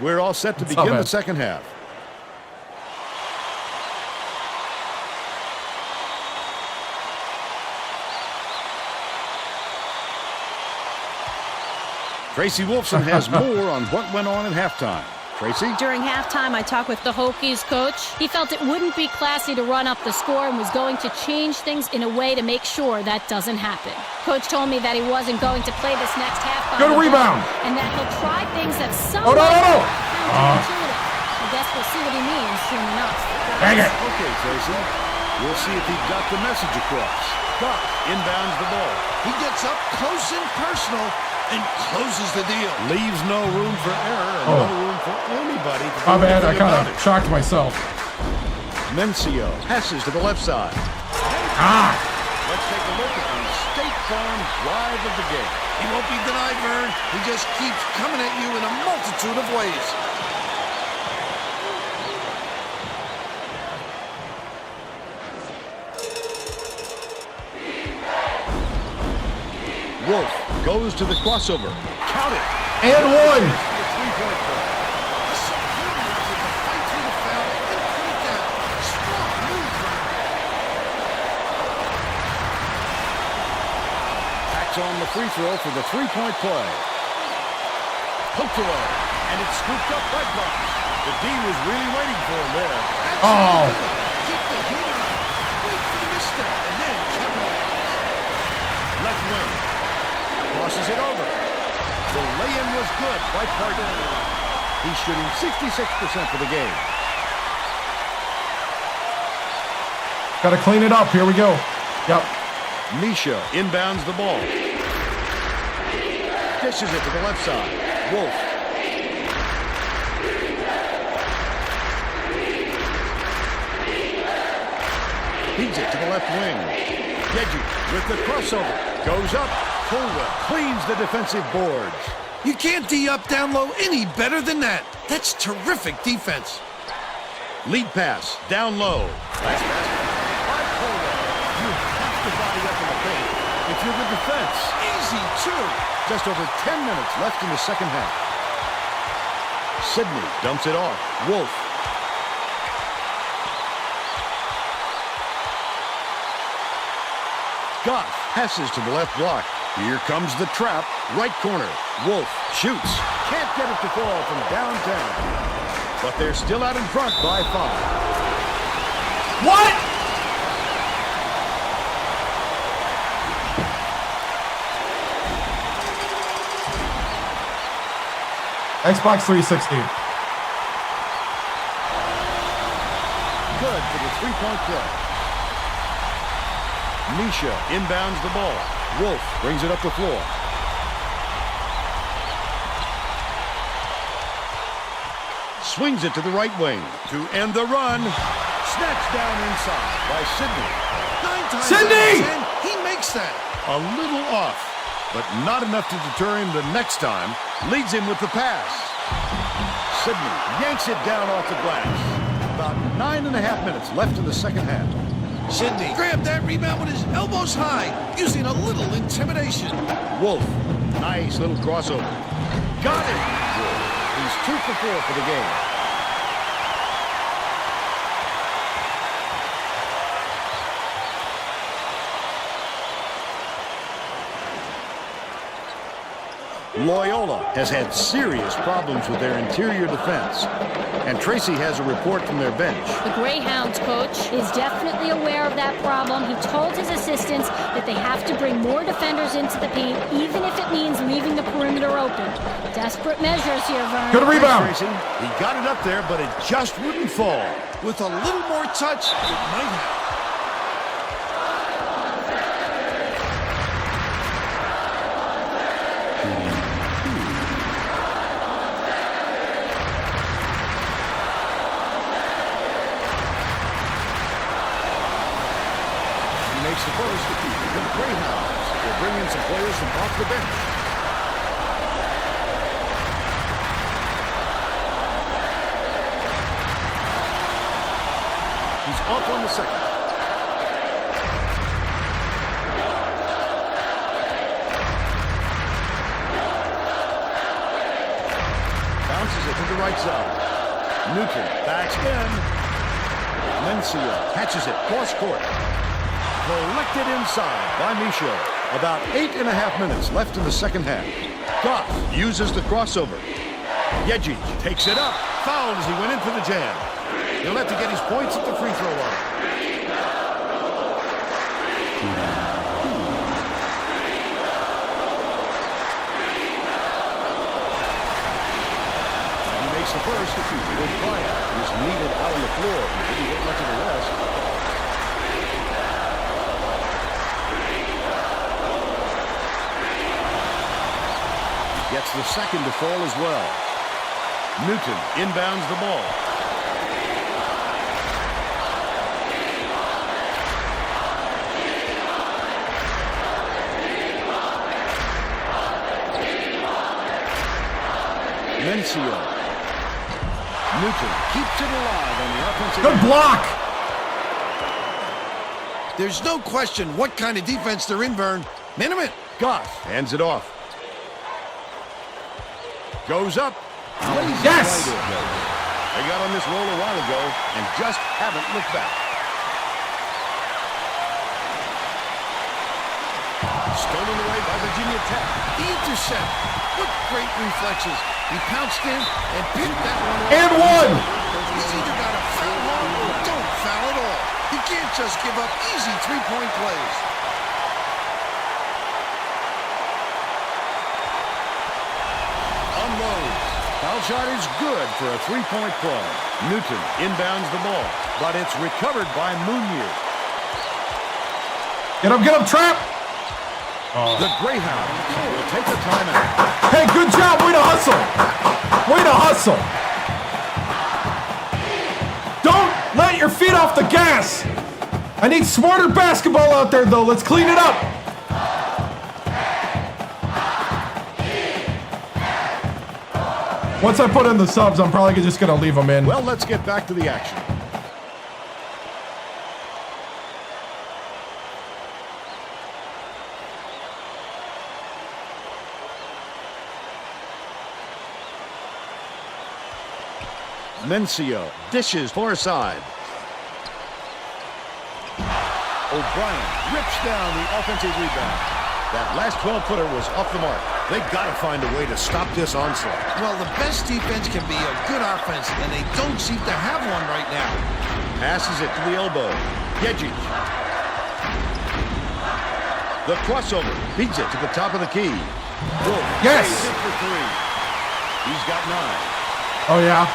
We're all set to begin the second half. Tracy Wolfson has more on what went on at halftime. Tracy? During halftime, I talked with the Hokies coach. He felt it wouldn't be classy to run up the score and was going to change things in a way to make sure that doesn't happen. Coach told me that he wasn't going to play this next half. Good rebound. And that he'll try things that some counterintuitive. I guess we'll see what he means soon enough. Dang it. Okay, Tracy. We'll see if he got the message across. Buck inbounds the ball. He gets up close and personal and closes the deal. Leaves no room for error and no room for anybody to do My bad, I anything kind about of it. shocked myself. Mencio passes to the left side. Let's take a look at the State Farm drive of the game. He won't be denied, Vern. He just keeps coming at you in a multitude of ways. Wolf goes to the crossover. Count it. And one. Three-point play. Tacks on the free throw for the three-point play. Poked away, and it's scooped up by Buck. The D was really waiting for him there. Oh. Keep the heat on. Wait for the misstep, and then come on. Left wing. Crosses it over. The lay-in was good by Parker. He's shooting 66% for the game. Got to clean it up. Here we go. Yep. Misha inbounds the ball. Dishes it to the left side. Wolf. Feeds it to the left wing. Reggie with the crossover. Goes up. Colwell cleans the defensive boards. You can't D up down low any better than that. That's terrific defense. Lead pass down low. Last pass by Colwell. You have to body up in the paint if you're the defense. Easy, too. Just over 10 minutes left in the second half. Sidney dumps it off. Wolf. Goff passes to the left block. Here comes the trap. Right corner. Wolf shoots. Can't get it to fall from downtown. But they're still out in front by 5. What? Xbox 360. Good for the three-point play. Misha inbounds the ball. Wolf brings it up the floor. Swings it to the right wing to end the run. Snatched down inside by Sidney. 9 times Sidney! out of 10, he makes that. A little off, but not enough to deter him the next time. Leads him with the pass. Sidney yanks it down off the glass. About 9.5 minutes left in the second half. Sidney grabbed that rebound with his elbows high, using a little intimidation. Wolf, nice little crossover. Got it. Wolf, he's 2 for 4 for the game. Loyola has had serious problems with their interior defense. And Tracy has a report from their bench. The Greyhounds coach is definitely aware of that problem. He told his assistants that they have to bring more defenders into the paint, even if it means leaving the perimeter open. Desperate measures here, Vern. Good rebound. Tracy. He got it up there, but it just wouldn't fall. With a little more touch, it might have. Makes the first. The Greyhounds will bring in some players from off the bench. He's off on the second. Bounces it to the right side. Newton backs in. Mencia catches it cross court. Collected inside by Micho. About 8.5 minutes left in the second half. Goff uses the crossover. Reggie takes it up. Fouled as he went in for the jam. He'll have to get his points at the free throw line. He makes the first. With Bryant, who's needed out on the floor. He didn't get much of the rest. Gets the second to fall as well. Newton inbounds the ball. Mencia. Newton keeps it alive on the offensive. Good block. There's no question what kind of defense they're in, Vern. Minimum. Goff hands it off. Goes up. Yes! They got on this roll a while ago and just haven't looked back. Stolen away by Virginia Tech. The intercept. What great reflexes. He pounced in and picked that one off. And one! He's either got to foul hard or don't foul at all. He can't just give up easy three-point plays. Foul shot is good for a three-point play. Newton inbounds the ball, but it's recovered by Munier. Get him, trap. The Greyhounds will take a timeout. Hey, good job. Way to hustle. Way to hustle. Don't let your feet off the gas. I need smarter basketball out there, though. Let's clean it up. Once I put in the subs, I'm probably just going to leave them in. Well, let's get back to the action. Mencia dishes far side. O'Brien rips down the offensive rebound. That last 12-footer was off the mark. They got to find a way to stop this onslaught. Well, the best defense can be a good offense, and they don't seem to have one right now. Passes it to the elbow. Reggie. The crossover beats it to the top of the key. Wolf Yes! saves it for three. He's got 9. Oh, yeah?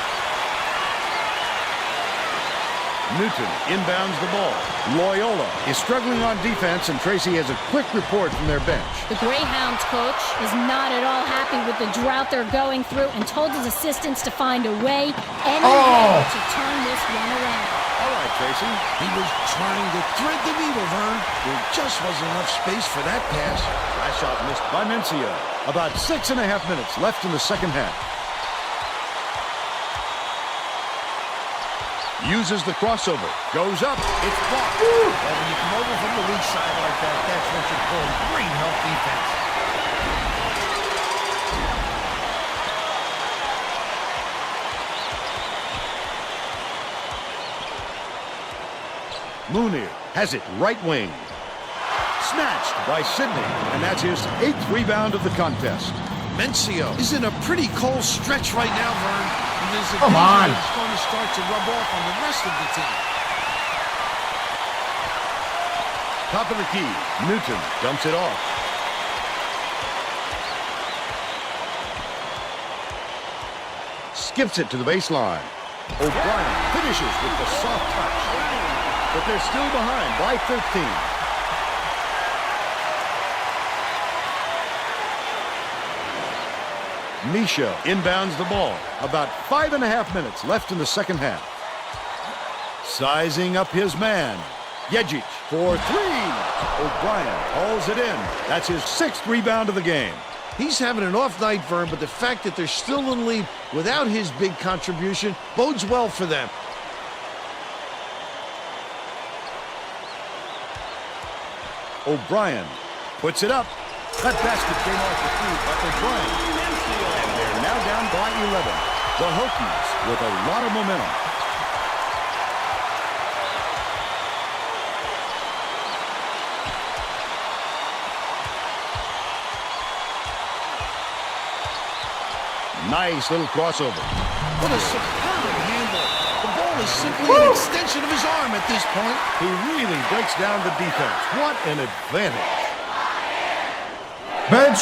Newton inbounds the ball. Loyola is struggling on defense, and Tracy has a quick report from their bench. The Greyhounds coach is not at all happy with the drought they're going through and told his assistants to find a way, any way, to turn this one around. All right, Tracy. He was trying to thread the needle, Vern. There just wasn't enough space for that pass. Last shot missed by Mencia. About 6.5 minutes left in the second half. Uses the crossover. Goes up. It's blocked. Well, when you come over from the weak side like that, that's what you call great help defense. Munier has it right wing. Snatched by Sidney, and that's his 8th rebound of the contest. Mencio is in a pretty cold stretch right now, Vern. And there's a Come on. It's going to start to rub off on the rest of the team. Top of the key, Newton dumps it off. Skips it to the baseline. O'Brien finishes with the soft touch. But they're still behind by 13. Misha inbounds the ball. About 5.5 minutes left in the second half. Sizing up his man. Yejic for three. O'Brien hauls it in. That's his 6th rebound of the game. He's having an off night, Vern, but the fact that they're still in lead without his big contribution bodes well for them. O'Brien puts it up. That basket came off the feet by O'Brien. And they're now down by 11. The Hokies with a lot of momentum. Nice little crossover. What a superb handle. The ball is simply an extension of his arm at this point. He really breaks down the defense. What an advantage. Bench.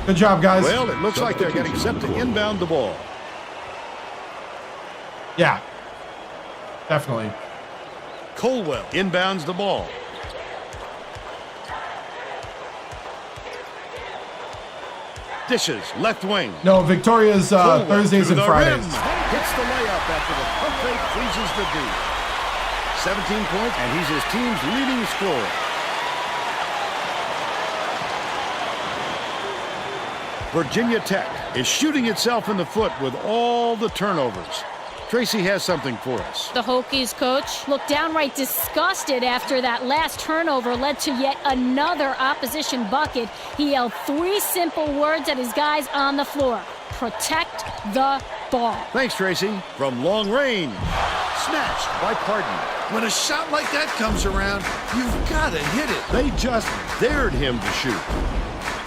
Good job, guys. Well, it looks like they're getting set to inbound the ball. Yeah, definitely. Colwell inbounds the ball. Dishes, left wing. No, Victoria's Thursdays and Fridays. Hits the layup after the pump fake freezes the D. 17 points, and he's his team's leading scorer. Virginia Tech is shooting itself in the foot with all the turnovers. Tracy has something for us. The Hokies coach looked downright disgusted after that last turnover led to yet another opposition bucket. He yelled 3 simple words at his guys on the floor: protect the ball. Thanks, Tracy. From long range. Snatched by Pardon. When a shot like that comes around, you've got to hit it. They just dared him to shoot.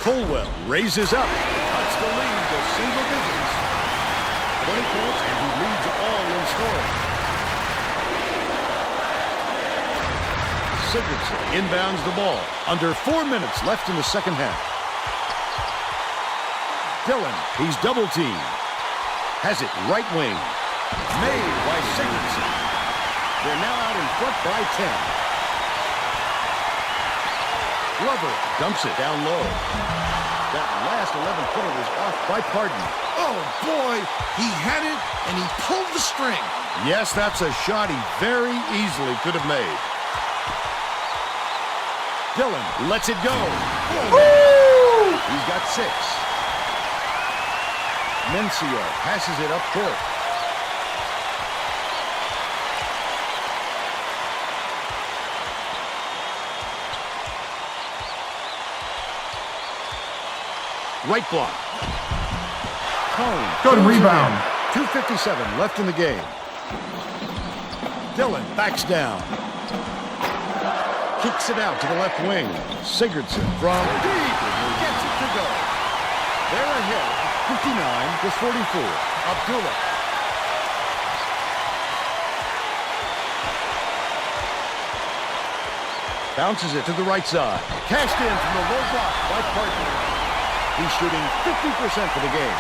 Colwell raises up. Cuts the lead to single digits. 20 points, and he leads all in scoring. Sigurdsson inbounds the ball. Under 4 minutes left in the second half. Dillon, he's double teamed. Has it right wing. Made by Sigurdsson. They're now out in front by 10. Glover dumps it down low. That last 11-footer was off by Pardon. Oh, boy, he had it, and he pulled the string. Yes, that's a shot he very easily could have made. Dillon lets it go. Woo! He's got 6. Mencio passes it up court. Right block. Cone. Good rebound. 2:57 left in the game. Dillon backs down. Kicks it out to the left wing. Sigurdsson from deep. Gets it to go. They're ahead. 59-44. Abdullah. Bounces it to the right side. Cashed in from the low block by Parker. He's shooting 50% for the game.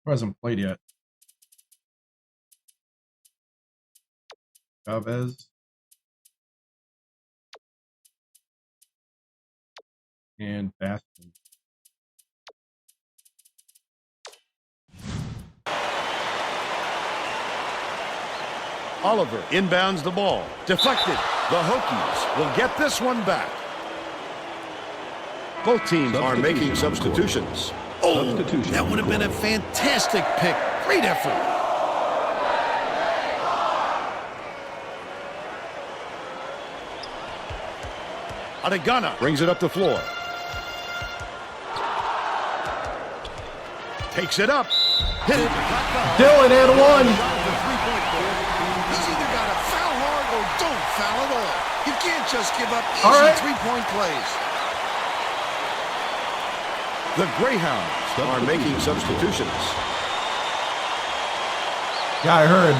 Who hasn't played yet? Chavez. And Bastion. Oliver inbounds the ball. Deflected. The Hokies will get this one back. Both teams are making substitutions. Oh, that would have been a fantastic pick. Great effort. Adegana brings it up the floor. Takes it up. Hit it. Dillon and one. foul at all. You can't just give up All easy right. three-point plays. The Greyhounds are making substitutions. Yeah, I heard.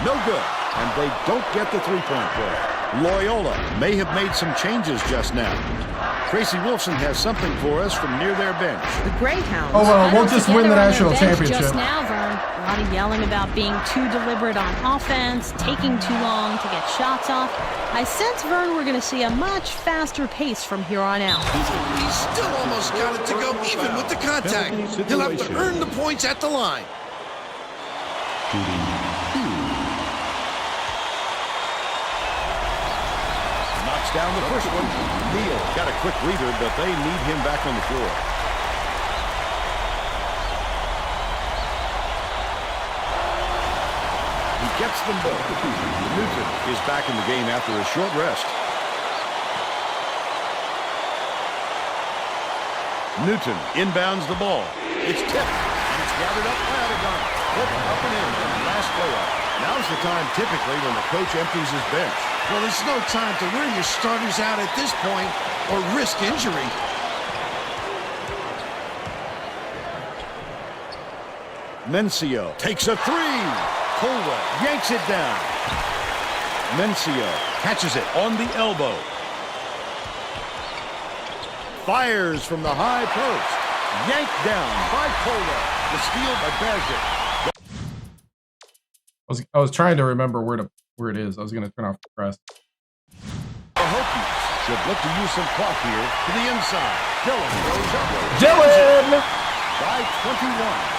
No good, and they don't get the three-point play. Loyola may have made some changes just now. Tracy Wolfson has something for us from near their bench. The Greyhounds. Oh, well, we'll just win the Together on their national bench championship. Just now, Vern. A lot of yelling about being too deliberate on offense, taking too long to get shots off. I sense, Vern, we're going to see a much faster pace from here on out. He's still almost got it to go even with the contact. He'll have to earn the points at the line. Knocks down the first one. Neal got a quick breather, but they need him back on the floor. He gets them both. Newton is back in the game after a short rest. Newton inbounds the ball. It's tipped, and it's gathered up by Oregon. Put up and in on the last layup. Now's the time typically when the coach empties his bench. Well, there's no time to wear your starters out at this point or risk injury. Mencio takes a three. Colwell yanks it down. Mencio catches it on the elbow. Fires from the high post. Yanked down by Colwell. The steal by Bajic. I was trying to remember where it is. I was going to turn off the press. The Hokies should look to use some clock here to the inside. Dillon goes up. Dillon! By 21.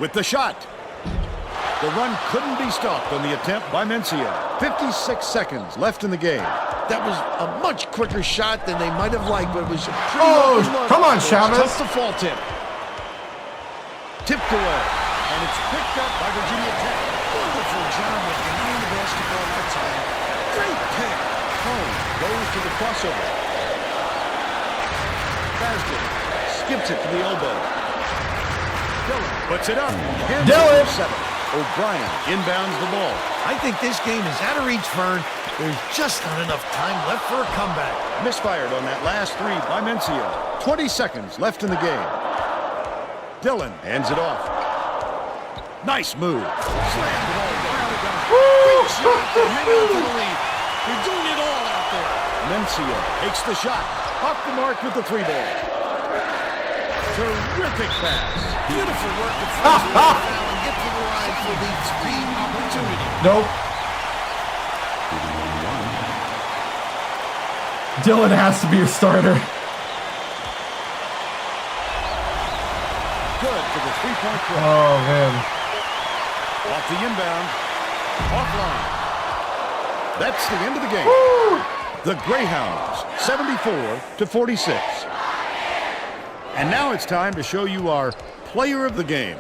With the shot. The run couldn't be stopped on the attempt by Mencio. 56 seconds left in the game. That was a much quicker shot than they might have liked, but it was a pretty Oh, open look. come on, It's Chavez. tough to fault him. Tipped away. And it's picked up by Virginia Tech. Wonderful job of denying the basketball that time. Great pick. Home goes to the crossover. Basket skips it to the elbow. Dillon puts it up. Dillon! O'Brien inbounds the ball. I think this game is out of reach, Vern. There's just not enough time left for a comeback. Misfired on that last three by Mencio. 20 seconds left in the game. Dillon hands it off. Nice move. Slammed the ball down. Great shot to hang on to the lead. They're doing it all out there. Mencio takes the shot. Off the mark with the three ball. Terrific pass. Beautiful work to force the foul and get to the line for the three opportunity. Nope. Dillon has to be a starter. Good for the three-point play. Oh, man. Off the inbound. Offline. That's the end of the game. Woo! The Greyhounds, 74-46. And now it's time to show you our player of the game.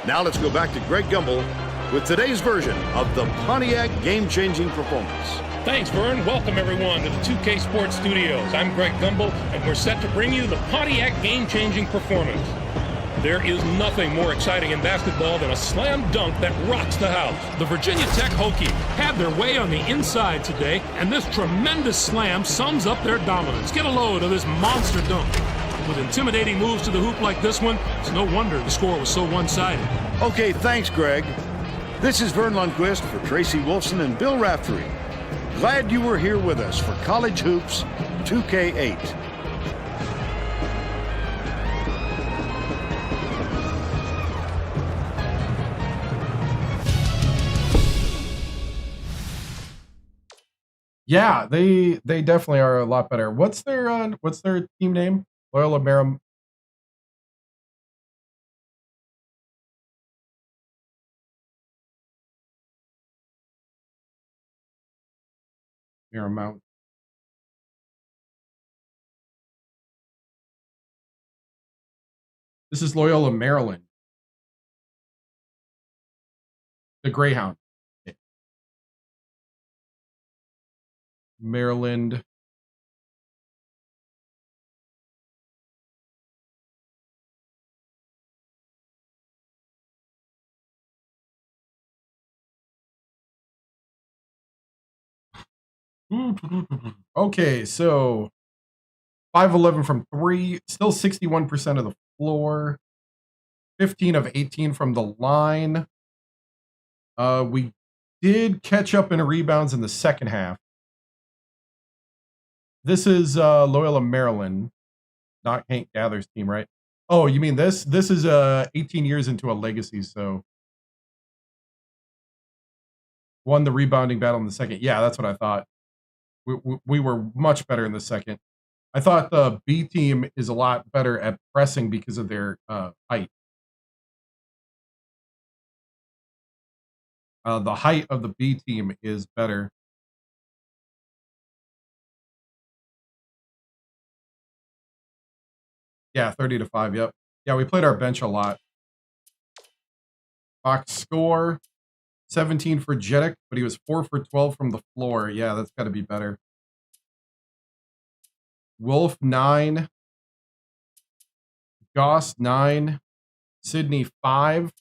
Now let's go back to Greg Gumbel with today's version of the Pontiac game-changing performance. Thanks, Vern. Welcome, everyone, to the 2K Sports Studios. I'm Greg Gumbel, and we're set to bring you the Pontiac game-changing performance. There is nothing more exciting in basketball than a slam dunk that rocks the house. The Virginia Tech Hokies had their way on the inside today, and this tremendous slam sums up their dominance. Get a load of this monster dunk. With intimidating moves to the hoop like this one, it's no wonder the score was so one-sided. Okay, thanks, Greg. This is Vern Lundquist for Tracy Wolfson and Bill Raftery. Glad you were here with us for College Hoops 2K8. Yeah, they definitely are a lot better. What's their team name? Loyola Marum. Paramount. This is Loyola, Maryland. The Greyhound. Maryland. Okay, so 5-11 from 3, still 61% of the floor, 15 of 18 from the line. We did catch up in rebounds in the second half. This is Loyola, Maryland, not Hank Gather's team, right? Oh, you mean this? This is 18 years into a legacy, so won the rebounding battle in the second. Yeah, that's what I thought. We were much better in the second. I thought the B team is a lot better at pressing because of their height. The height of the B team is better. Yeah, 30-5. Yep. Yeah, we played our bench a lot. Box score 17 for Jeddick, but he was 4 for 12 from the floor. Yeah, that's got to be better. Wolf 9, Goss 9, Sydney 5,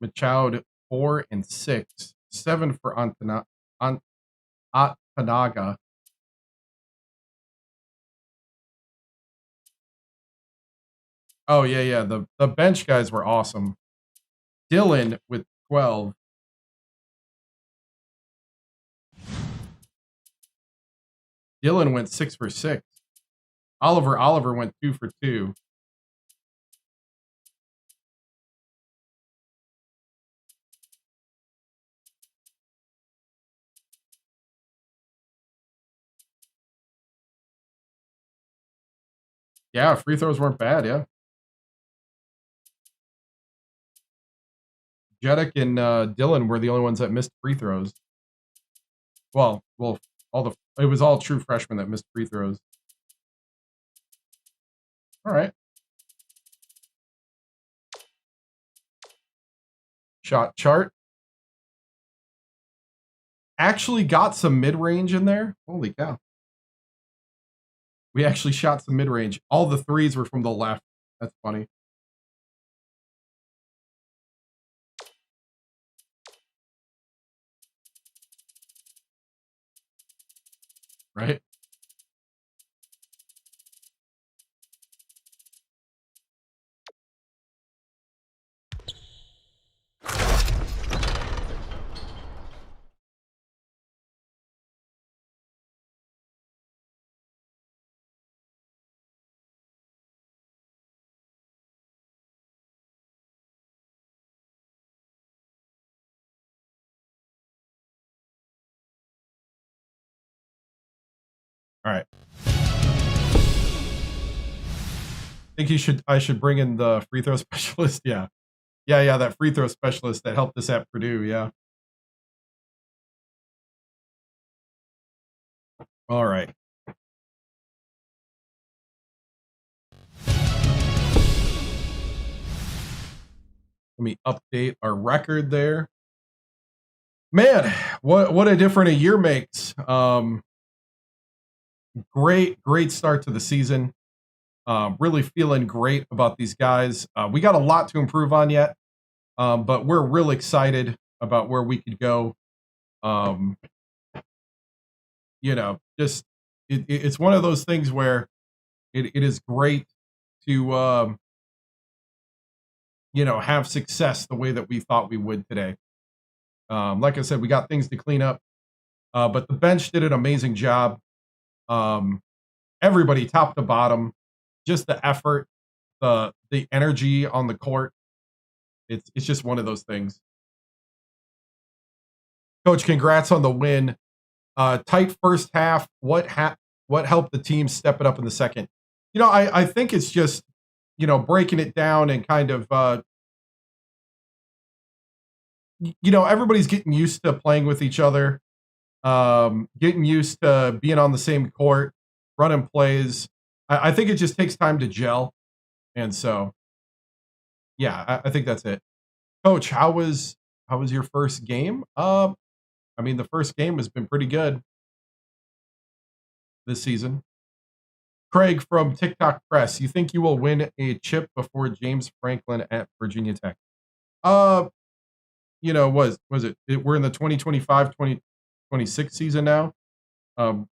Machoud 4 and 6, 7 for Antanaga. Oh yeah. The bench guys were awesome. Dylan with 12. Dylan went 6 for 6. Oliver went 2 for 2. Yeah, free throws weren't bad, yeah. Jeddick and Dylan were the only ones that missed free throws. Well, it was all true freshmen that missed free throws. All right. Shot chart. Actually got some mid-range in there. Holy cow. We actually shot some mid-range. All the threes were from the left. That's funny. Right? All right. Think I should bring in the free throw specialist. Yeah. That free throw specialist that helped us at Purdue. Yeah. All right. Let me update our record there. Man, what a difference a year makes. Great start to the season. Really feeling great about these guys. We got a lot to improve on yet, but we're real excited about where we could go. Just it's one of those things where it is great to have success the way that we thought we would today. Like I said, we got things to clean up, but the bench did an amazing job. Everybody top to bottom, just the effort, the energy on the court. It's just one of those things. Coach, congrats on the win. Tight first half. What helped the team step it up in the second? I think it's just breaking it down and kind of everybody's getting used to playing with each other. getting used to being on the same court, running plays. I think it just takes time to gel. And so, yeah, I think that's it. Coach, how was your first game? I mean, the first game has been pretty good this season. Craig from TikTok Press, you think you will win a chip before James Franklin at Virginia Tech? You know, was it? We're in the 2025-2026 season now.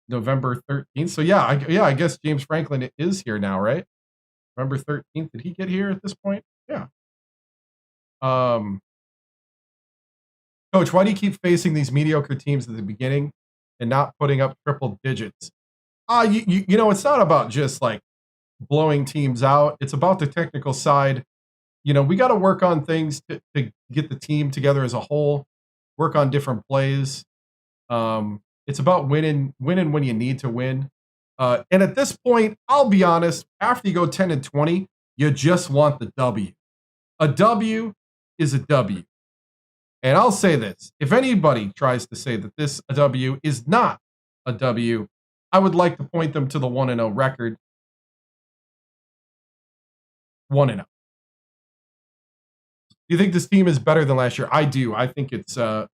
November 13th. So yeah, I guess James Franklin is here now, right? November 13th. Did he get here at this point? Yeah. Coach, why do you keep facing these mediocre teams at the beginning and not putting up triple digits? You know, it's not about just like blowing teams out. It's about the technical side. You know, we got to work on things to get the team together as a whole, work on different plays. It's about winning when you need to win. And at this point, I'll be honest, after you go 10-20, you just want the W. A W is a W. And I'll say this, if anybody tries to say that this W is not a W, I would like to point them to the 1-0 record. 1-0. Do you think this team is better than last year? I do. I think it's a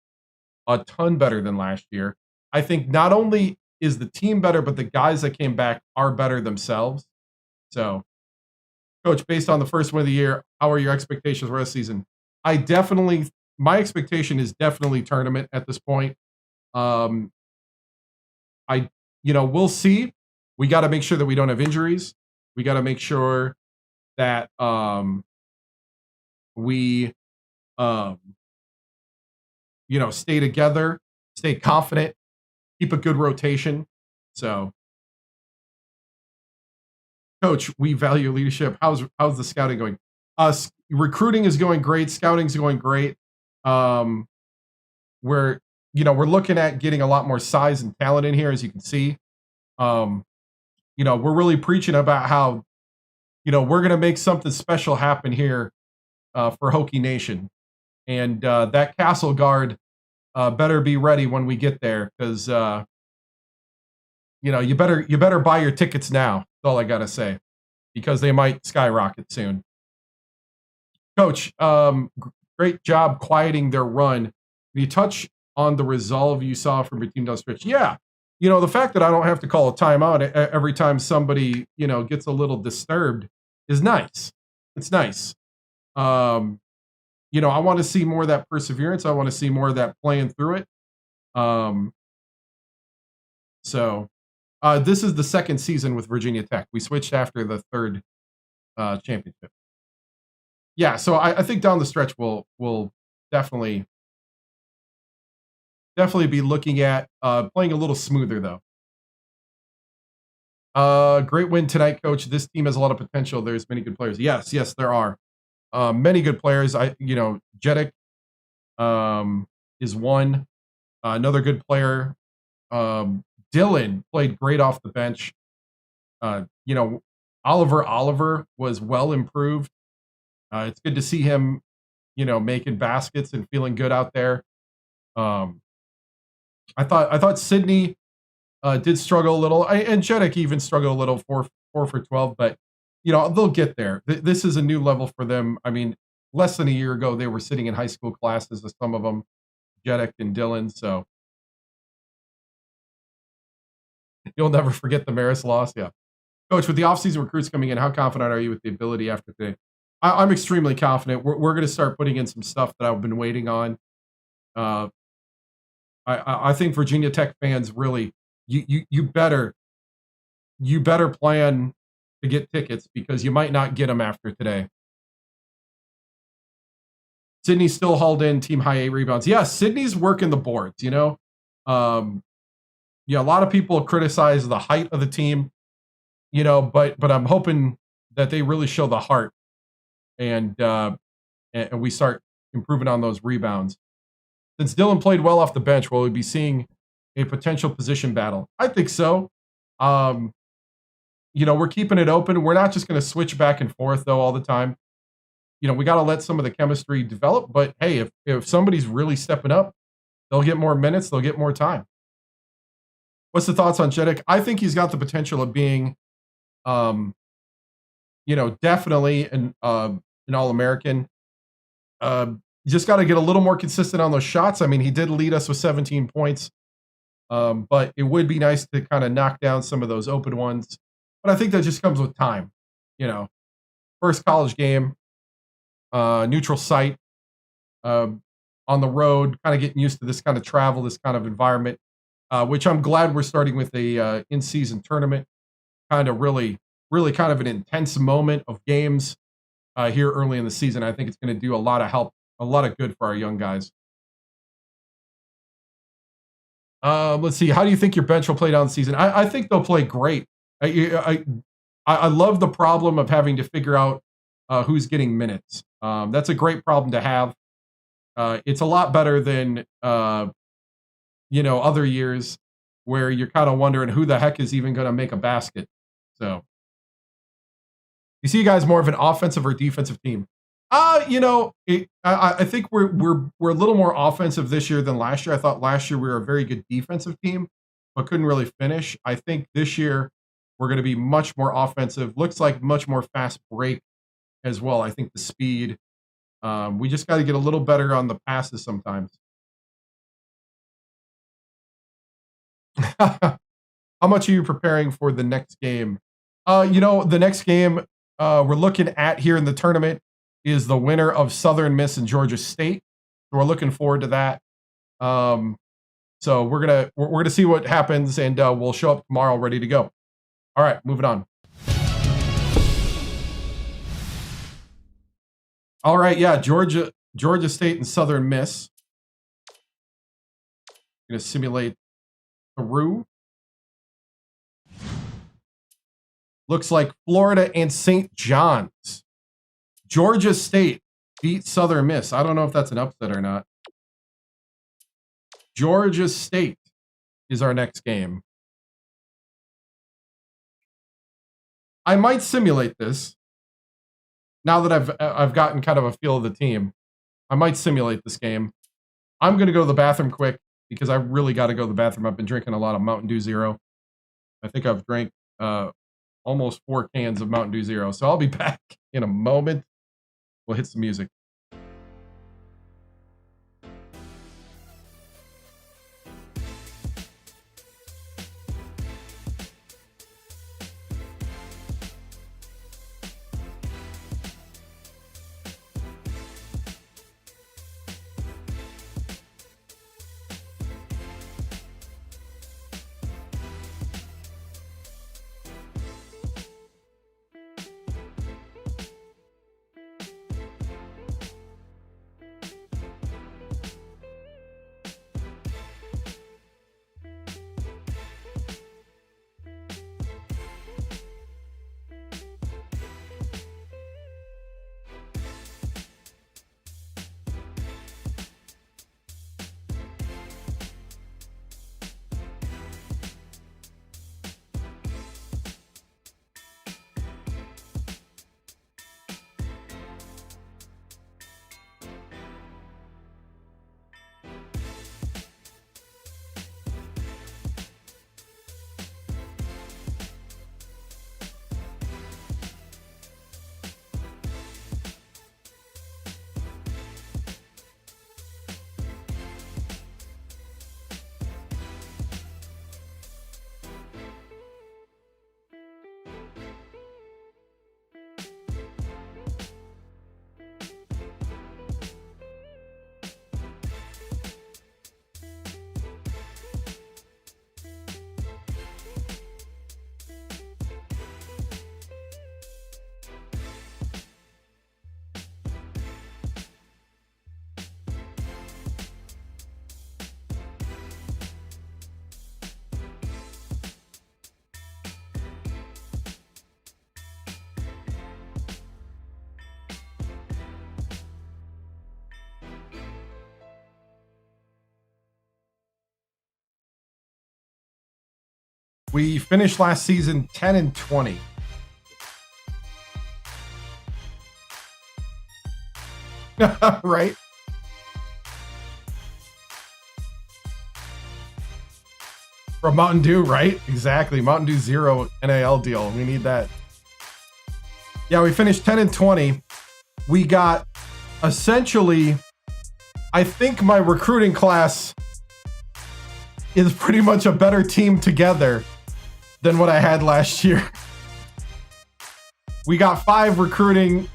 ton better than last year. I think not only is the team better, but the guys that came back are better themselves. So, Coach, based on the first win of the year, how are your expectations for the season? My expectation is definitely tournament at this point. We'll see. We got to make sure that we don't have injuries. We got to make sure that we stay together, stay confident, keep a good rotation. So, Coach, we value leadership. How's the scouting going? Recruiting is going great. Scouting is going great. We're looking at getting a lot more size and talent in here, as you can see. We're really preaching about how, we're going to make something special happen here for Hokie Nation. And that Castle Guard better be ready when we get there, because you better buy your tickets now. That's all I gotta say, because they might skyrocket soon. Coach, great job quieting their run. Can you touch on the resolve you saw from your team down the stretch? Yeah, the fact that I don't have to call a timeout every time somebody gets a little disturbed is nice. It's nice. I want to see more of that perseverance. I want to see more of that playing through it. So this is the second season with Virginia Tech. We switched after the third championship. Yeah, so I think down the stretch we'll definitely be looking at playing a little smoother, though. Great win tonight, Coach. This team has a lot of potential. There's many good players. Yes, there are. Many good players. Jedek is one. Another good player. Dylan played great off the bench. Oliver was well improved. It's good to see him, making baskets and feeling good out there. I thought Sydney did struggle a little, and Jedek even struggled a little, 4 for 12, but they'll get there. This is a new level for them. I mean, less than a year ago, they were sitting in high school classes with some of them, Jedek and Dylan. So you'll never forget the Marist loss. Yeah. Coach, with the offseason recruits coming in, how confident are you with the ability after today? I'm extremely confident. We're going to start putting in some stuff that I've been waiting on. I think Virginia Tech fans really, you better plan to get tickets, because you might not get them after today. Sydney still hauled in team high 8 rebounds. Yeah, Sydney's working the boards, a lot of people criticize the height of the team, but I'm hoping that they really show the heart, and we start improving on those rebounds. Since Dylan played well off the bench, will we be seeing a potential position battle? I think so. We're keeping it open. We're not just going to switch back and forth, though, all the time. We got to let some of the chemistry develop. But, hey, if somebody's really stepping up, they'll get more minutes. They'll get more time. What's the thoughts on Jedek? I think he's got the potential of being, definitely an All-American. Just got to get a little more consistent on those shots. I mean, he did lead us with 17 points, but it would be nice to kind of knock down some of those open ones. But I think that just comes with time. First college game, neutral site, on the road, kind of getting used to this kind of travel, this kind of environment, which I'm glad we're starting with a in-season tournament, kind of really kind of an intense moment of games here early in the season. I think it's going to do a lot of good for our young guys. Let's see. How do you think your bench will play down the season? I think they'll play great. I love the problem of having to figure out who's getting minutes. That's a great problem to have. It's a lot better than other years where you're kind of wondering who the heck is even going to make a basket. So, you see, you guys more of an offensive or defensive team? I think we're a little more offensive this year than last year. I thought last year we were a very good defensive team, but couldn't really finish. I think this year we're going to be much more offensive. Looks like much more fast break as well. I think the speed. We just got to get a little better on the passes sometimes. How much are you preparing for the next game? The next game we're looking at here in the tournament is the winner of Southern Miss and Georgia State. So we're looking forward to that. So we're gonna see what happens, and we'll show up tomorrow ready to go. All right, moving on. All right, yeah, Georgia State and Southern Miss. Gonna simulate through. Looks like Florida and St. John's. Georgia State beat Southern Miss. I don't know if that's an upset or not. Georgia State is our next game. I might simulate this. Now that I've gotten kind of a feel of the team, I might simulate this game. I'm going to go to the bathroom quick because I really got to go to the bathroom. I've been drinking a lot of Mountain Dew Zero. I think I've drank almost 4 cans of Mountain Dew Zero. So I'll be back in a moment. We'll hit some music. We finished last season 10-20. Right? From Mountain Dew, right? Exactly. Mountain Dew Zero NIL deal. We need that. Yeah, we finished 10-20. We got essentially, I think my recruiting class is pretty much a better team together than what I had last year. We got 5 recruiting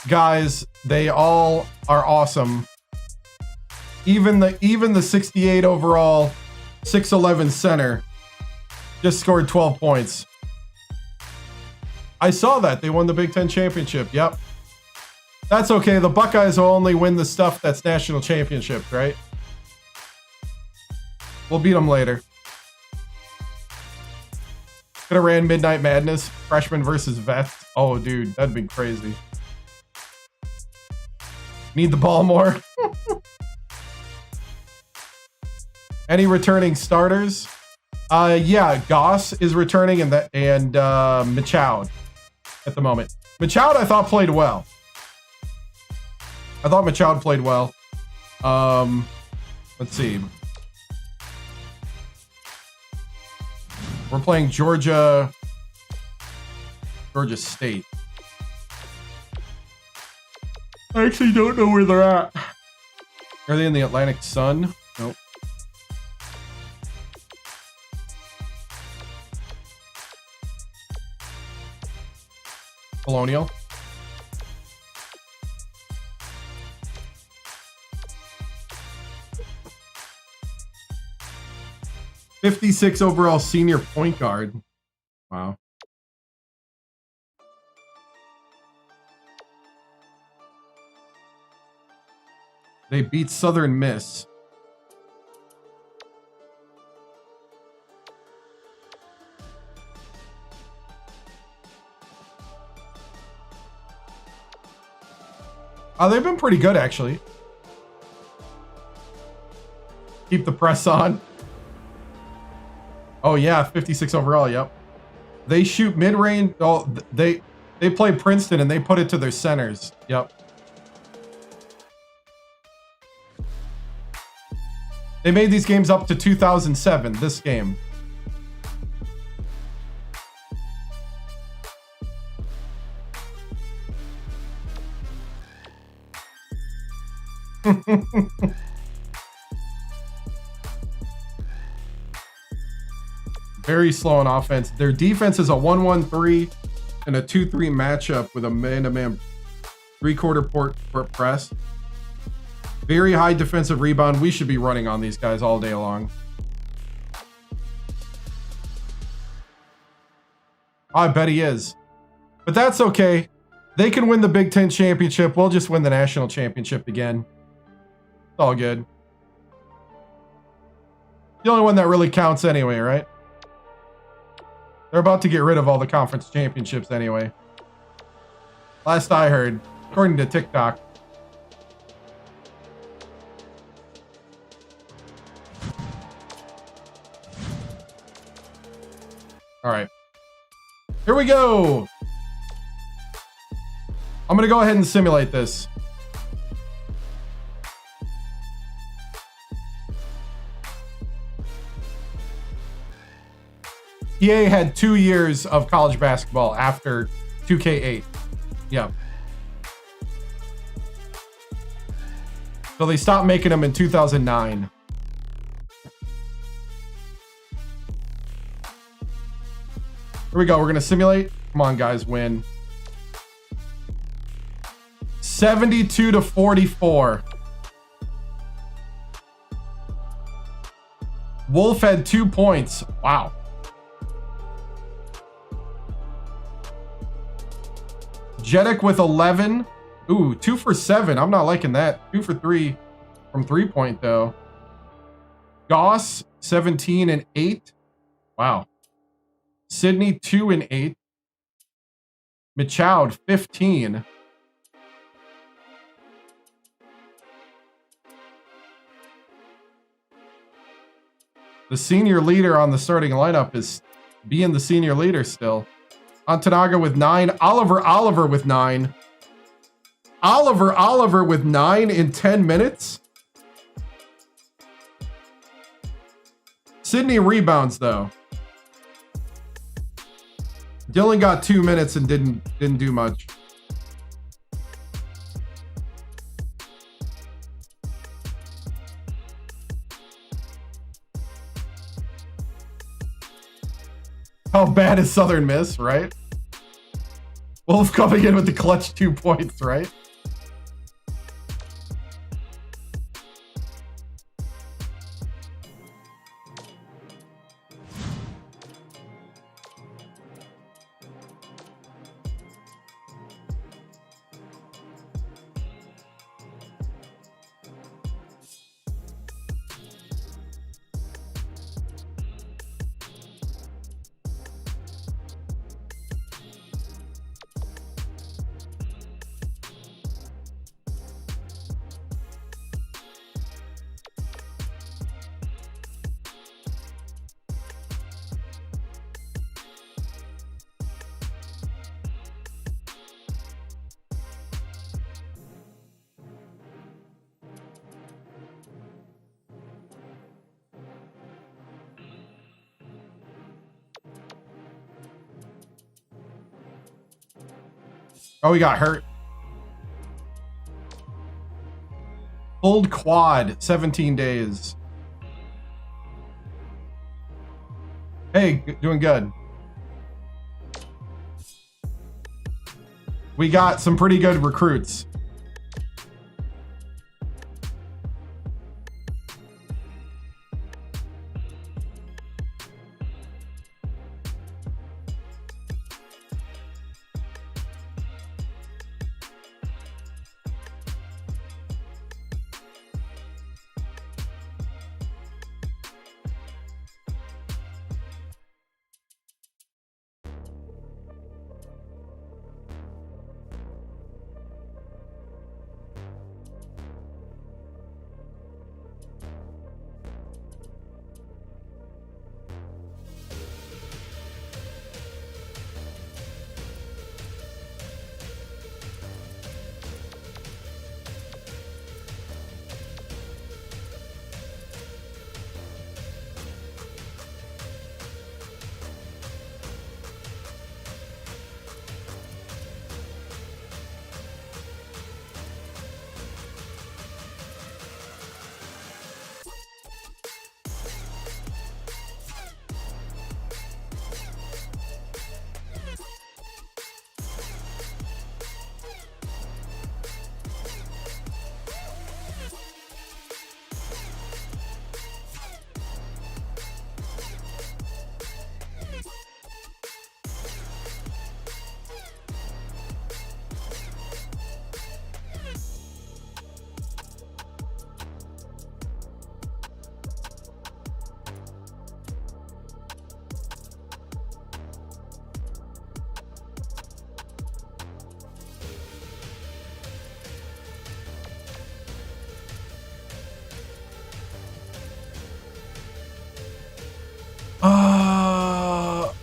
guys. They all are awesome. Even the 68 overall, 6'11" center just scored 12 points. I saw that. They won the Big Ten championship. Yep. That's okay. The Buckeyes will only win the stuff that's national championships, right? We'll beat them later. Could have ran Midnight Madness, freshman versus vets. Oh, dude, that'd be crazy. Need the ball more. Any returning starters? Yeah, Goss is returning and Michoud at the moment. Michoud, I thought, played well. I thought Michoud played well. Let's see. We're playing Georgia State. I actually don't know where they're at. Are they in the Atlantic Sun? Nope. Colonial. '56 overall senior point guard. Wow. They beat Southern Miss. Oh, they've been pretty good, actually. Keep the press on. Oh, yeah, 56 overall, yep. They shoot mid-range. Oh, they play Princeton, and they put it to their centers. Yep. They made these games up to 2007, this game. Very slow on offense. Their defense is a 1-1-3 and a 2-3 matchup with a man-to-man three-quarter court press. Very high defensive rebound. We should be running on these guys all day long. I bet he is. But that's okay. They can win the Big Ten championship. We'll just win the national championship again. It's all good. The only one that really counts anyway, right? They're about to get rid of all the conference championships anyway. Last I heard, according to TikTok. All right. Here we go. I'm going to go ahead and simulate this. EA had 2 years of college basketball after 2K8. Yeah. So they stopped making them in 2009. Here we go. We're going to simulate. Come on, guys. Win. 72-44. Wolf had 2 points. Wow. Jedek with 11. Ooh, 2 for 7. I'm not liking that. 2 for 3 from 3-point, though. Goss, 17 and 8. Wow. Sydney, 2 and 8. Michoud, 15. The senior leader on the starting lineup is being the senior leader still. Antanaga with 9. Oliver with 9. Oliver with 9 in 10 minutes. Sydney rebounds though. Dylan got 2 minutes and didn't do much. How bad is Southern Miss, right? Wolf coming in with the clutch 2 points, right? Oh, he got hurt. Old quad, 17 days. Hey, doing good. We got some pretty good recruits.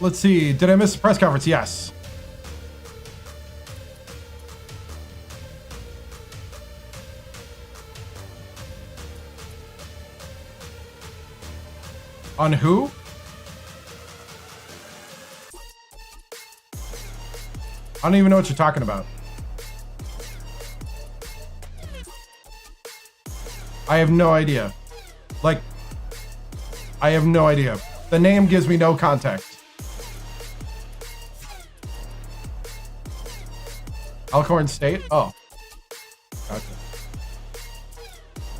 Let's see. Did I miss the press conference? Yes. On who? I don't even know what you're talking about. I have no idea. Like, I have no idea. The name gives me no context. Alcorn State? Oh. Gotcha.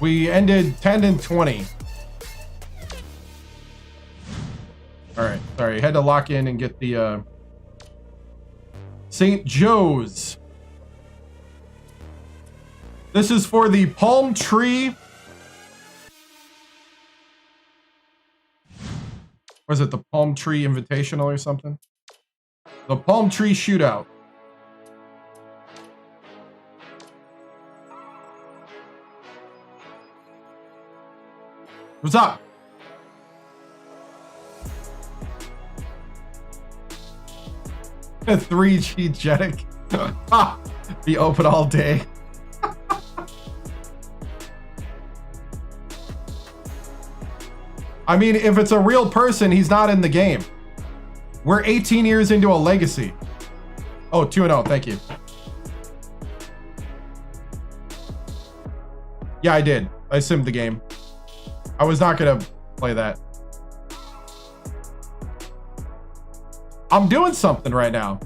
We ended 10-20. All right. Sorry. Had to lock in and get the St. Joe's. This is for the Palm Tree. Was it the Palm Tree Invitational or something? The Palm Tree Shootout. What's up? A 3G Jetic. Be open all day. I mean, if it's a real person, he's not in the game. We're 18 years into a legacy. Oh, 2-0. Thank you. Yeah, I did. I simmed the game. I was not going to play that. I'm doing something right now.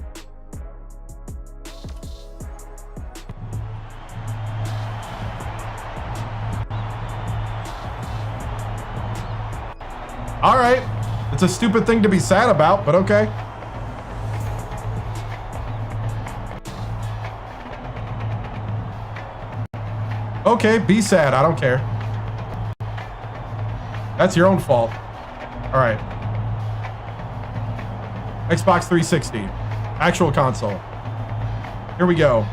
All right. It's a stupid thing to be sad about, but okay. Okay, be sad. I don't care. That's your own fault. All right. Xbox 360. Actual console. Here we go.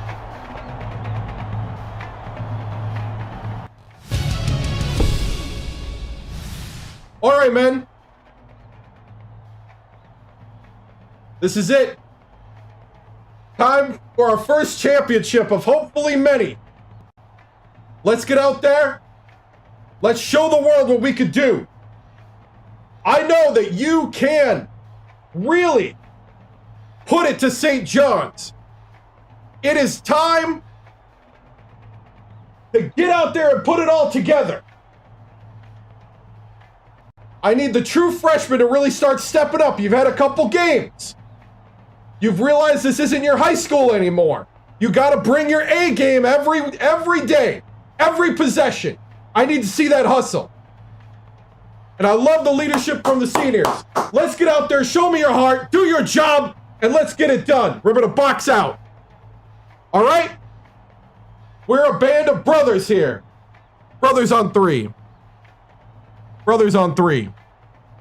All right, man. This is it. Time for our first championship of hopefully many. Let's get out there. Let's show the world what we could do. I know that you can really put it to St. John's. It is time to get out there and put it all together. I need the true freshmen to really start stepping up. You've had a couple games. You've realized this isn't your high school anymore. You got to bring your A game every day, every possession. I need to see that hustle. And I love the leadership from the seniors. Let's get out there, show me your heart, do your job, and let's get it done. We're going to box out. All right? We're a band of brothers here. Brothers on three. Brothers on three.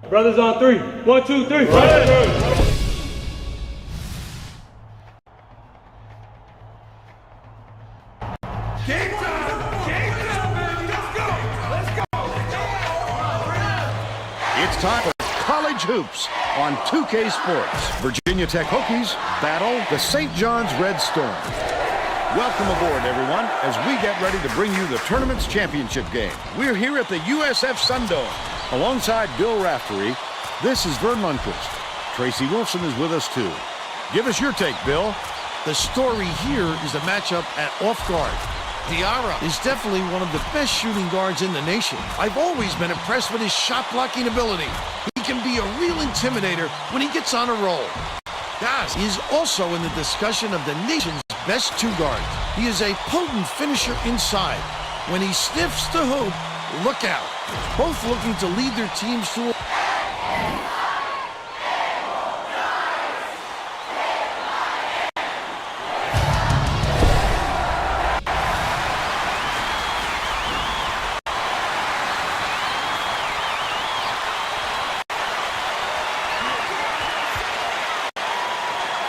Brothers on three. 1, 2, 3. Right. Game time! Game time, baby! Let's go! Let's go! It's time for college hoops on 2K Sports. Virginia Tech Hokies battle the St. John's Red Storm. Welcome aboard, everyone, as we get ready to bring you the tournament's championship game. We're here at the USF Sundome. Alongside Bill Raftery, this is Vern Lundquist. Tracy Wilson is with us, too. Give us your take, Bill. The story here is the matchup at off guard. Diarra is definitely one of the best shooting guards in the nation. I've always been impressed with his shot-blocking ability. He can be a real intimidator when he gets on a roll. Das is also in the discussion of the nation's best two guards. He is a potent finisher inside. When he sniffs the hoop, look out. Both looking to lead their teams to a...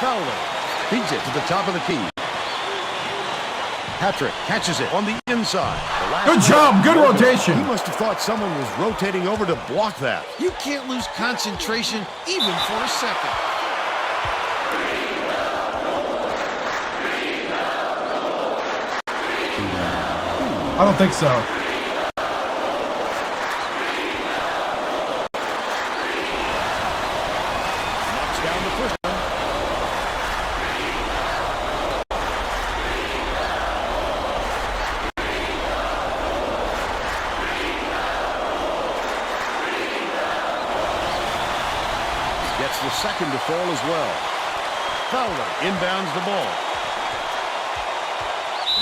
Fowler feeds it to the top of the key. Patrick catches it on the inside. Good job. Good rotation. He must have thought someone was rotating over to block that. You can't lose concentration even for a second. I don't think so. Knocks down the first one. Gets the second to fall as well. Fowler inbounds the ball.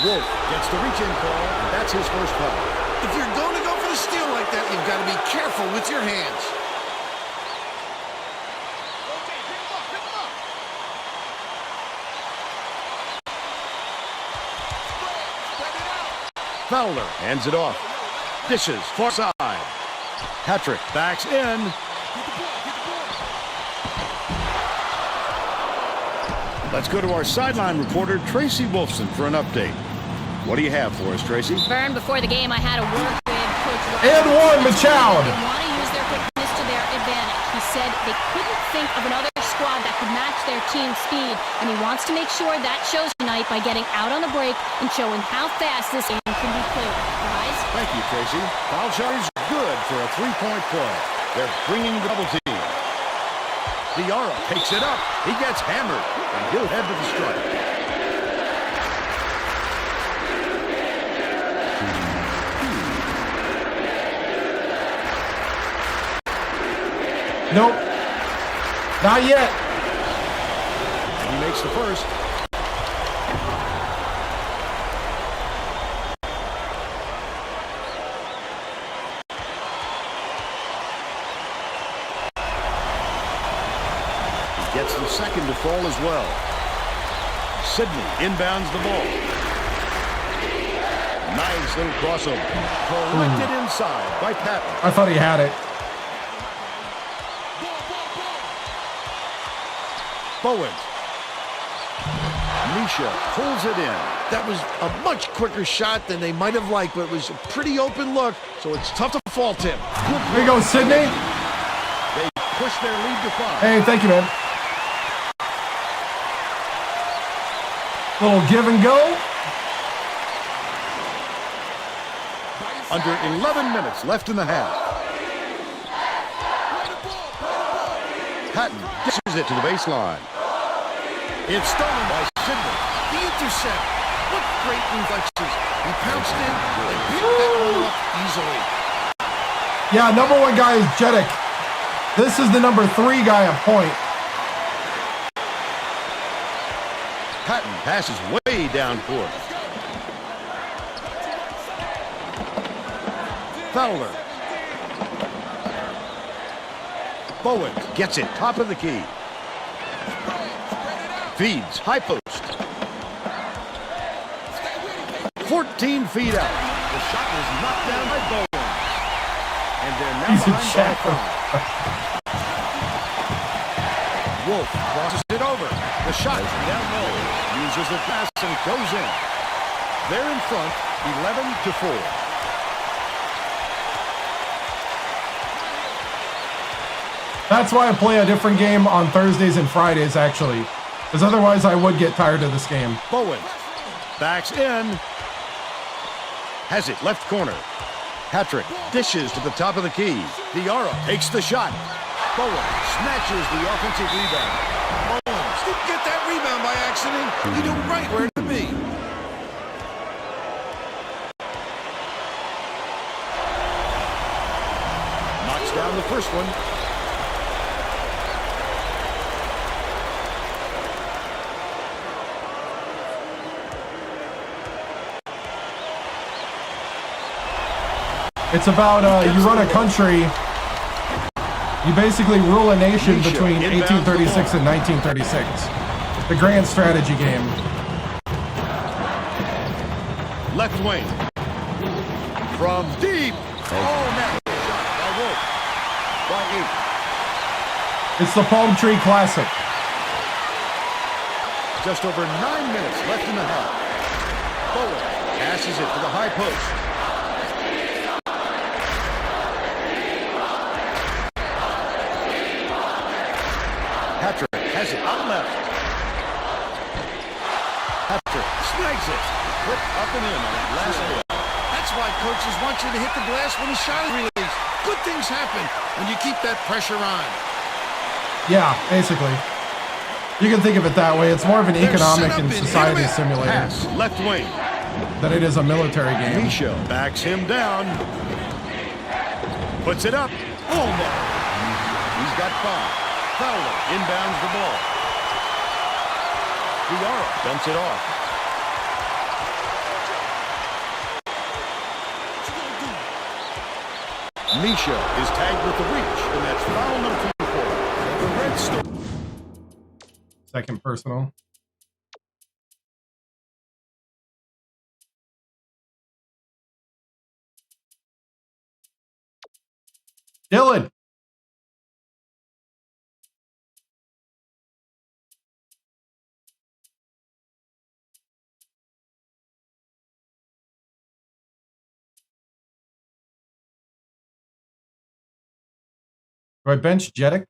Wolf gets the reach-in call, and that's his first foul. If you're going to go for the steal like that, you've got to be careful with your hands. Fowler hands it off. Dishes far side. Patrick backs in. Let's go to our sideline reporter, Tracy Wolfson, for an update. What do you have for us, Tracy? Vern, before the game, I had a word with Coach And one, Machoud. They want to use their quickness to their advantage. He said they couldn't think of another squad that could match their team's speed, and he wants to make sure that shows tonight by getting out on the break and showing how fast this game can be played. Guys? Thank you, Tracy. Foul shot is good for a three-point play. They're bringing the double team. Diarra takes it up. He gets hammered, and he'll head to the strike. Nope. Not yet. And he makes the first. Gets the second to fall as well. Sydney inbounds the ball. Nice little crossover. Collected inside by Patton. I thought he had it. Bowens. Misha pulls it in. That was a much quicker shot than they might have liked, but it was a pretty open look, so it's tough to fault him. There you go, Sydney. They push their lead to 5. Hey, thank you, man. Little give and go. Under 11 minutes left in the half. Patton dishes it to the baseline. It's stolen by Sydney. The intercept. What great reflexes. He pounced in and picked that one up easily. Yeah, number 1 guy is Jeddick. This is the number 3 guy at point. Patton passes way down court. Fowler. Bowens gets it, top of the key. Feeds, high post. 14 feet out. The shot was knocked down by Bowens. And they're now He's a behind by jacker. 5. Wolf crosses it over. The shot is down low. Uses the pass and goes in. They're in front, 11-4. That's why I play a different game on Thursdays and Fridays, actually. Because otherwise I would get tired of this game. Bowens backs in. Has it left corner. Patrick dishes to the top of the key. Diarra takes the shot. Bowens snatches the offensive rebound. Bowens didn't get that rebound by accident. He knew right where to be. Knocks down the first one. It's about you run a country. You basically rule a nation between 1836 and 1936. The grand strategy game. Left wing. From deep. Oh, man. Shot by Wolf. By 8. It's the Palm Tree Classic. Just over 9 minutes left in the half. Bowen passes it to the high post. Patrick has it out left. Patrick snags it. Put up and in on that last hit. That's why coaches want you to hit the glass when the shot is released. Good things happen when you keep that pressure on. Yeah, basically. You can think of it that way. It's more of an economic and society simulator. Pass, left wing. Than it is a military game. Misha backs him down. Puts it up. Oh, no. He's got 5. Fowler inbounds the ball. Diarra dumps it off. Misha is tagged with the reach, and that's foul number 24. The Red Storm. Second personal. Dylan. Do I bench Jeddick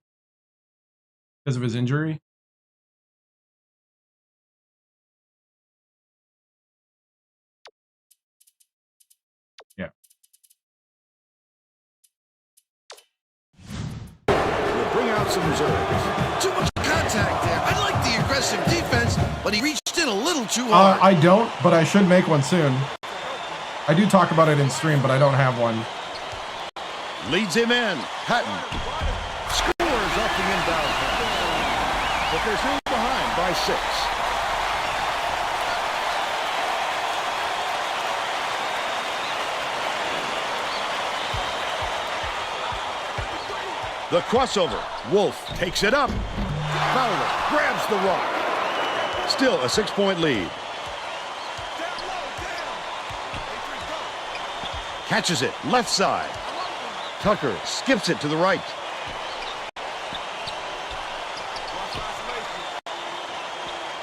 because of his injury? Yeah. some reserves. Too much contact there. I like the aggressive defense, but he reached in a little too hard. I don't, but I should make one soon. I do talk about it in stream, but I don't have one. Leads him in. Patton scores off the inbound pass. But they're still behind by 6. The crossover. Wolf takes it up. Fowler grabs the rock. Still a 6-point lead. Catches it left side. Tucker skips it to the right.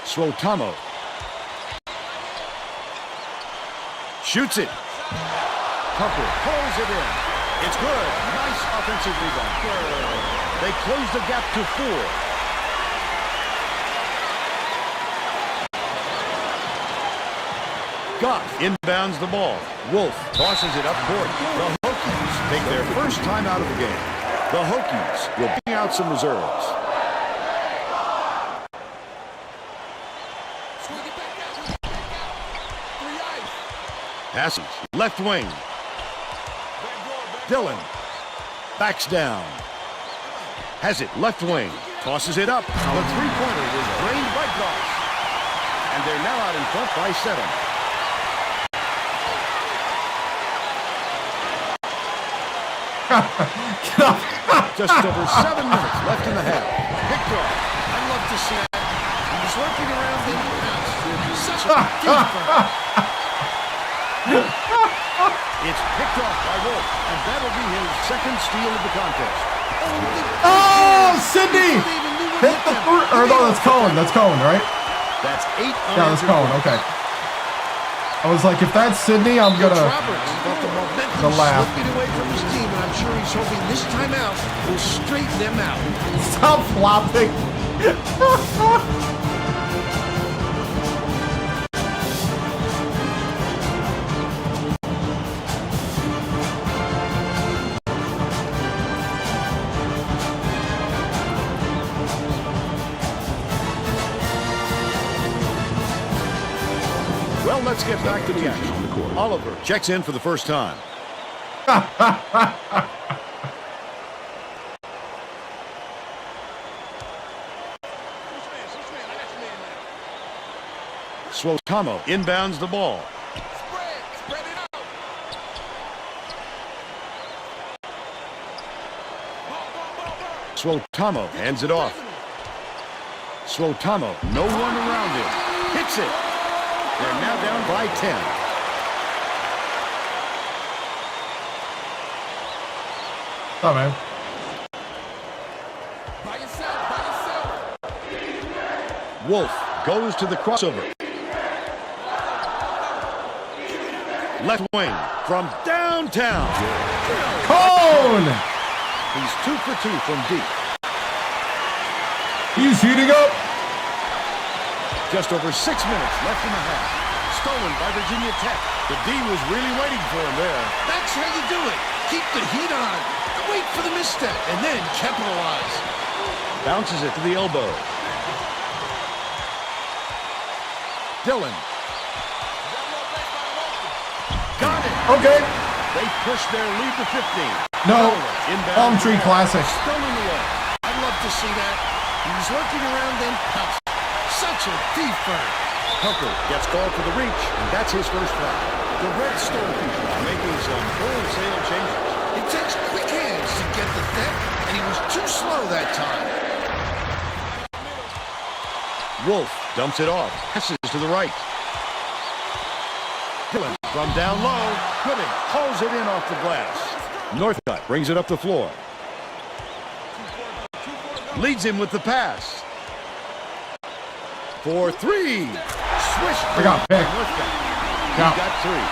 Swotamo shoots it. Tucker pulls it in. It's good. Nice offensive rebound. They close the gap to 4. Goff inbounds the ball. Wolf tosses it up court. The Hokies take their first time out of the game. The Hokies will bring out some reserves. Passes left wing. Dillon backs down. Has it left wing. Tosses it up. The three-pointer was drained by Goff. And they're now out in front by 7. Just over 7 minutes left in the half. Picked off. I'd love to see that. He was lurking around in the house. Such a defense. It's picked off by Wolf, and that'll be his second steal of the contest. Oh, Sydney! Hit the fruit. Or no, that's Cohen. That's Cohen, right? That's 8. Yeah, that's Cohen. Okay. I was like, if that's Sydney, I'm gonna laugh. Slipping away from his team, and I'm sure he's hoping this time out will straighten them out. Stop flopping. Well, let's get back to the action on the court. Oliver checks in for the first time. Swotamo inbounds the ball. Spread it out. Swotamo hands it off. Swotamo, no one around him. Hits it. They're now down by 10. Oh, man. Wolf goes to the crossover. Left wing from downtown. Cone! He's 2 for 2 from deep. He's heating up. Just over 6 minutes left in the half. Stolen by Virginia Tech. The D was really waiting for him there. That's how you do it. Keep the heat on. Wait for the misstep and then capitalize. Bounces it to the elbow. Dillon. Got it. Okay. They push their lead to 15. No. Palm Tree Classic. Stolen away. I'd love to see that. He was lurking around then pounced. Such a defense. Tucker gets called for the reach, and that's his first foul. The Red Storm are making some wholesale changes. It takes quick hands to get the theft, and he was too slow that time. Wolf dumps it off. Passes to the right. Dillon from down low. Gooding hauls it in off the glass. Northcutt brings it up the floor. Leads him with the pass. For 3. Swish. I got picked. Northcutt. He Yeah. got 3.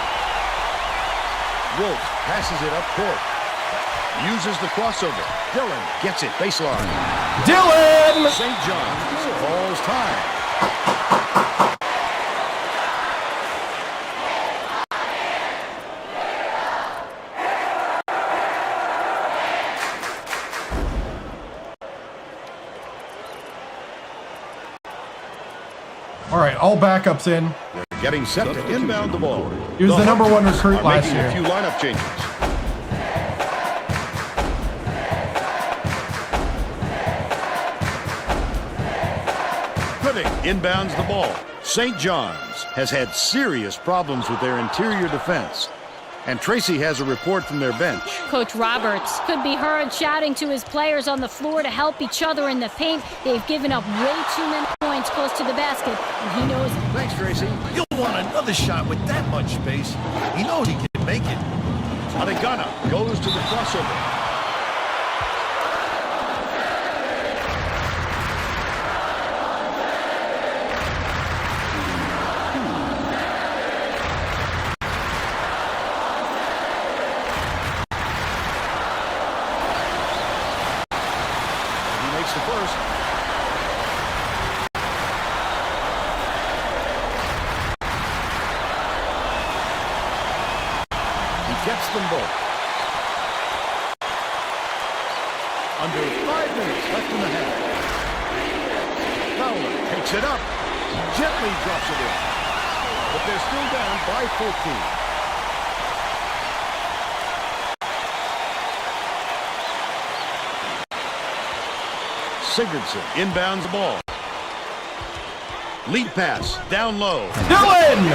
Wolf passes it up court. Uses the crossover. Dillon gets it baseline. Dillon! St. John's calls time. right, all backups in. They're getting set to inbound the ball. He was the number 1 recruit last year. A few lineup changes. Gooding inbounds the ball. St. John's has had serious problems with their interior defense. And Tracy has a report from their bench. Coach Roberts could be heard shouting to his players on the floor to help each other in the paint. They've given up way too many points close to the basket, and he knows it. Thanks, Tracy. You'll want another shot with that much space. He knows he can make it. Adegana goes to the crossover. Gets them both. Under 5 minutes left in the half. Fowler takes it up. Gently drops it in. But they're still down by 14. Sigurdsson inbounds the ball. Lead pass down low. Dylan!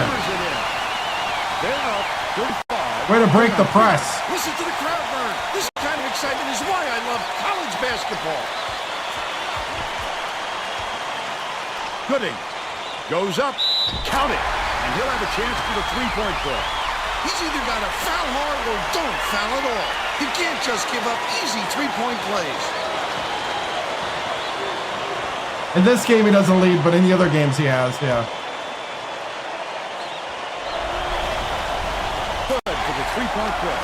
They're up 35. Way to break the press. Listen to the crowd burn. This kind of excitement is why I love college basketball. Gooding goes up, count it, and he'll have a chance for the three-point play. He's either got to foul hard or don't foul at all. You can't just give up easy three-point plays. In this game, he doesn't lead, but in the other games, he has, yeah. Good for the three-point play.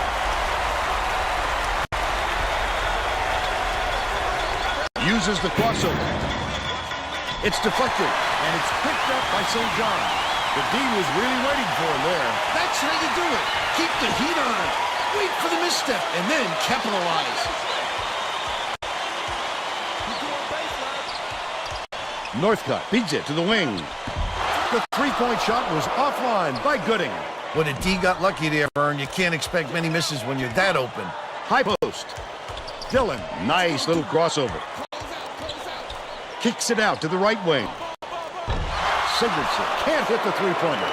Uses the crossover. It's deflected, and it's picked up by St. John. The D was really waiting for him there. That's how you do it. Keep the heat on. Wait for the misstep, and then capitalize. Northcutt beats it to the wing. The three-point shot was offline by Gooding. When a D got lucky there, Vern, you can't expect many misses when you're that open. High post. Dillon, nice little crossover. Kicks it out to the right wing. Sigurdsson can't hit the three-pointer,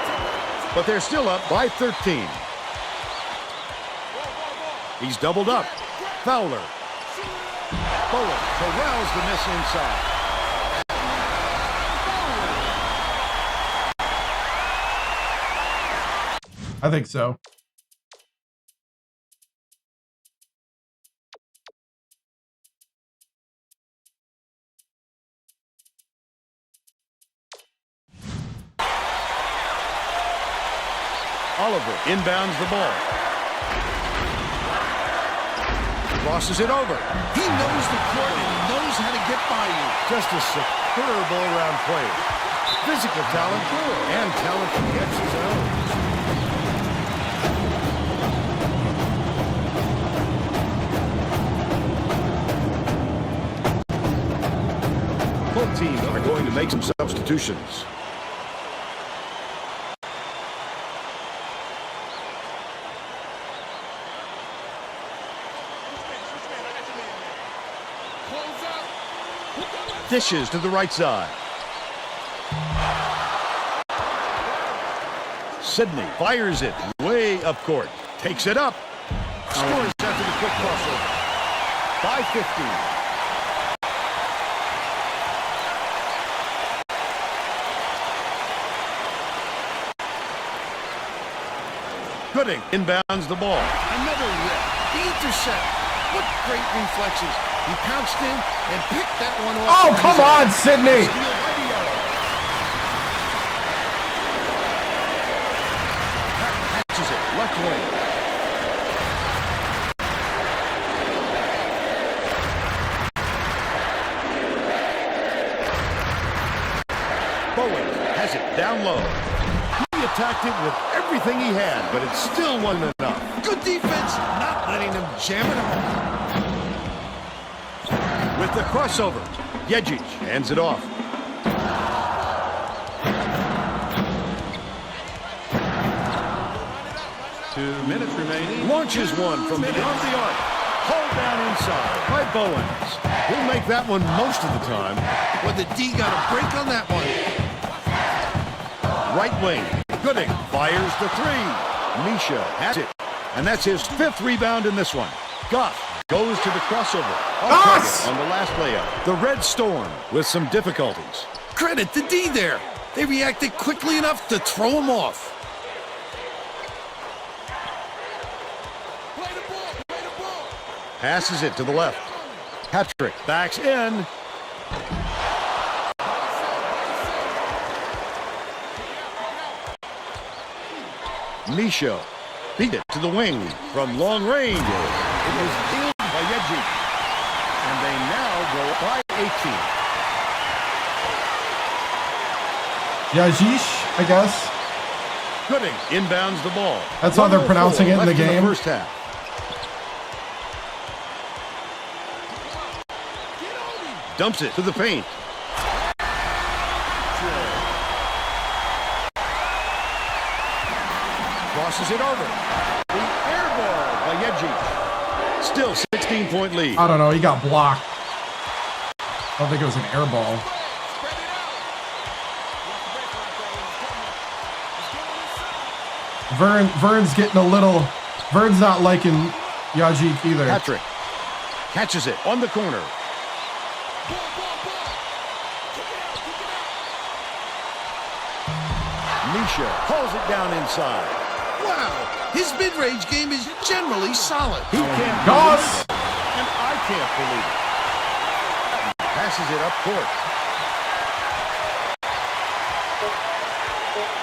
but they're still up by 13. He's doubled up. Fowler. Bowen corrals the miss inside. I think so. Oliver inbounds the ball. Crosses it over. He knows the court and he knows how to get by you. Just a superb all-around player. Physical talent and talent from the X's and O's. Both teams are going to make some substitutions. Dishes to the right side. Sidney fires it way up court. Takes it up. Scores after the quick crossover. By 15. Gooding inbounds the ball. Another rip. The intercept. What great reflexes. He pounced in and picked that one off. Oh, come on, Sidney. Catches it, left wing. Bowen has it down low. He attacked it with everything he had, but it still wasn't enough. Good defense, not letting them jam it home. With the crossover, Yejic hands it off. 2 minutes remaining. Launches one from beyond the arc. Hold down inside by Bowens. He'll make that one most of the time. Well, the D got a break on that one. Right wing. Gooding fires the three. Misha has it. And that's his 5th rebound in this one. Goff goes to the crossover. On the last layup. The Red Storm with some difficulties. Credit the D there. They reacted quickly enough to throw him off. Passes it to the left. Patrick backs in. Misha beat it to the wing from long range. It was killed by Reggie. And they now go by 18. Yajish, I guess. Gooding inbounds the ball. That's how they're pronouncing it in the game. First half. Dumps it to the paint. Crosses it over. The air ball by Yeji. Still 16-point lead. I don't know. He got blocked. I don't think it was an air ball. Vern's getting a little... Vern's not liking Yajic either. Patrick catches it on the corner. Misha pulls it down inside. Wow, his mid-range game is generally solid. He can't believe it, and I can't believe it. Passes it up court.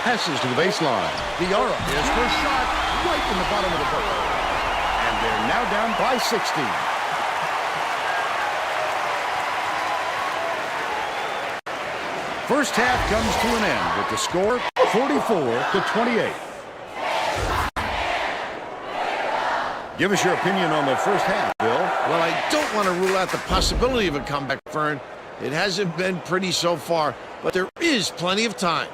Passes to the baseline. Diarra is for a shot right in the bottom of the bucket. And they're now down by 16. First half comes to an end with the score 44-28. Give us your opinion on the first half, Bill. Well, I don't want to rule out the possibility of a comeback, Vern. It hasn't been pretty so far, but there is plenty of time.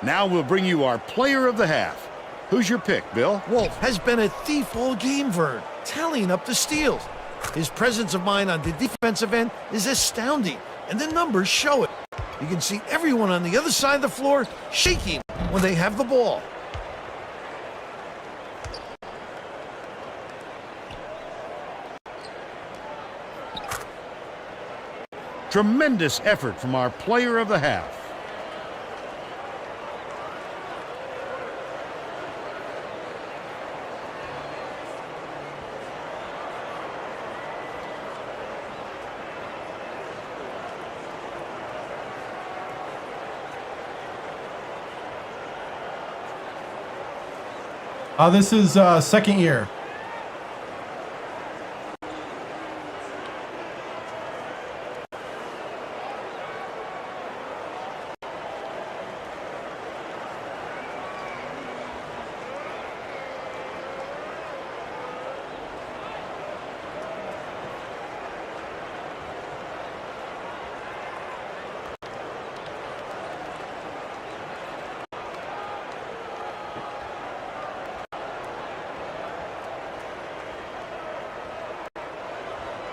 Now we'll bring you our player of the half. Who's your pick, Bill? Wolf has been a thief all game, Vern, tallying up the steals. His presence of mind on the defensive end is astounding, and the numbers show it. You can see everyone on the other side of the floor shaking when they have the ball. Tremendous effort from our player of the half. This is second year.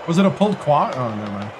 Was it a pulled quad? Oh, never mind.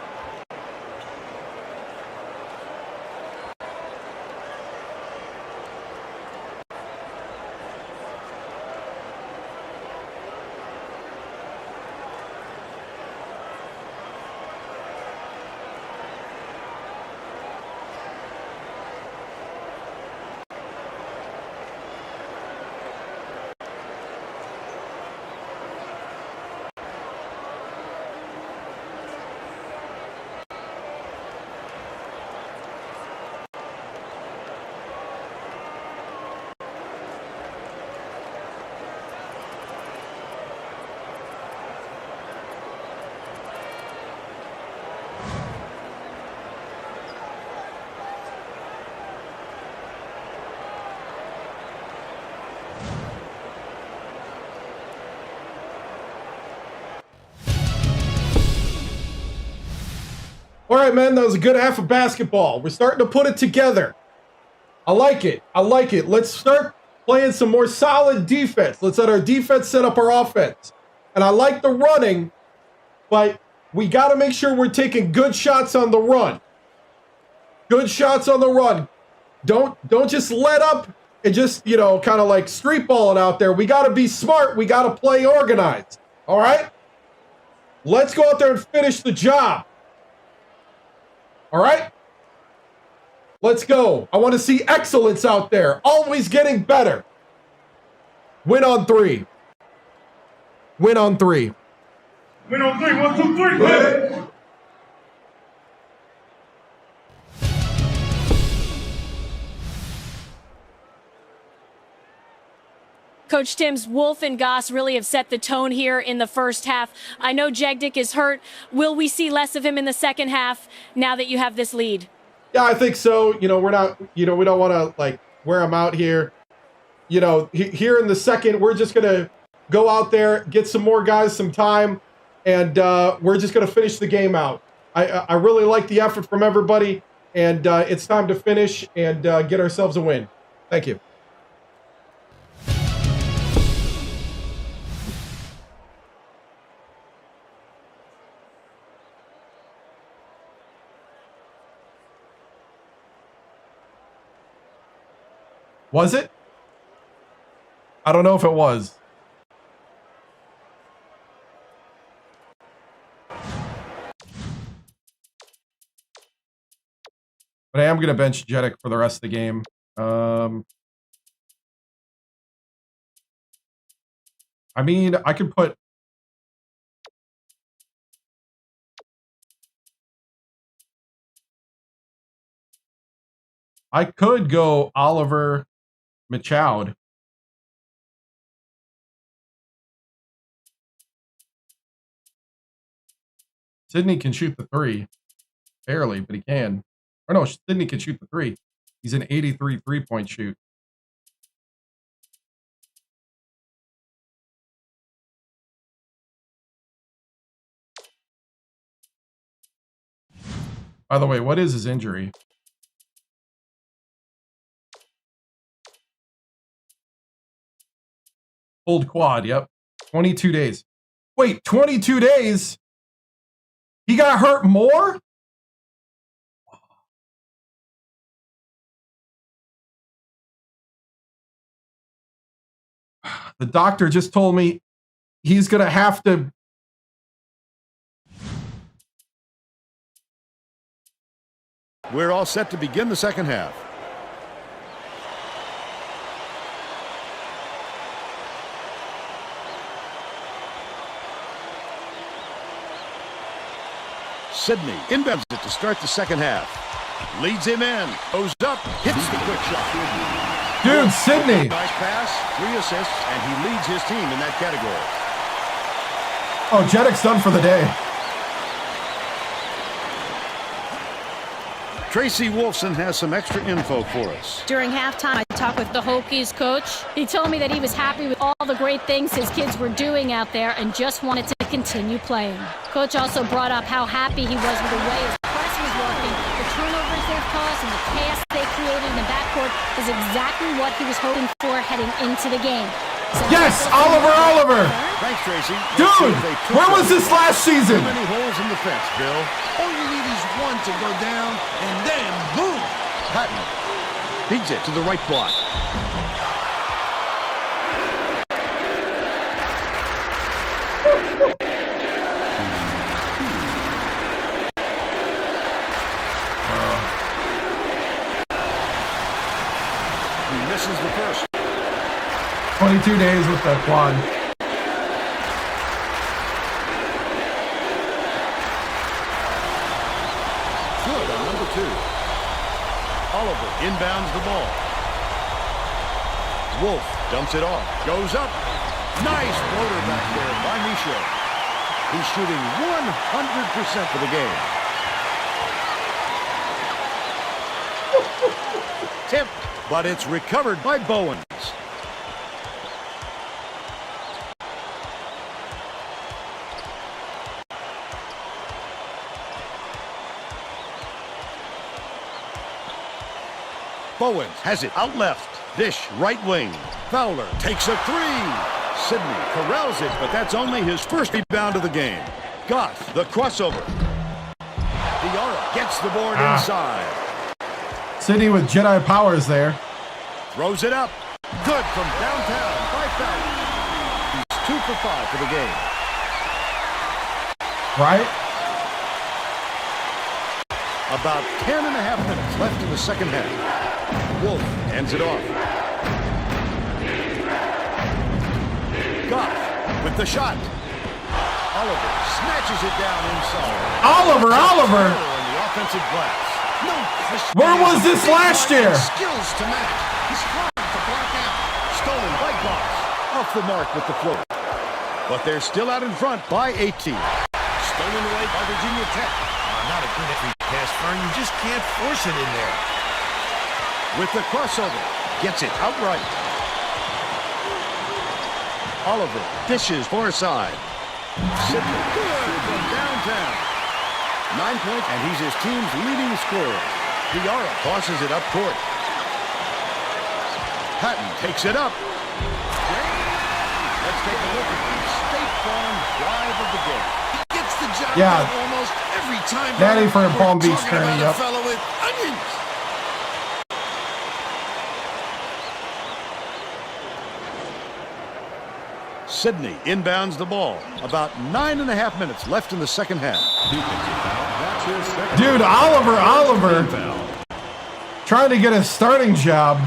All right, man, that was a good half of basketball. We're starting to put it together. I like it. I like it. Let's start playing some more solid defense. Let's let our defense set up our offense. And I like the running, but we got to make sure we're taking good shots on the run. Good shots on the run. Don't just let up and just, you know, kind of like street balling out there. We got to be smart. We got to play organized. All right? Let's go out there and finish the job. All right? Let's go. I want to see excellence out there. Always getting better. Win on 3. Win on 3. Win on 3. 1, 2, 3. Win. Coach Tims, Wolf and Goss really have set the tone here in the first half. I know Jegdick is hurt. Will we see less of him in the second half now that you have this lead? Yeah, I think so. You know, we're not, you know, we don't want to like wear him out here. You know, here in the second, we're just going to go out there, get some more guys some time, and we're just going to finish the game out. I really like the effort from everybody, and it's time to finish and get ourselves a win. Thank you. Was it? I don't know if it was. But I am going to bench Jedick for the rest of the game. I mean, I could put... I could go Oliver Michoud. Sydney can shoot the 3. Barely, but he can. Or no, Sydney can shoot the 3. He's an 83 3-point shoot. By the way, what is his injury? Pulled quad, yep. 22 days. Wait, 22 days? He got hurt more? The doctor just told me he's going to have to... We're all set to begin the second half. Sydney inbounds it to start the second half. Leads him in. Goes up. Hits the quick shot. Dude, Sydney. Nice pass. 3 assists. And he leads his team in that category. Oh, Jedick's done for the day. Tracy Wolfson has some extra info for us. During halftime, I talked with The Hokies coach, he told me that he was happy with all the great things his kids were doing out there and just wanted to continue playing. Coach also brought up how happy he was with the way his press was working. The turnovers they've caused and the chaos they created in the backcourt is exactly what he was hoping for heading into the game. So yes, Oliver! Thanks, Tracy. Dude, where was this last season? Too many holes in the fence, Bill. All you need is one to go down, and then boom! Patton feeds it to the right block. He misses the first. 22 days with the quad. Good on number 2. Oliver inbounds the ball. Wolf dumps it off. Goes up. Nice floater back there by Michaud. He's shooting 100% for the game. Tip, but it's recovered by Bowens. Bowens has it out left. Dish right wing. Fowler takes a three. Sidney corrals it, but that's only his first rebound of the game. Goff, the crossover. Diarra gets the board inside. Sidney with Jedi powers there. Throws it up. Good from downtown by Fowler. He's 2 for 5 for the game. Right? About 10.5 minutes left in the second half. Wolf ends it off. Goff with the shot. Oliver snatches it down inside. Oliver! On the offensive glass. No question. Where was this last year? Skills to match. He's trying to block out. Stolen by Goff. Off the mark with the float. But they're still out in front by 18. Stolen away by Virginia Tech. Not a good every pass, Fern. You just can't force it in there. With the crossover. Gets it outright. Oliver dishes far side. Sidney good from downtown. 9 points, and he's his team's leading scorer. Diarra tosses it up court. Patton takes it up. Let's take a look at the State Farm drive of the game. He gets the job Yeah. done almost every time. Daddy for a Palm Beach Talking tourney, about yep. a fellow with onions. Sidney inbounds the ball. About 9.5 minutes left in the second half. Dude, Oliver. Trying to get a starting job.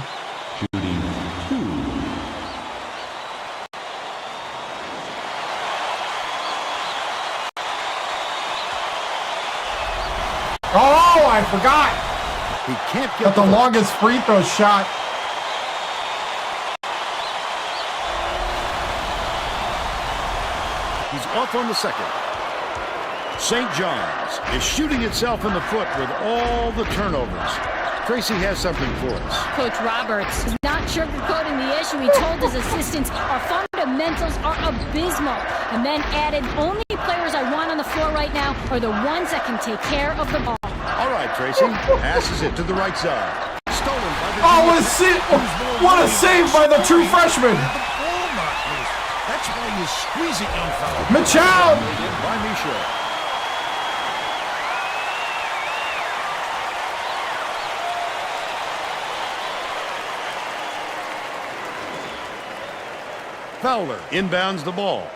Oh, I forgot. He can't Got get the longest free throw shot. He's off on the second. St. John's is shooting itself in the foot with all the turnovers. Tracy has something for us. Coach Roberts is not sugarcoating the issue. He told his assistants, our fundamentals are abysmal. And then added, only players I want on the floor right now are the ones that can take care of the ball. All right, Tracy. Passes it to the right side. Stolen by the... Oh, what a save by the true freshman. That's why you squeeze it, young fella. Michelle. By Michelle. Fowler inbounds the ball.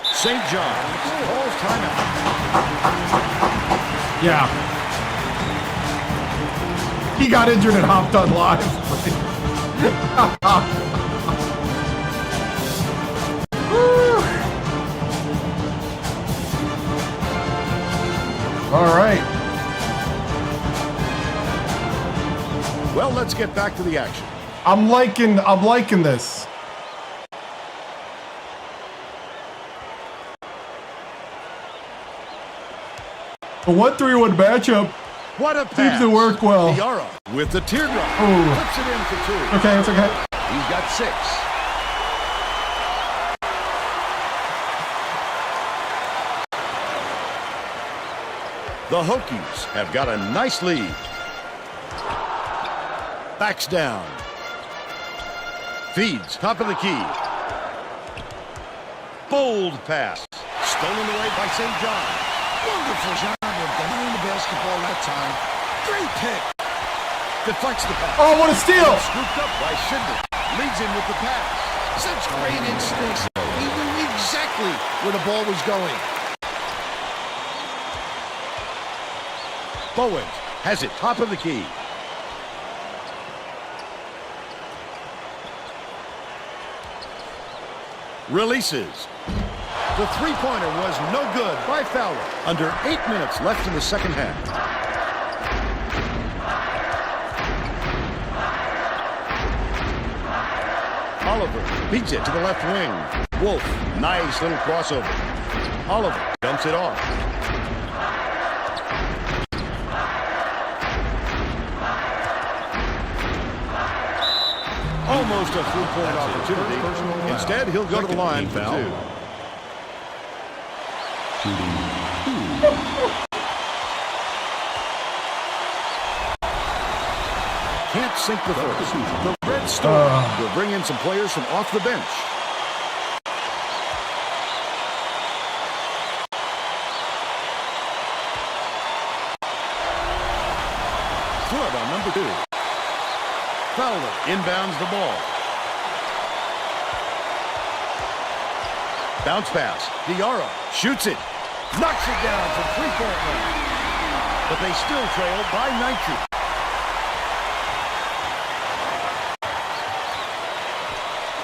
St. John's calls timeout. Yeah. He got injured and hopped on live. All right. Well, let's get back to the action. I'm liking this. A 1-3-1 matchup. What a pass. Seems to work well. Diarra with the teardrop. Ooh. Puts it in for 2. Okay, it's okay. He's got 6. The Hokies have got a nice lead. Backs down. Feeds top of the key. Bold pass. Stolen away by St. John. Wonderful job of denying the basketball that time. Great pick. Deflects the pass. Oh, what a steal. Scooped up by Sidney. Leads him with the pass. Such great instincts. He knew exactly where the ball was going. Bowens has it top of the key. Releases. The three-pointer was no good by Fowler. Under 8 minutes left in the second half. Oliver beats it to the left wing. Wolf, nice little crossover. Oliver dumps it off. Almost a three-point opportunity. Instead, he'll go to the line for 2. can't sink the first. The Red Storm will bring in some players from off the bench. Flood on number 2. Fowler inbounds the ball. Bounce pass. Diarra shoots it. Knocks it down from three-point line. But they still trail by 19.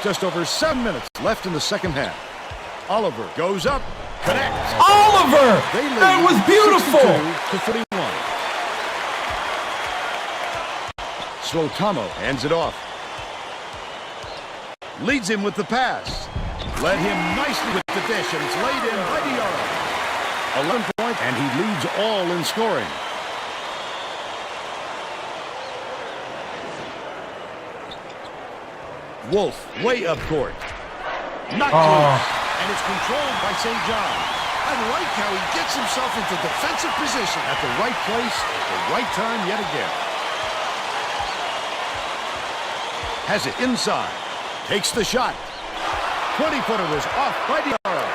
Just over 7 minutes left in the second half. Oliver goes up, connects. Oliver! They lead That was beautiful! 62 to 41. Slotamo hands it off. Leads him with the pass. Led him nicely with the dish, and it's laid in by Diarra. 11 points, and he leads all in scoring. Wolf, way up court. Knocked loose, and it's controlled by St. John. I like how he gets himself into defensive position. At the right place, at the right time yet again. Has it inside. Takes the shot. 20-footer was off by Diarra.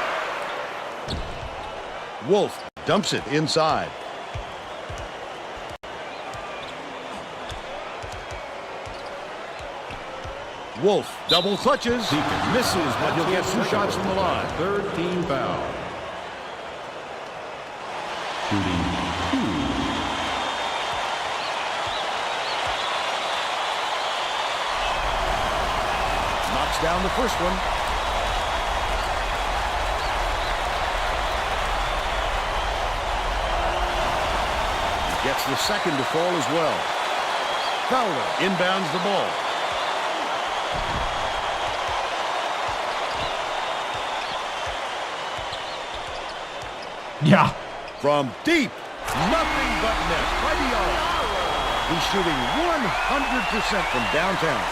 Wolf dumps it inside. Wolf double clutches. He misses, but he'll get 2 shots from the line. Third team foul. Shooting 2. Knocks down the first one. Gets the second to fall as well. Fowler inbounds the ball. Yeah. From deep, nothing but net by Diarra. He's shooting 100% from downtown.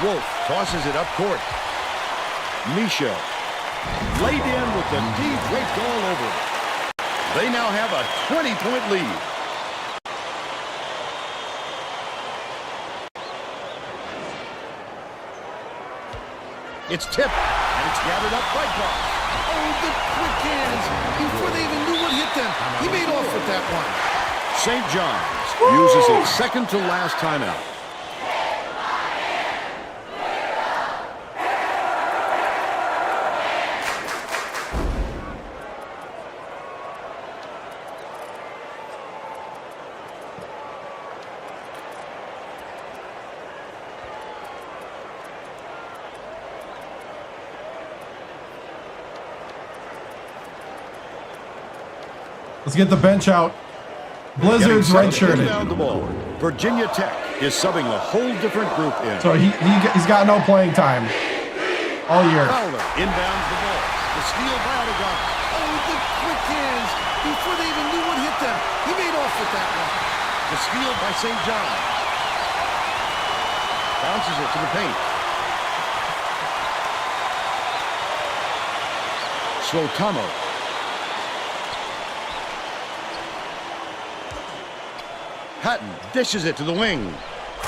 Wolf tosses it up court. Michaud laid in with the D draped all over it. They now have a 20-point lead. It's tipped, and it's gathered up by Clark. Oh, the quick hands. Before they even knew what hit them, he made off with that one. St. John's uses its second to last timeout. Let's get the bench out. Blizzard's red-shirted. Virginia Tech is subbing a whole different group in. So he's got no playing time all year. Fowler inbounds the ball. The steal by Odegaard. Oh, the quick hands. Before they even knew what hit them, he made off with that one. The steal by St. John. Bounces it to the paint. Slotamo. Patton dishes it to the wing.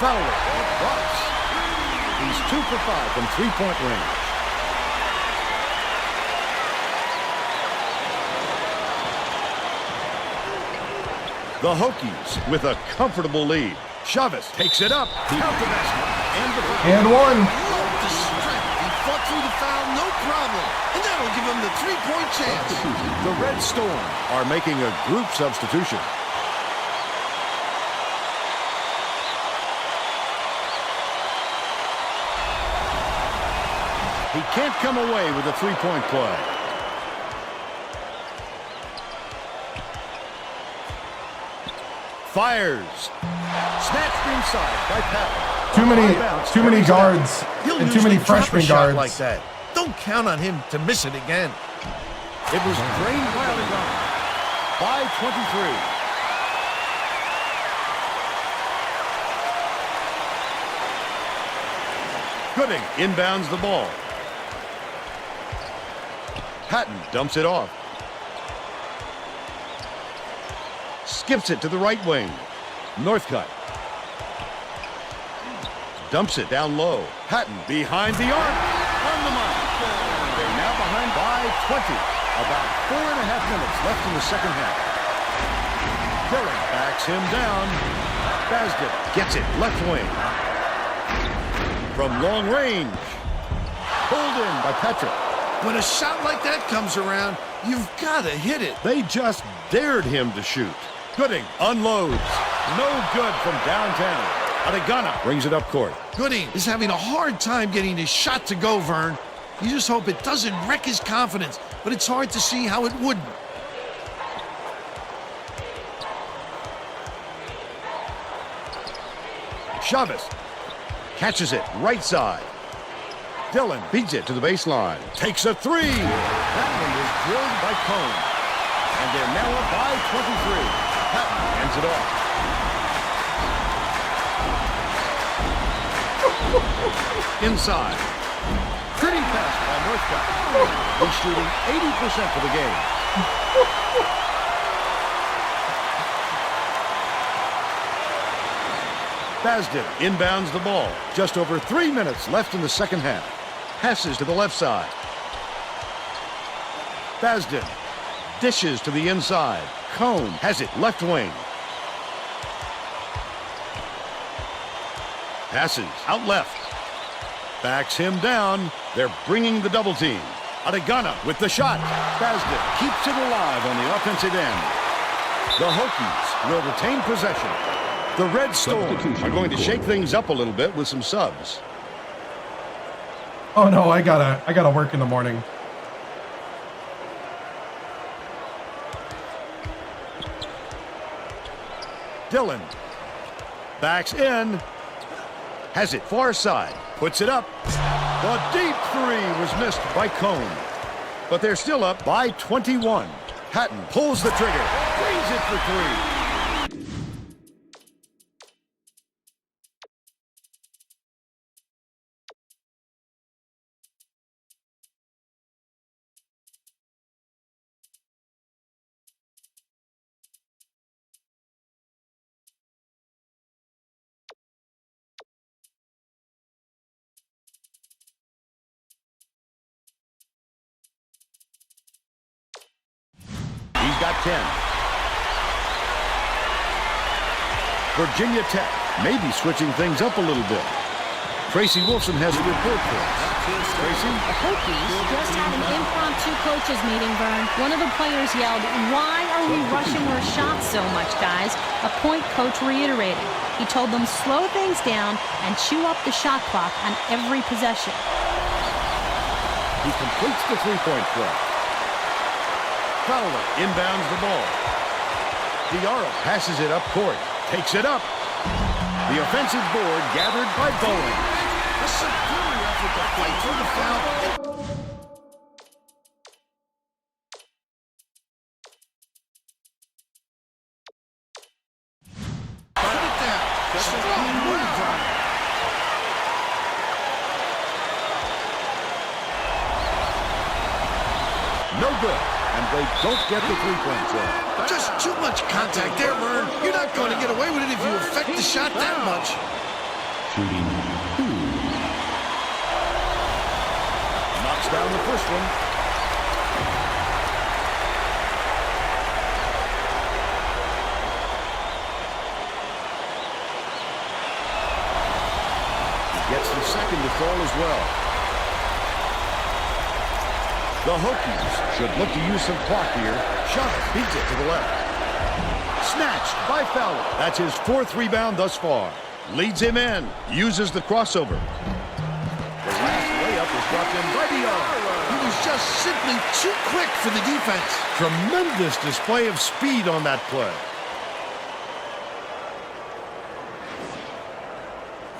Fowler blocks. He's 2 for 5 from three-point range. The Hokies with a comfortable lead. Chavez takes it up. Count the basket. And one. The strength. He fought through the foul, no problem. And that'll give him the 3-point chance. The Red Storm are making a group substitution. He can't come away with a 3-point play. Fires. Snatched inside by Patton. Too many guards and too many freshman guards. Like that. Don't count on him to miss it again. It was drained by Odegaard by 23. Gooding inbounds the ball. Patton dumps it off. Skips it to the right wing. Northcutt. dumps it down low. Patton behind the arc. On the mark. They're now behind by 20. About 4.5 minutes left in the second half. Dillon backs him down. Basden gets it left wing. From long range. Pulled in by Patrick. When a shot like that comes around, you've got to hit it. They just dared him to shoot. Gooding unloads. No good from downtown. Adegana brings it up court. Gooding is having a hard time getting his shot to go, Vern. You just hope it doesn't wreck his confidence, but it's hard to see how it wouldn't. Chavez catches it right side. Dillon beats it to the baseline. Takes a three. That one is drilled by Cone. And they're now up by 23. Patton ends it off. Inside. Pretty pass by Northcutt. He's shooting 80% for the game. Basden inbounds the ball. Just over 3 minutes left in the second half. Passes to the left side. Basden dishes to the inside. Cone has it left wing. Passes out left. Backs him down. They're bringing the double team. Adegana with the shot. Basden keeps it alive on the offensive end. The Hokies will retain possession. The Red Storm are going to shake things up a little bit with some subs. Oh no, I gotta work in the morning. Dillon backs in. Has it far side. Puts it up. The deep three was missed by Cone. But they're still up by 21. Patton pulls the trigger. Brings it for three. He's got 10. Virginia Tech may be switching things up a little bit. Tracy Wilson has a report for us. Tracy? The Hokies just had an impromptu coaches meeting, Vern. One of the players yelled, "Why are we rushing our shots so much, guys?" A point coach reiterated. He told them slow things down and chew up the shot clock on every possession. He completes the three-point play. Fowler inbounds the ball. Diarra passes it up court. Takes it up. The offensive board gathered by Bowen. A superior effort to fight through the foul. Put it down. Strong move, Brian. No good. And they don't get the three-point shot. Just too much contact there, Vern. You're not going to get away with it if you affect the shot that much. Shooting 2. Knocks down the first one. He gets the second to fall as well. The Hokies should look to use some clock here. Chavez beats it to the left. Snatched by Fowler. That's his 4th rebound thus far. Leads him in. Uses the crossover. The last layup is dropped in by Diarra. He was just simply too quick for the defense. Tremendous display of speed on that play.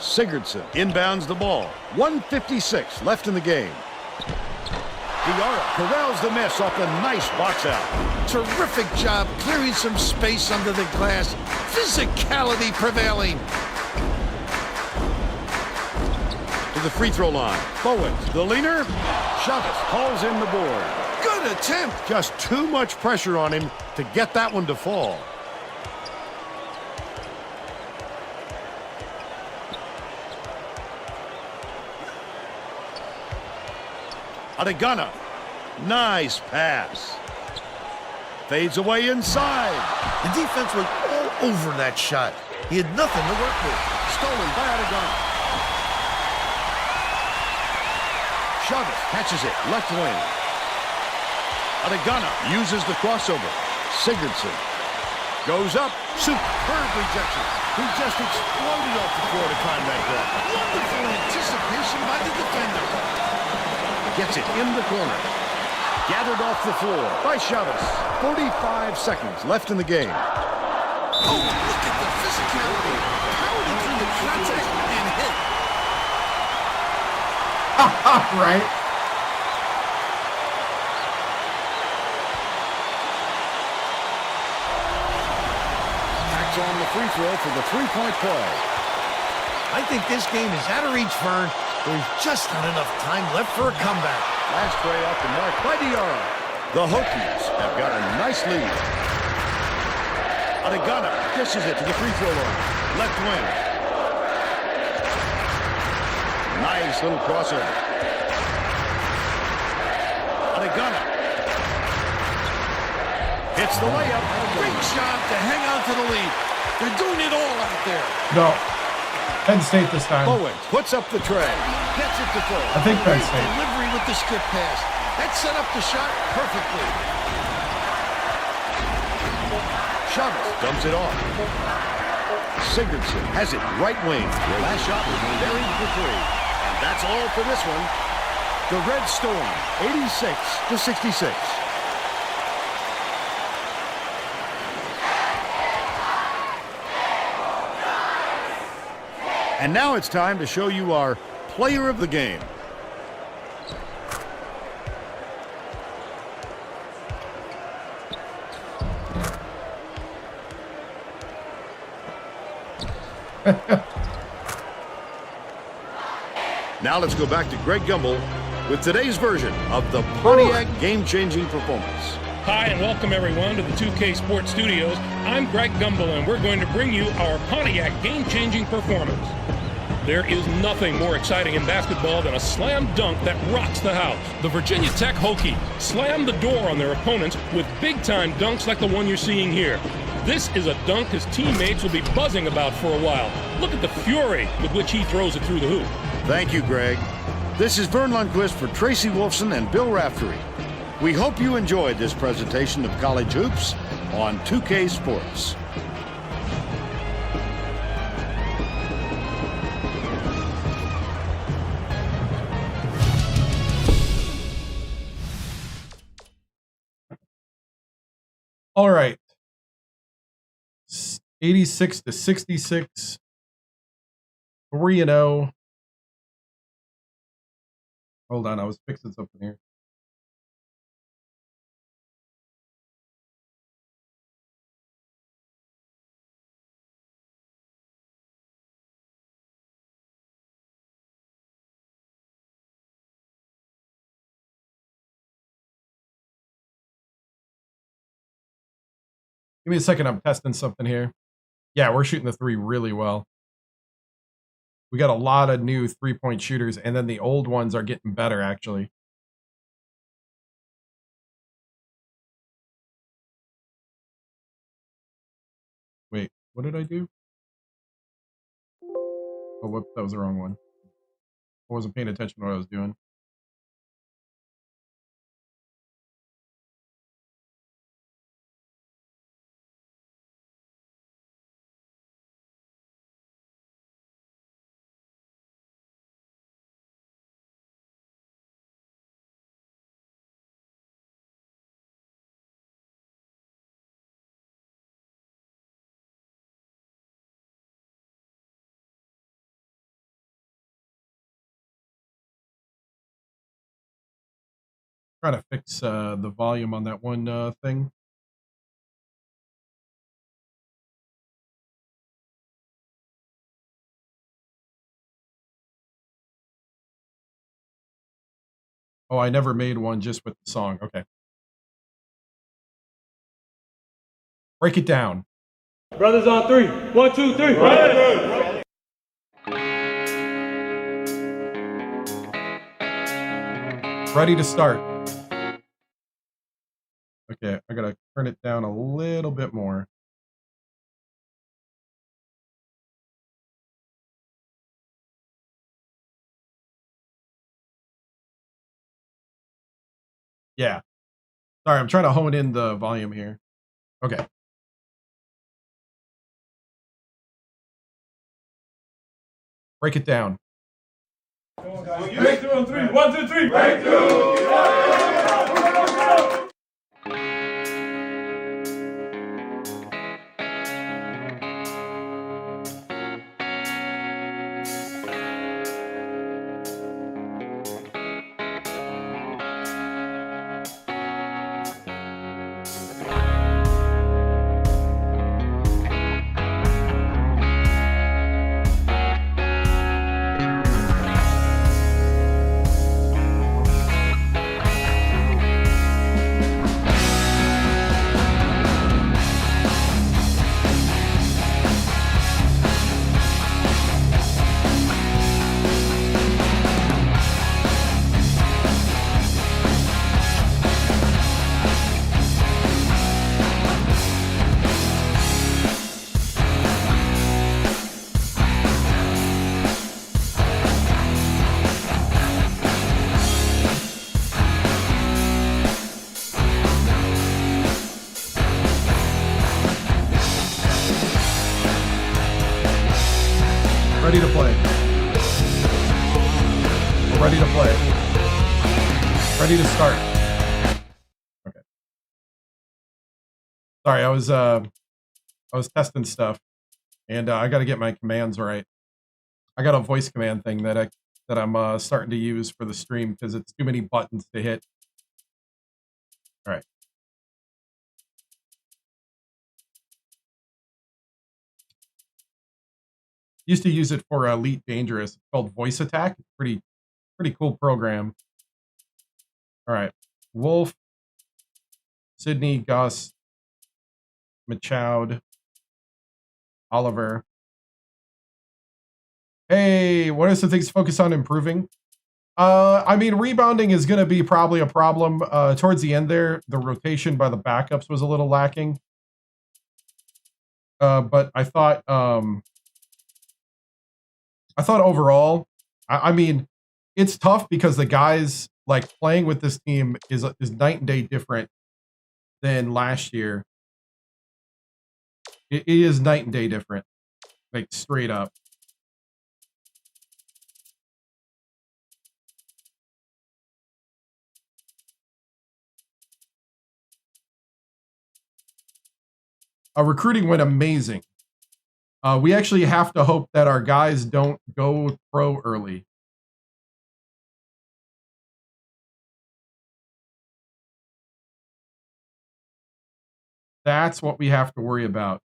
Sigurdsson inbounds the ball. 1:56 left in the game. Diarra corrals the miss off the nice box out. Terrific job clearing some space under the glass. Physicality prevailing. To the free throw line. Bowen, the leaner. Chavez calls in the board. Good attempt. Just too much pressure on him to get that one to fall. Adegana. Nice pass. Fades away inside. The defense was all over that shot. He had nothing to work with. Stolen by Adegana. Chavez catches it, left wing. Adegana uses the crossover. Sigurdsson goes up. Superb rejection. He just exploded off the floor to climb that ball. Wonderful anticipation by the defender. Gets it in the corner. Gathered off the floor by Chavez. 45 seconds left in the game. Oh, look at the physicality. Powered it through the contact and hit. Right. Backs on the free throw for the three-point play. I think this game is out of reach, Vern. There's just not enough time left for a comeback. Last play off the mark by Diarra. The Hokies have got a nice lead. Adegana dishes it to the free throw line. Left wing. Nice little crossover. Adegana hits the layup. Great job to hang on to the lead. They're doing it all out there. No. Penn State this time. Bowen puts up the tray. Gets it to fall. I think Penn Great State. delivery with the skip pass. That set up the shot perfectly. Chavez dumps it off. Sigurdsson has it right wing. Last shot was buried for three. And that's all for this one. The Red Storm, 86-66. And now it's time to show you our player of the game. Now let's go back to Greg Gumbel with today's version of the Pontiac game-changing performance. Hi, and welcome everyone to the 2K Sports Studios. I'm Greg Gumbel, and we're going to bring you our Pontiac game-changing performance. There is nothing more exciting in basketball than a slam dunk that rocks the house. The Virginia Tech Hokies slam the door on their opponents with big-time dunks like the one you're seeing here. This is a dunk his teammates will be buzzing about for a while. Look at the fury with which he throws it through the hoop. Thank you, Greg. This is Vern Lundquist for Tracy Wolfson and Bill Raftery. We hope you enjoyed this presentation of college hoops on 2K Sports. All right. 86-66. 3-0. Hold on, I was fixing something here. Give me a second, I'm testing something here. Yeah, we're shooting the three really well. We got a lot of new three-point shooters, and then the old ones are getting better, actually. Wait, what did I do? Oh, whoops, that was the wrong one. I wasn't paying attention to what I was doing. Trying to fix the volume on that one thing. Oh, I never made one just with the song. Okay. Break it down. Brothers on three. 1, 2, 3. Right. Ready to start. Okay, I gotta turn it down a little bit more. Yeah. Sorry, I'm trying to hone in the volume here. Okay. Break it down. Breakthrough on 3. 1, 2, 3. Breakthrough! Ready to play. We're ready to play. Ready to start. Okay. Sorry, I was testing stuff, and I got to get my commands right. I got a voice command thing that I'm starting to use for the stream because it's too many buttons to hit. All right. Used to use it for Elite Dangerous. It's called Voice Attack. It's pretty cool program. All right. Wolf, Sydney, Gus, Machoud, Oliver. Hey, what are some things to focus on improving? I mean, rebounding is going to be probably a problem. Towards the end there, the rotation by the backups was a little lacking. But I thought overall, I mean, it's tough because the guys like playing with this team is night and day different than last year. It is night and day different, like straight up. Recruiting went amazing. We actually have to hope that our guys don't go pro early. That's what we have to worry about.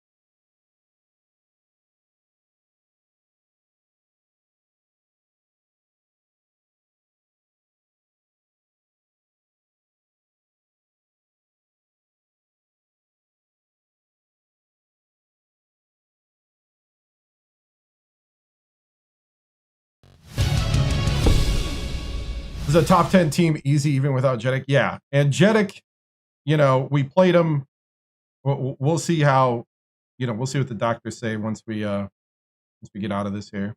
Is a top 10 team easy even without Jeddick? Yeah. And Jeddick, you know, we played him. We'll see how, you know, we'll see what the doctors say once we get out of this here.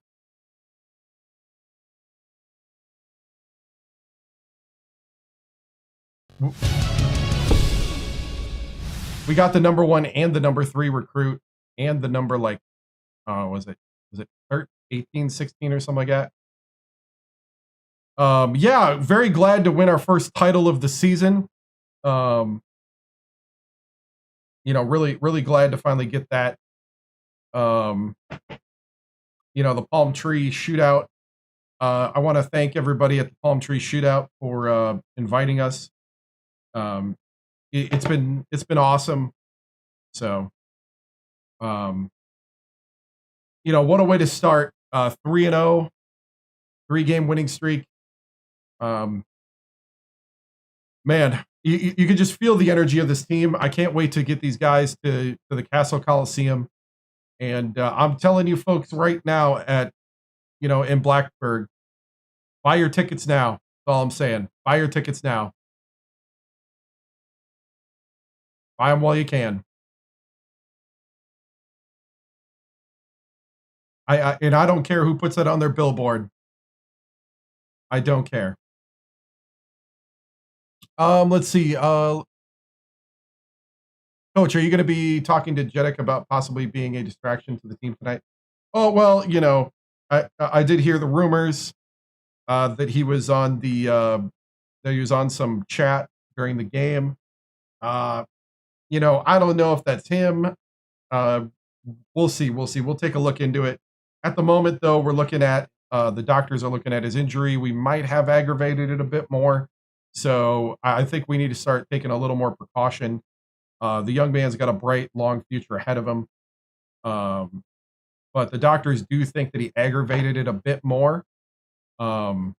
We got the number 1 and the number 3 recruit and the number like, was it 18, 16 or something like that? Yeah, very glad to win our first title of the season. You know, really glad to finally get that. You know, the Palm Tree Shootout. I want to thank everybody at the Palm Tree Shootout for inviting us. It's been awesome. So, you know, what a way to start. 3-0, 3-game winning streak. Man, you can just feel the energy of this team. I can't wait to get these guys to the Castle Coliseum. And I'm telling you folks right now in Blacksburg, buy your tickets now. That's all I'm saying. Buy your tickets now. Buy them while you can. And I don't care who puts that on their billboard. I don't care. Let's see. Coach, are you going to be talking to Jedek about possibly being a distraction to the team tonight? Oh, well, you know, I did hear the rumors that he was on some chat during the game. You know, I don't know if that's him. We'll see. We'll take a look into it. At the moment, though, we're looking at the doctors are looking at his injury. We might have aggravated it a bit more. So I think we need to start taking a little more precaution. The young man's got a bright, long future ahead of him. But the doctors do think that he aggravated it a bit more. So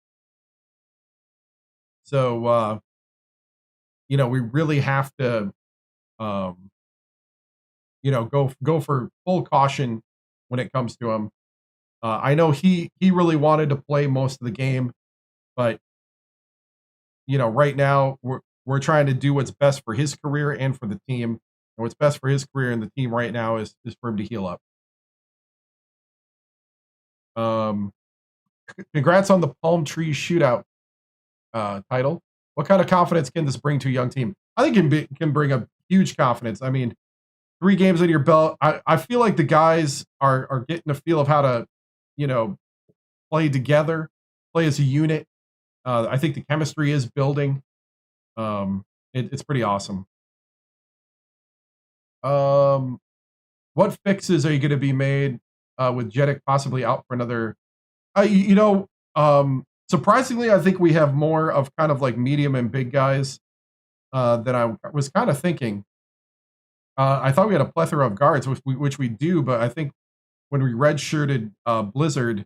you know, we really have to, you know, go for full caution when it comes to him. I know he really wanted to play most of the game, but you know, right now we're trying to do what's best for his career and for the team. And what's best for his career and the team right now is for him to heal up. Congrats on the Palm Tree Shootout title. What kind of confidence can this bring to a young team? I think it can bring a huge confidence. I mean, 3 games under your belt. I feel like the guys are getting a feel of how to, you know, play together, play as a unit. I think the chemistry is building. It's pretty awesome. What fixes are you going to be made with Jedek possibly out for another? You know, surprisingly, I think we have more of kind of like medium and big guys than I was kind of thinking. I thought we had a plethora of guards, which we do, but I think when we redshirted Blizzard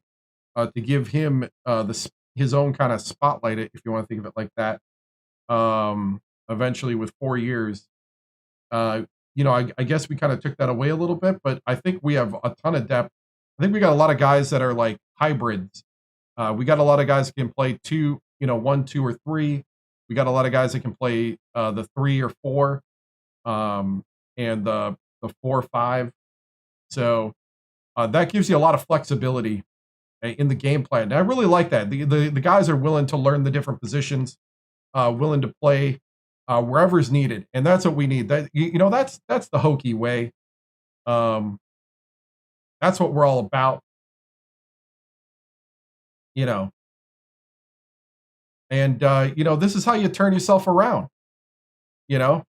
to give him his own kind of spotlight, if you want to think of it like that, eventually with 4 years, you know, I guess we kind of took that away a little bit, but I think we have a ton of depth. I think we got a lot of guys that are like hybrids. We got a lot of guys that can play 2, you know, 1, 2, or 3. We got a lot of guys that can play the 3 or 4, and the 4, 5. So that gives you a lot of flexibility in the game plan. And I really like that. The guys are willing to learn the different positions, willing to play wherever is needed, and that's what we need. That you know, that's the Hokie way. That's what we're all about. You know, and you know, this is how you turn yourself around. You know,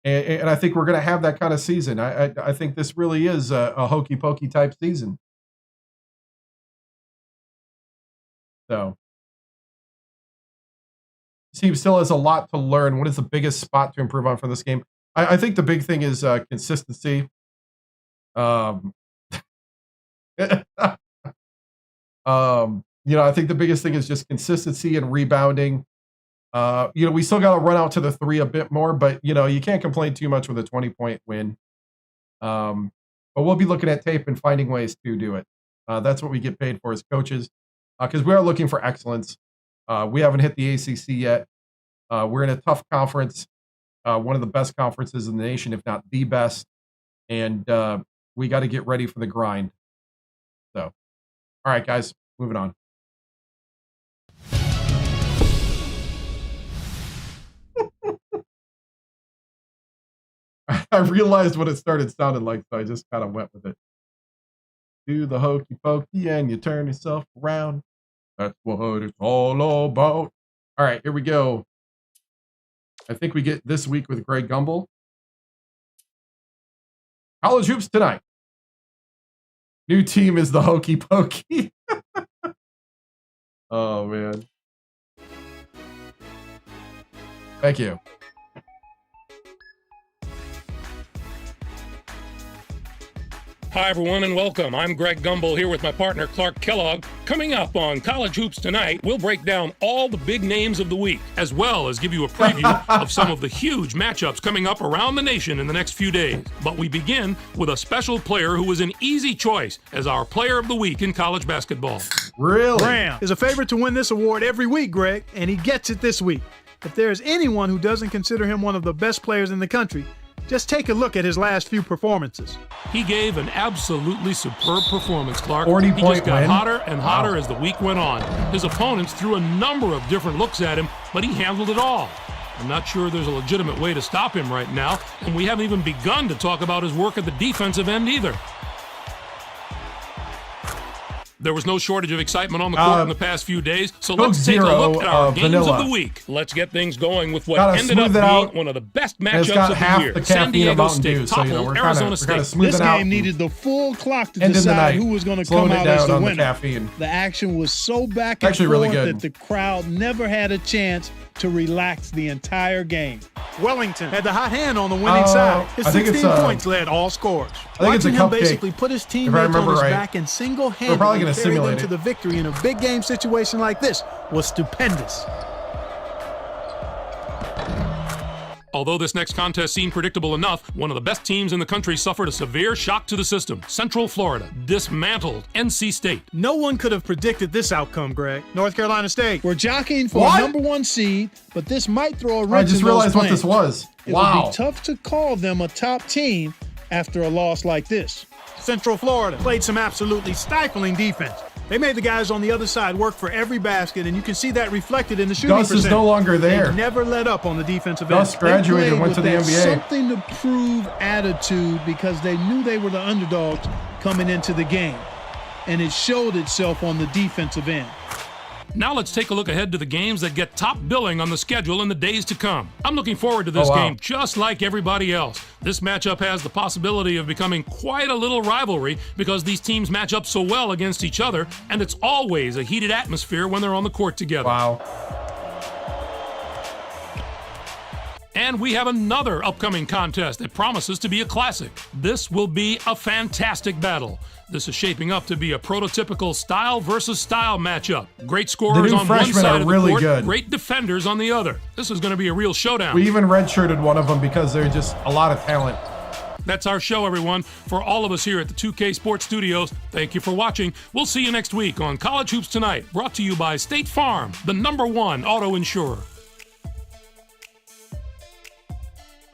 and I think we're going to have that kind of season. I think this really is a hokey pokey type season. So, this team still has a lot to learn. What is the biggest spot to improve on for this game? I think the big thing is consistency. You know, I think the biggest thing is just consistency and rebounding. You know, we still got to run out to the 3 a bit more, but you know, you can't complain too much with a 20-point win. But we'll be looking at tape and finding ways to do it. That's what we get paid for as coaches, because we are looking for excellence. We haven't hit the ACC yet. We're in a tough conference, one of the best conferences in the nation, if not the best. And we got to get ready for the grind. So, all right, guys, moving on. I realized what it started sounding like, so I just kind of went with it. Do the hokey pokey and you turn yourself around. That's what it's all about. All right, here we go. I think we get this week with Greg Gumbel. College hoops tonight. New team is the hokey pokey. Oh, man. Thank you. Hi, everyone, and welcome. I'm Greg Gumbel here with my partner, Clark Kellogg. Coming up on College Hoops Tonight, we'll break down all the big names of the week, as well as give you a preview of some of the huge matchups coming up around the nation in the next few days. But we begin with a special player who was an easy choice as our player of the week in college basketball. Really? Graham is a favorite to win this award every week, Greg, and he gets it this week. If there's anyone who doesn't consider him one of the best players in the country, just take a look at his last few performances. He gave an absolutely superb performance, Clark. 40 He just got win. hotter and hotter as the week went on. His opponents threw a number of different looks at him, but he handled it all. I'm not sure there's a legitimate way to stop him right now, and we haven't even begun to talk about his work at the defensive end either. There was no shortage of excitement on the court in the past few days, so let's take a look at our games vanilla. of the week. Let's get things going with what Gotta ended up smooth it being out. one of the best And it's matchups got of half the year. the San caffeine of Diego Mountain State Dew, so you know toppled we're Arizona kind State. of smooth This it out. game needed the full clock to End of the decide night. who was going to Slowing come it out as down the on the winner. caffeine. The action was so back and Actually forth really good. that the crowd never had a chance to relax the entire game. Wellington had the hot hand on the winning side. His I think it's, 16 points led all scorers. I think it's a Watching him cupcake, basically put his if I teammates on remember his right. back and We're single-handedly probably gonna carry them simulate to it. the victory in a big game situation like this was stupendous. Although this next contest seemed predictable enough, one of the best teams in the country suffered a severe shock to the system. Central Florida dismantled NC State. No one could have predicted this outcome, Greg. North Carolina State. We're jockeying for What? a number one seed, but this might throw a I wrench just in those realized what plans. this was. It Wow. would be tough to call them a top team after a loss like this. Central Florida played some absolutely stifling defense. They made the guys on the other side work for every basket, and you can see that reflected in the shooting Gus is percentage. no longer there. They never let up on the defensive Gus end. graduated They and went to the played with NBA. that something to prove attitude because they knew they were the underdogs coming into the game, and it showed itself on the defensive end. Now let's take a look ahead to the games that get top billing on the schedule in the days to come. I'm looking forward to this Oh, wow. game just like everybody else. This matchup has the possibility of becoming quite a little rivalry because these teams match up so well against each other, and it's always a heated atmosphere when they're on the court together. Wow. And we have another upcoming contest that promises to be a classic. This will be a fantastic battle. This is shaping up to be a prototypical style versus style matchup. Great scorers new on one freshmen side are of the really court, good. great defenders on the other. This is going to be a real showdown. We even redshirted one of them because they're just a lot of talent. That's our show, everyone. For all of us here at the 2K Sports Studios, thank you for watching. We'll see you next week on College Hoops Tonight, brought to you by State Farm, the #1 auto insurer.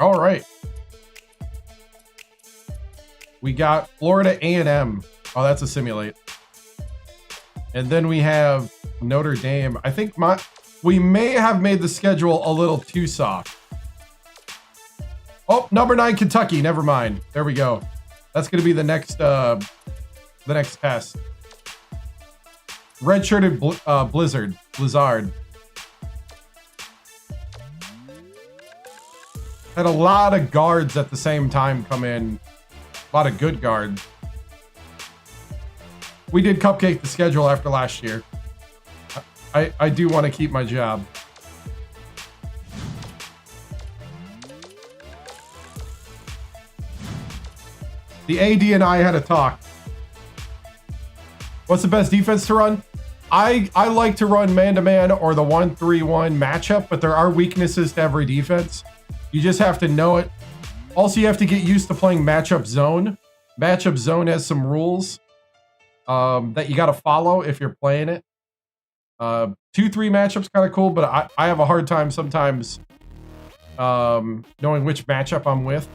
All right. We got Florida A&M. Oh, that's a simulate. And then we have Notre Dame. I think we may have made the schedule a little too soft. Oh, number 9 Kentucky. Never mind. There we go. That's going to be the next test. Redshirted Blizzard. Had a lot of guards at the same time come in. A lot of good guards. We did cupcake the schedule after last year. I do want to keep my job. The AD and I had a talk. What's the best defense to run? I like to run man-to-man or the 1-3-1 matchup, but there are weaknesses to every defense. You just have to know it. Also, you have to get used to playing matchup zone. Matchup zone has some rules that you got to follow if you're playing it. 2-3 matchup's kind of cool, but I have a hard time sometimes knowing which matchup I'm with.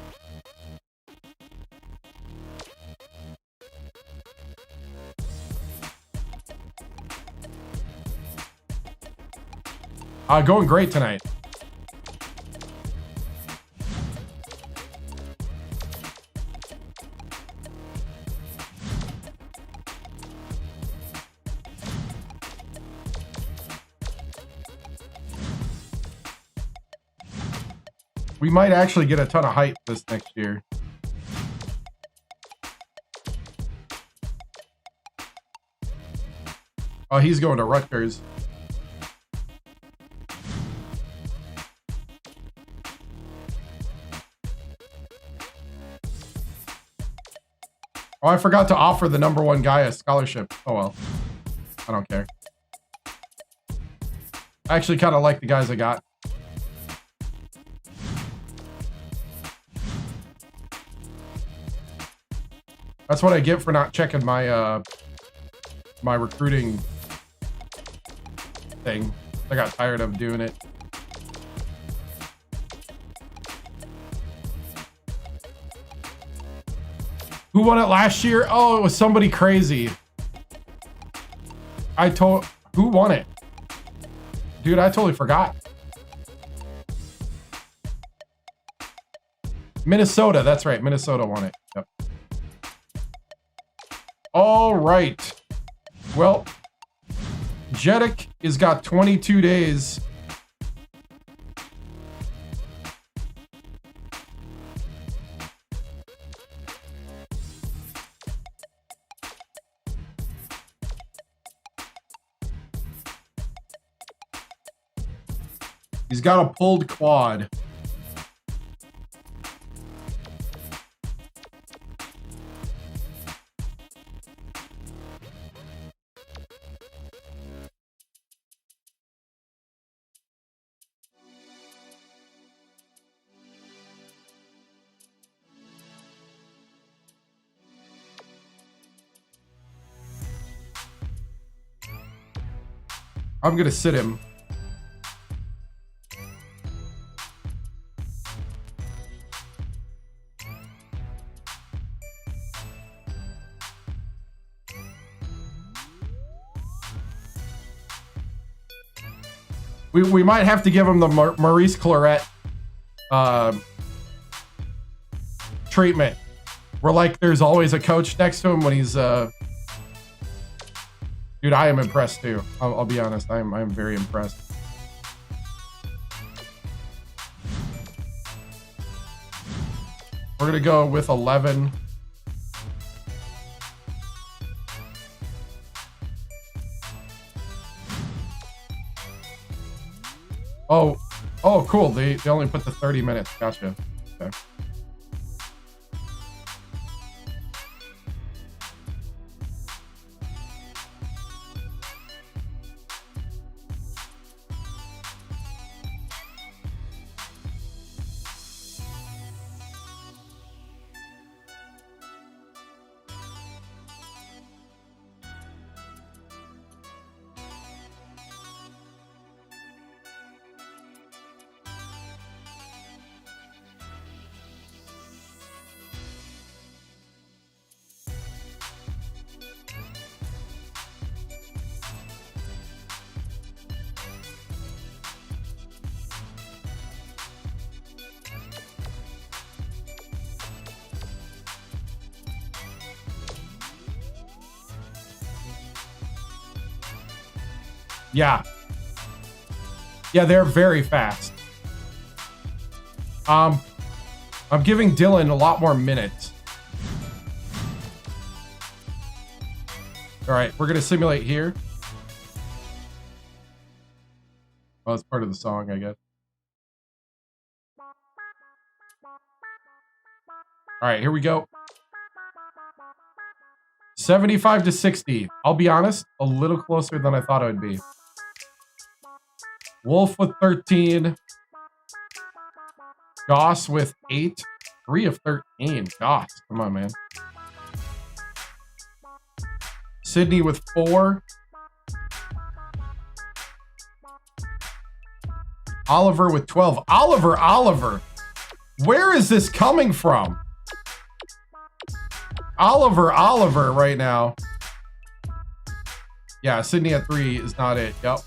Going great tonight. We might actually get a ton of height this next year. Oh, he's going to Rutgers. Oh, I forgot to offer the #1 guy a scholarship. Oh, well. I don't care. I actually kind of like the guys I got. That's what I get for not checking my my recruiting thing. I got tired of doing it. Who won it last year? Oh, it was somebody crazy. Who won it? Dude, I totally forgot. Minnesota, that's right. Minnesota won it. Yep. All right. Well, Jeddick has got 22 days. He's got a pulled quad. I'm gonna sit him. We might have to give him the Maurice Claret treatment, where like there's always a coach next to him when he's dude. I am impressed too. I'll be honest. I'm very impressed. We're gonna go with 11. Oh, cool. They only put the 30 minutes. Gotcha. Okay. Yeah. Yeah, they're very fast. I'm giving Dylan a lot more minutes. All right, we're gonna simulate here. Well, it's part of the song, I guess. All right, here we go. 75 to 60. I'll be honest, a little closer than I thought it would be. Wolf with 13. Goss with 8. 3 of 13. Goss, come on, man. Sydney with 4. Oliver with 12. Oliver. Where is this coming from? Oliver right now. Yeah, Sydney at 3 is not it. Yep.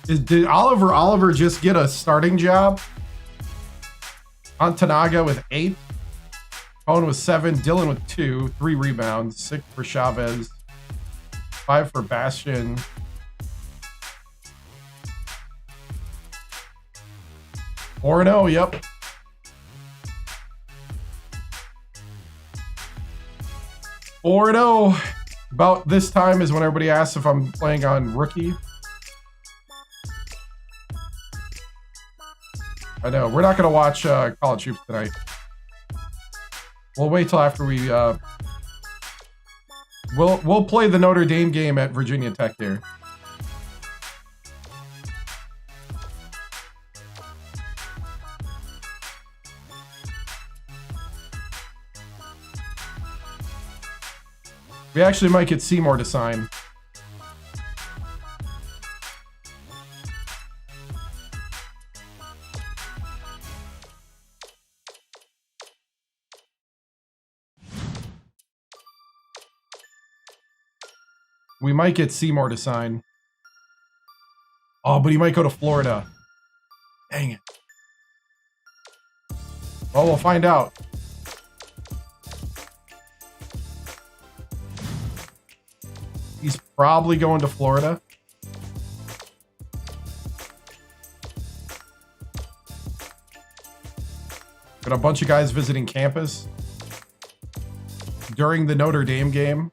Did Oliver just get a starting job? Antanaga with 8. Cohen with 7. Dylan with 2. 3 rebounds. 6 for Chavez. 5 for Bastion. Or no, yep. Or no. About this time is when everybody asks if I'm playing on rookie. I know. We're not going to watch College Hoops tonight. We'll wait till after we... We'll play the Notre Dame game at Virginia Tech here. We actually might get Seymour to sign. We might get Seymour to sign. Oh, but he might go to Florida. Dang it. Well, we'll find out. He's probably going to Florida. Got a bunch of guys visiting campus during the Notre Dame game.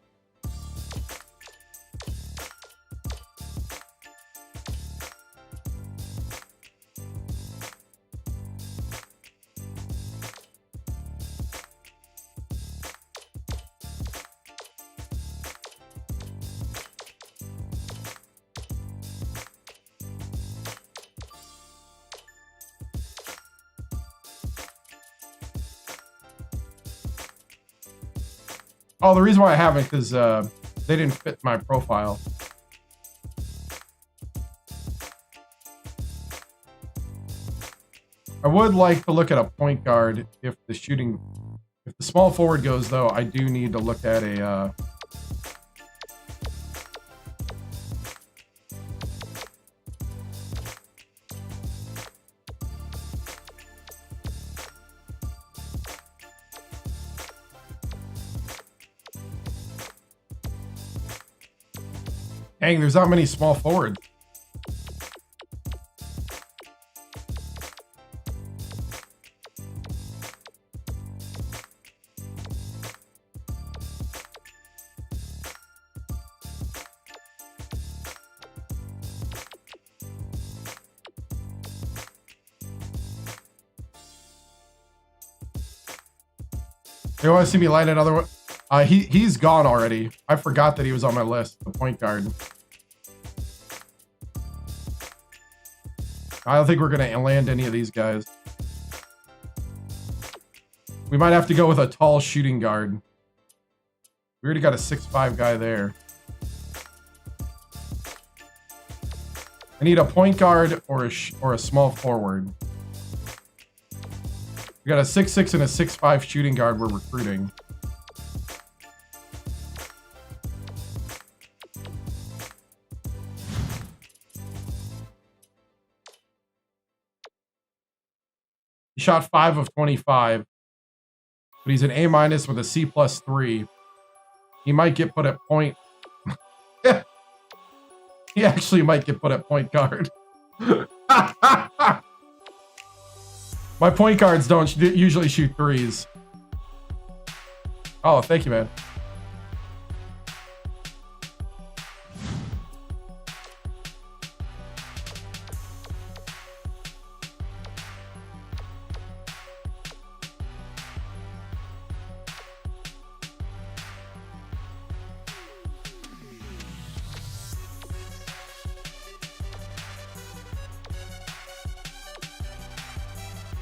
Oh, the reason why I haven't is they didn't fit my profile. I would like to look at a point guard if the small forward goes, though. I do need to look at a Dang, there's not many small forwards. You want to see me light another one? He's gone already. I forgot that he was on my list, the point guard. I don't think we're going to land any of these guys. We might have to go with a tall shooting guard. We already got a 6'5" guy there. I need a point guard or a small forward. We got a 6'6" and a 6'5" shooting guard we're recruiting. He shot 5 of 25, but he's an A- with a C+3. He might get put at point. He actually might get put at point guard. My point guards don't usually shoot threes. Oh, thank you, man.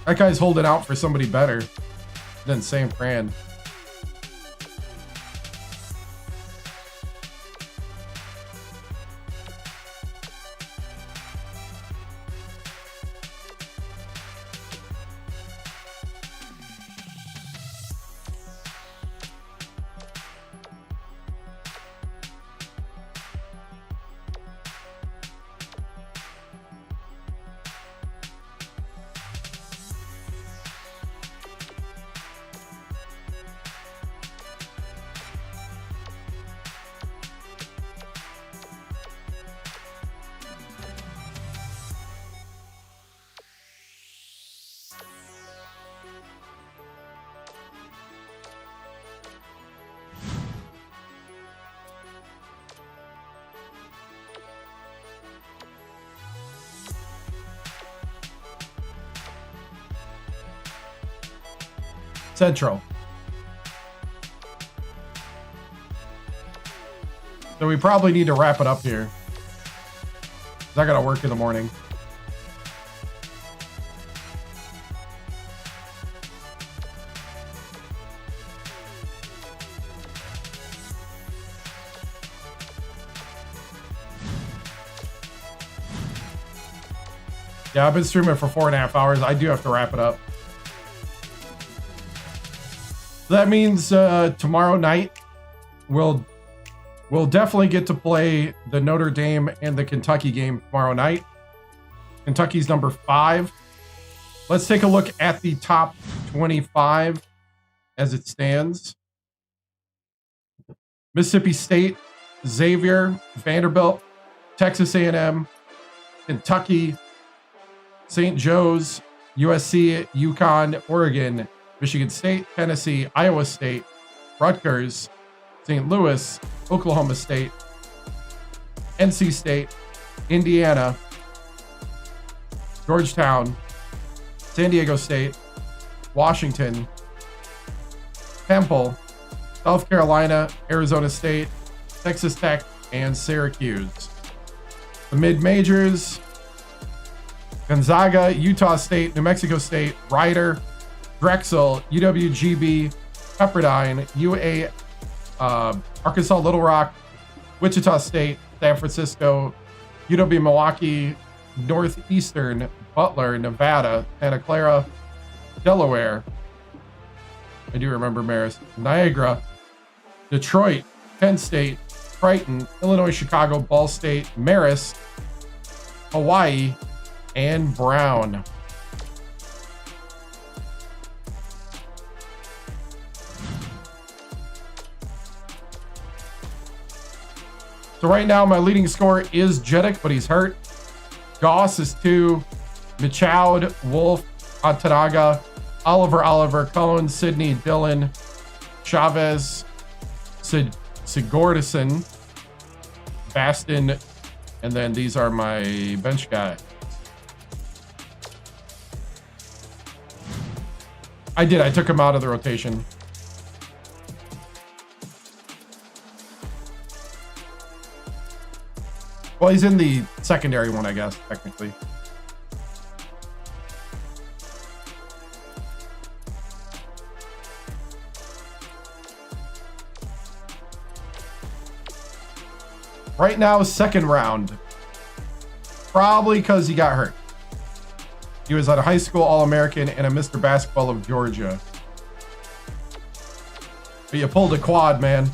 That guy's holding out for somebody better than Sam Fran. Central. So we probably need to wrap it up here. 'Cause I gotta work in the morning. Yeah, I've been streaming for 4.5 hours. I do have to wrap it up. So that means tomorrow night we'll definitely get to play the Notre Dame and the Kentucky game tomorrow night. Kentucky's number 5. Let's take a look at the top 25 as it stands. Mississippi State, Xavier, Vanderbilt, Texas A&M, Kentucky, St. Joe's, USC, UConn, Oregon, Michigan State, Tennessee, Iowa State, Rutgers, St. Louis, Oklahoma State, NC State, Indiana, Georgetown, San Diego State, Washington, Temple, South Carolina, Arizona State, Texas Tech, and Syracuse. The mid-majors: Gonzaga, Utah State, New Mexico State, Rider, Drexel, UWGB, Pepperdine, UA, Arkansas Little Rock, Wichita State, San Francisco, UW Milwaukee, Northeastern, Butler, Nevada, Santa Clara, Delaware. I do remember Marist. Niagara, Detroit, Penn State, Triton, Illinois, Chicago, Ball State, Marist, Hawaii, and Brown. So right now my leading scorer is Jeddick, but he's hurt. Goss is 2. Michoud, Wolf, Atanaga, Oliver, Cohen, Sydney, Dillon, Chavez, Sigurdson, Baston, and then these are my bench guys. I took him out of the rotation. Well, he's in the secondary one, I guess, technically. Right now, second round. Probably because he got hurt. He was at a high school All-American and a Mr. Basketball of Georgia. But you pulled a quad, man.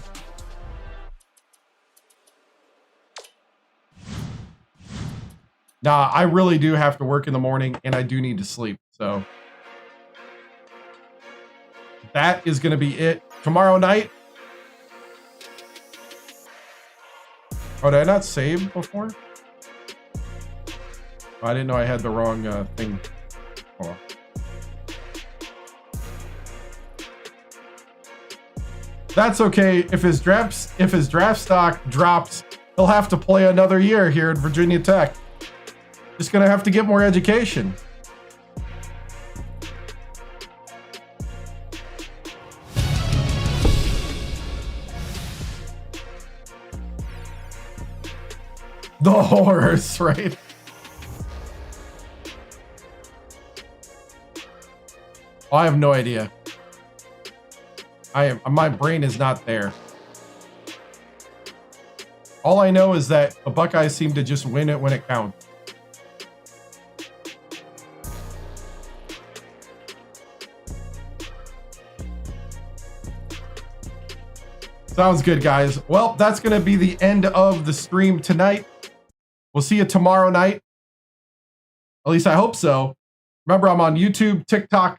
Nah, I really do have to work in the morning and I do need to sleep. So that is going to be it. Tomorrow night. Oh, did I not save before? Oh, I didn't know I had the wrong thing. Oh. That's okay. If his draft stock drops, he'll have to play another year here at Virginia Tech. Just gonna have to get more education. The horse, right? Oh, I have no idea. My brain is not there. All I know is that the Buckeyes seem to just win it when it counts. Sounds good, guys. Well, that's going to be the end of the stream tonight. We'll see you tomorrow night. At least I hope so. Remember, I'm on YouTube, TikTok,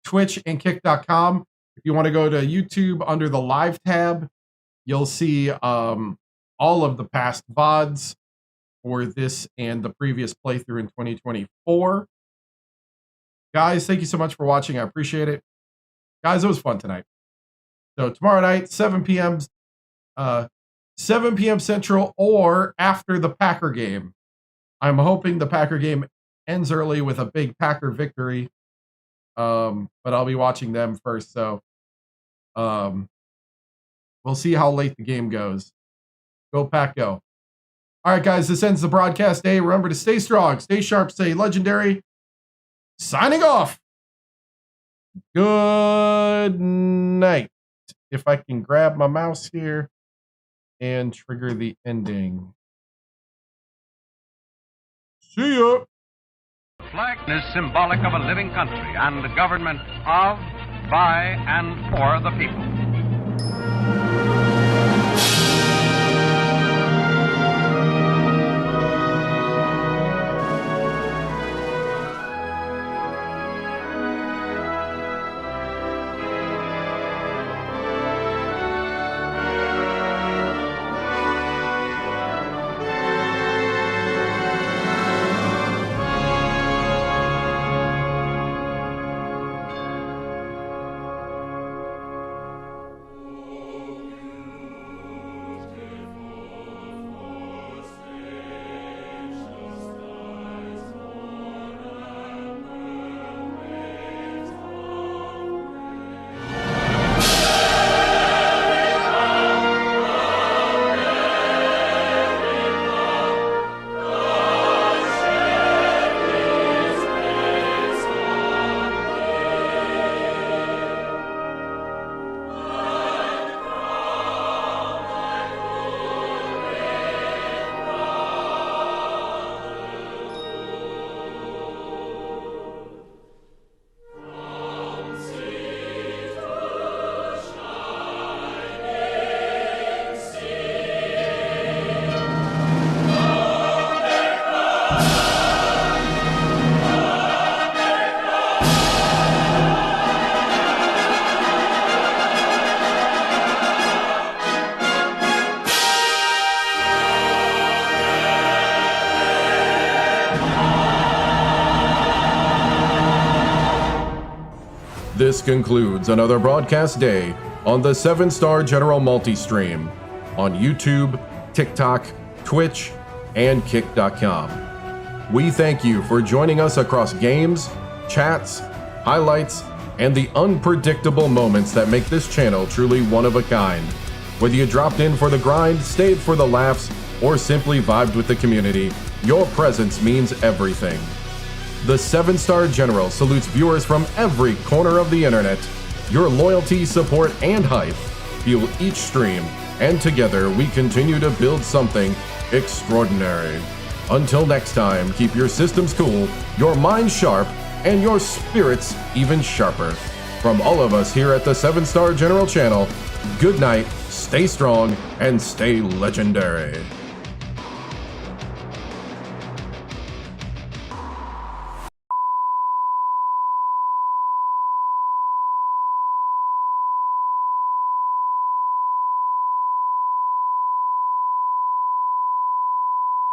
Twitch, and Kick.com. If you want to go to YouTube under the live tab, you'll see all of the past VODs for this and the previous playthrough in 2024. Guys, thank you so much for watching. I appreciate it. Guys, it was fun tonight. So tomorrow night, 7 p.m. Central, or after the Packer game. I'm hoping the Packer game ends early with a big Packer victory. but I'll be watching them first. So we'll see how late the game goes. Go Pack, go. All right, guys, this ends the broadcast day. Remember to stay strong, stay sharp, stay legendary. Signing off. Good night. If I can grab my mouse here and trigger the ending. See ya. The flag is symbolic of a living country and a government of, by, and for the people. This concludes another broadcast day on the 7-Star General Multi-Stream on YouTube, TikTok, Twitch, and Kick.com. We thank you for joining us across games, chats, highlights, and the unpredictable moments that make this channel truly one of a kind. Whether you dropped in for the grind, stayed for the laughs, or simply vibed with the community, your presence means everything. The 7-Star General salutes viewers from every corner of the internet. Your loyalty, support, and hype fuel each stream, and together we continue to build something extraordinary. Until next time, keep your systems cool, your minds sharp, and your spirits even sharper. From all of us here at the 7-Star General channel, good night, stay strong, and stay legendary.